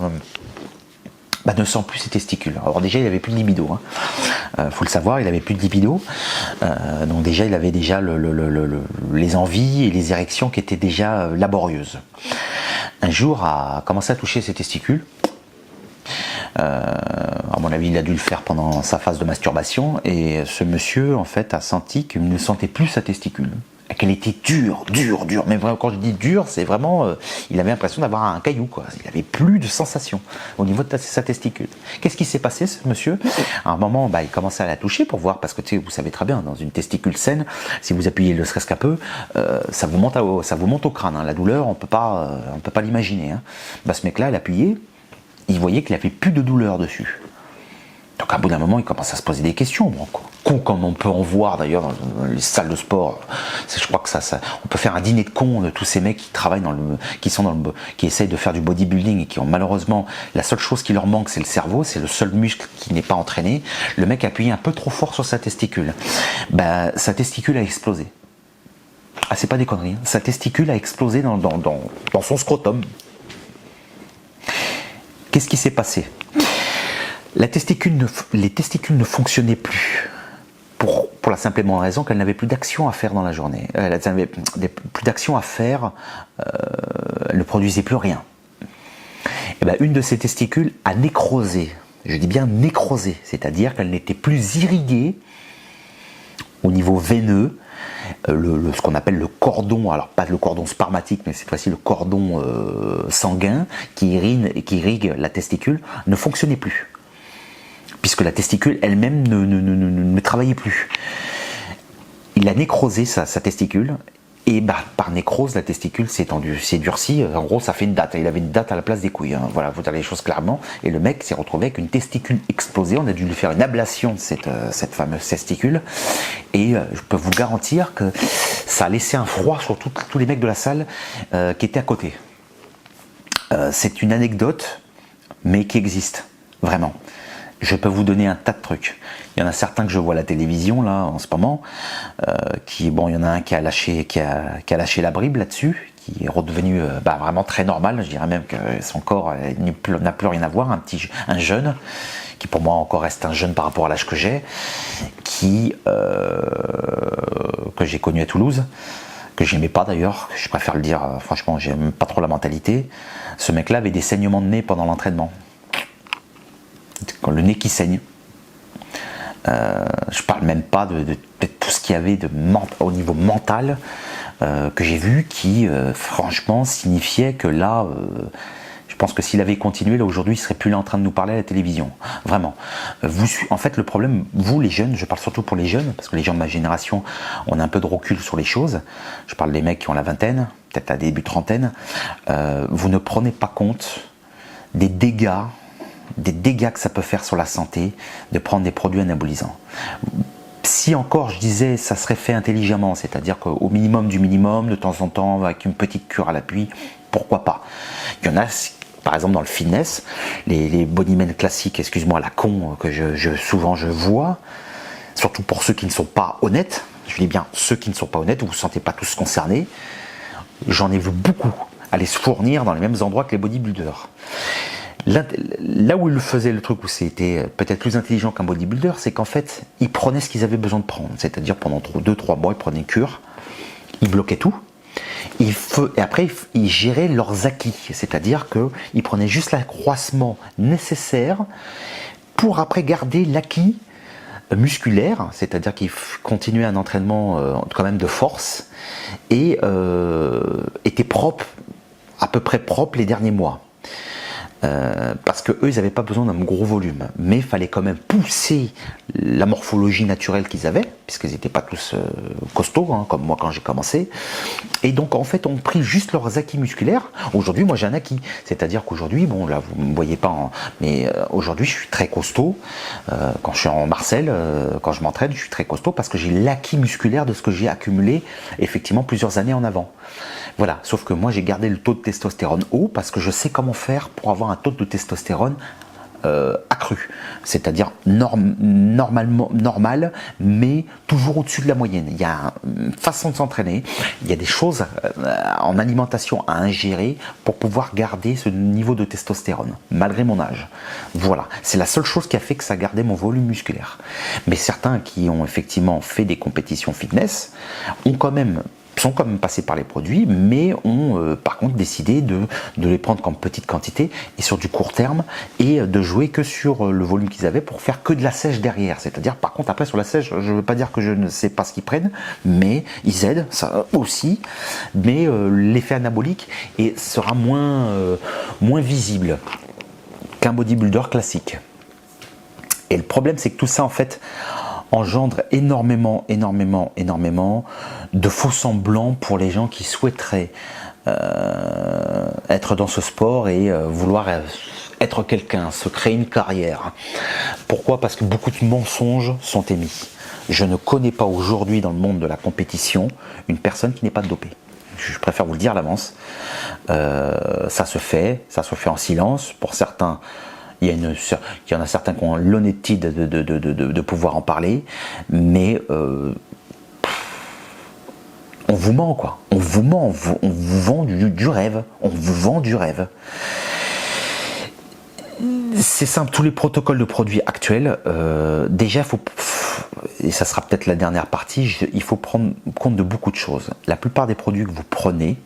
ne sent plus ses testicules. Alors déjà, il avait plus de libido. Hein. Faut le savoir, il avait plus de libido. Donc déjà, il avait déjà les envies et les érections qui étaient déjà laborieuses. Un jour, a commencé à toucher ses testicules. À mon avis, il a dû le faire pendant sa phase de masturbation, et ce monsieur, en fait, a senti qu'il ne sentait plus sa testicule. Qu'elle était dure. Mais vraiment, quand je dis dure, c'est vraiment, il avait l'impression d'avoir un caillou, quoi. Il n'avait plus de sensation au niveau de sa testicule. Qu'est-ce qui s'est passé, ce monsieur? À un moment, il commençait à la toucher pour voir, parce que vous savez très bien, dans une testicule saine, si vous appuyez le serait-ce qu'un peu, ça vous monte au crâne. Hein. La douleur, on peut pas l'imaginer. Hein. Ce mec-là, il appuyait, il voyait qu'il n'avait plus de douleur dessus. Donc à bout d'un moment, il commence à se poser des questions. Comme on peut en voir d'ailleurs dans les salles de sport. Je crois que on peut faire un dîner de cons de tous ces mecs qui travaillent qui essayent de faire du bodybuilding et qui ont malheureusement, la seule chose qui leur manque, c'est le cerveau, c'est le seul muscle qui n'est pas entraîné. Le mec a appuyé un peu trop fort sur sa testicule. Sa testicule a explosé. Ah, c'est pas des conneries. Sa testicule a explosé dans son scrotum. Qu'est-ce qui s'est passé? Les testicules ne fonctionnaient plus. Pour la simple et bonne raison qu'elle n'avait plus d'action à faire dans la journée. Elle n'avait plus d'action à faire, elle ne produisait plus rien. Et bien, une de ces testicules a nécrosé. Je dis bien nécrosé, c'est-à-dire qu'elle n'était plus irriguée au niveau veineux, ce qu'on appelle le cordon, alors pas le cordon spermatique, mais cette fois-ci le cordon sanguin qui irrigue la testicule, ne fonctionnait plus. Puisque la testicule elle-même ne travaillait plus. Il a nécrosé sa testicule, et par nécrose, la testicule s'est durcie. En gros, ça fait une date. Il avait une date à la place des couilles. Hein. Voilà, vous avez les choses clairement. Et le mec s'est retrouvé avec une testicule explosée. On a dû lui faire une ablation de cette fameuse testicule. Et je peux vous garantir que ça a laissé un froid sur tous les mecs de la salle qui étaient à côté. C'est une anecdote, mais qui existe, vraiment. Je peux vous donner un tas de trucs. Il y en a certains que je vois à la télévision là en ce moment, il y en a un qui a lâché la bride là-dessus, qui est redevenu vraiment très normal. Je dirais même que son corps n'a plus rien à voir. Un jeune qui pour moi encore reste un jeune par rapport à l'âge que j'ai, que j'ai connu à Toulouse, que j'aimais pas d'ailleurs. Je préfère le dire franchement, j'aime pas trop la mentalité. Ce mec-là avait des saignements de nez pendant l'entraînement. Quand le nez qui saigne. Je parle même pas de tout ce qu'il y avait au niveau mental que j'ai vu qui franchement signifiait que là je pense que s'il avait continué là aujourd'hui il serait plus là en train de nous parler à la télévision, vraiment. En fait le problème, vous les jeunes, je parle surtout pour les jeunes parce que les gens de ma génération on a un peu de recul sur les choses, je parle des mecs qui ont la vingtaine, peut-être la début trentaine, vous ne prenez pas compte des dégâts que ça peut faire sur la santé de prendre des produits anabolisants. Si encore je disais ça serait fait intelligemment, c'est-à-dire qu'au minimum du minimum, de temps en temps, avec une petite cure à l'appui, pourquoi pas. Il y en a, par exemple dans le fitness, les bodymen classiques, excuse-moi, la con, que souvent je vois, surtout pour ceux qui ne sont pas honnêtes, je dis bien ceux qui ne sont pas honnêtes, vous ne vous sentez pas tous concernés, j'en ai vu beaucoup aller se fournir dans les mêmes endroits que les bodybuilders. Là où il faisait le truc où c'était peut-être plus intelligent qu'un bodybuilder, c'est qu'en fait, ils prenaient ce qu'ils avaient besoin de prendre. C'est-à-dire pendant 2-3 mois, ils prenaient une cure, ils bloquaient tout, et après, ils géraient leurs acquis. C'est-à-dire qu'ils prenaient juste l'accroissement nécessaire pour après garder l'acquis musculaire, c'est-à-dire qu'ils continuaient un entraînement quand même de force et étaient propres, à peu près propres les derniers mois. Parce que eux ils n'avaient pas besoin d'un gros volume, mais il fallait quand même pousser la morphologie naturelle qu'ils avaient, puisqu'ils n'étaient pas tous costauds, hein, comme moi quand j'ai commencé, et donc en fait on pris juste leurs acquis musculaires. Aujourd'hui moi j'ai un acquis, c'est-à-dire qu'aujourd'hui, bon là vous ne me voyez pas, mais aujourd'hui je suis très costaud, quand je suis en Marcel, quand je m'entraîne je suis très costaud parce que j'ai l'acquis musculaire de ce que j'ai accumulé effectivement plusieurs années en avant. Voilà, sauf que moi j'ai gardé le taux de testostérone haut parce que je sais comment faire pour avoir un taux de testostérone accru, c'est-à-dire normal, mais toujours au-dessus de la moyenne. Il y a une façon de s'entraîner, il y a des choses en alimentation à ingérer pour pouvoir garder ce niveau de testostérone, malgré mon âge. Voilà, c'est la seule chose qui a fait que ça gardait mon volume musculaire. Mais certains qui ont effectivement fait des compétitions fitness sont quand même passés par les produits, mais ont par contre décidé de les prendre comme petite quantité et sur du court terme et de jouer que sur le volume qu'ils avaient pour faire que de la sèche derrière. C'est-à-dire par contre après sur la sèche, je ne veux pas dire que je ne sais pas ce qu'ils prennent, mais ils aident, ça aussi, mais l'effet anabolique sera moins visible qu'un bodybuilder classique. Et le problème c'est que tout ça en fait engendre énormément de faux semblants pour les gens qui souhaiteraient être dans ce sport et vouloir être quelqu'un, se créer une carrière. Pourquoi? Parce que beaucoup de mensonges sont émis. Je ne connais pas aujourd'hui dans le monde de la compétition une personne qui n'est pas dopée. Je préfère vous le dire à l'avance. Ça se fait en silence. Pour certains, il y en a certains qui ont l'honnêteté de pouvoir en parler, mais On vous ment quoi, on vous ment, on vous vend du rêve, on vous vend du rêve. C'est simple, tous les protocoles de produits actuels, déjà, et ça sera peut-être la dernière partie, il faut prendre compte de beaucoup de choses. La plupart des produits que vous prenez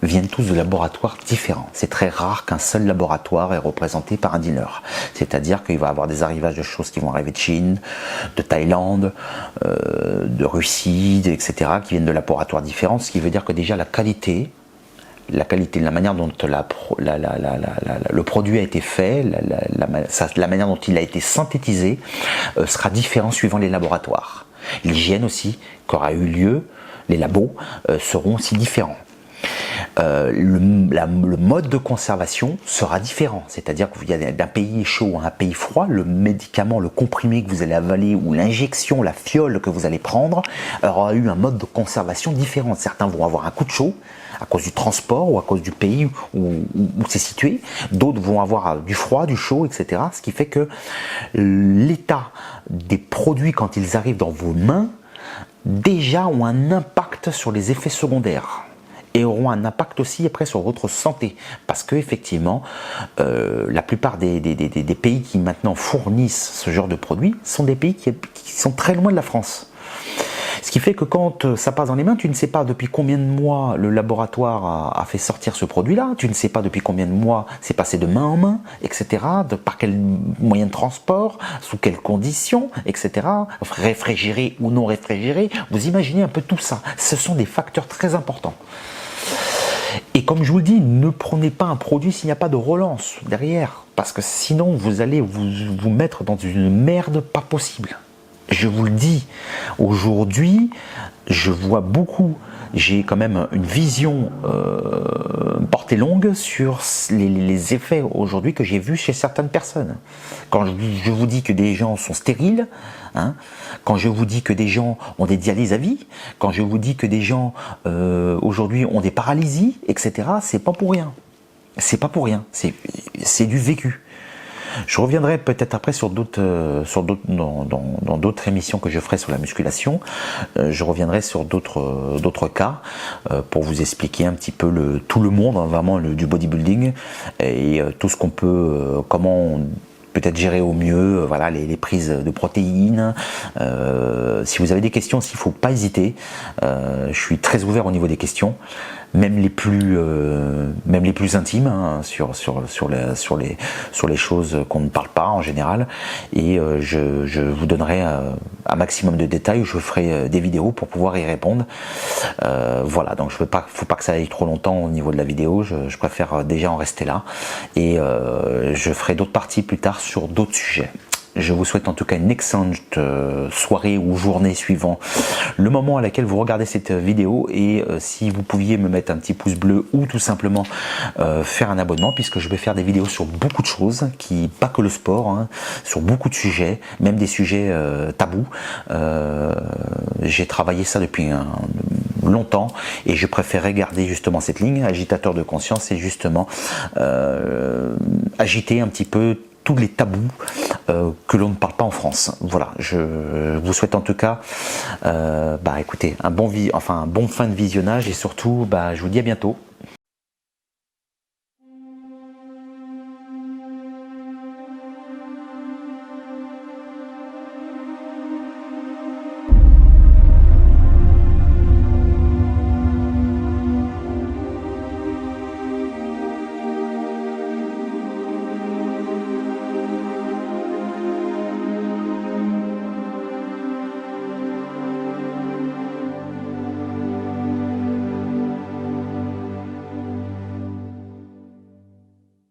viennent tous de laboratoires différents. C'est très rare qu'un seul laboratoire est représenté par un dealer. C'est-à-dire qu'il va y avoir des arrivages de choses qui vont arriver de Chine, de Thaïlande, de Russie, etc., qui viennent de laboratoires différents, ce qui veut dire que déjà la qualité, la manière dont le produit a été fait, la manière dont il a été synthétisé sera différent suivant les laboratoires. L'hygiène aussi, qu'aura eu lieu, les labos seront aussi différents. Le mode de conservation sera différent, c'est-à-dire qu'il y a d'un pays chaud à un pays froid, le médicament, le comprimé que vous allez avaler ou l'injection, la fiole que vous allez prendre aura eu un mode de conservation différent. Certains vont avoir un coup de chaud à cause du transport ou à cause du pays où c'est situé, d'autres vont avoir du froid, du chaud, etc. Ce qui fait que l'état des produits quand ils arrivent dans vos mains déjà ont un impact sur les effets secondaires et auront un impact aussi après sur votre santé, parce que effectivement la plupart des pays qui maintenant fournissent ce genre de produits sont des pays qui sont très loin de la France. Ce qui fait que quand ça passe dans les mains, tu ne sais pas depuis combien de mois le laboratoire a fait sortir ce produit-là, tu ne sais pas depuis combien de mois c'est passé de main en main, etc., par quel moyen de transport, sous quelles conditions, etc., réfrigéré ou non réfrigéré. Vous imaginez un peu tout ça. Ce sont des facteurs très importants. Et comme je vous le dis, ne prenez pas un produit s'il n'y a pas de relance derrière, parce que sinon vous allez vous mettre dans une merde pas possible. Je vous le dis, aujourd'hui, je vois beaucoup, j'ai quand même une vision portée longue sur les effets aujourd'hui que j'ai vus chez certaines personnes. Quand je vous dis que des gens sont stériles, hein, quand je vous dis que des gens ont des dialyses à vie, quand je vous dis que des gens aujourd'hui ont des paralysies, etc., c'est pas pour rien. C'est pas pour rien, c'est du vécu. Je reviendrai peut-être après sur dans d'autres émissions que je ferai sur la musculation. Je reviendrai sur d'autres cas pour vous expliquer un petit peu tout le monde, hein, vraiment du bodybuilding et tout ce qu'on peut, comment peut-être gérer au mieux, voilà, les prises de protéines. Si vous avez des questions, s'il ne faut pas hésiter. Je suis très ouvert au niveau des questions. Même les plus intimes, hein, sur les choses qu'on ne parle pas en général, et je vous donnerai un maximum de détails. Je ferai des vidéos pour pouvoir y répondre. Voilà, donc faut pas que ça aille trop longtemps au niveau de la vidéo. Je préfère déjà en rester là, et je ferai d'autres parties plus tard sur d'autres sujets. Je vous souhaite en tout cas une excellente soirée ou journée suivant le moment à laquelle vous regardez cette vidéo, et si vous pouviez me mettre un petit pouce bleu ou tout simplement faire un abonnement, puisque je vais faire des vidéos sur beaucoup de choses, pas que le sport, hein, sur beaucoup de sujets, même des sujets tabous. J'ai travaillé ça depuis longtemps et je préférais garder justement cette ligne agitateur de conscience, et justement agiter un petit peu tous les tabous que l'on ne parle pas en France. Voilà, je vous souhaite en tout cas écoutez, un bon fin de visionnage, et surtout je vous dis à bientôt.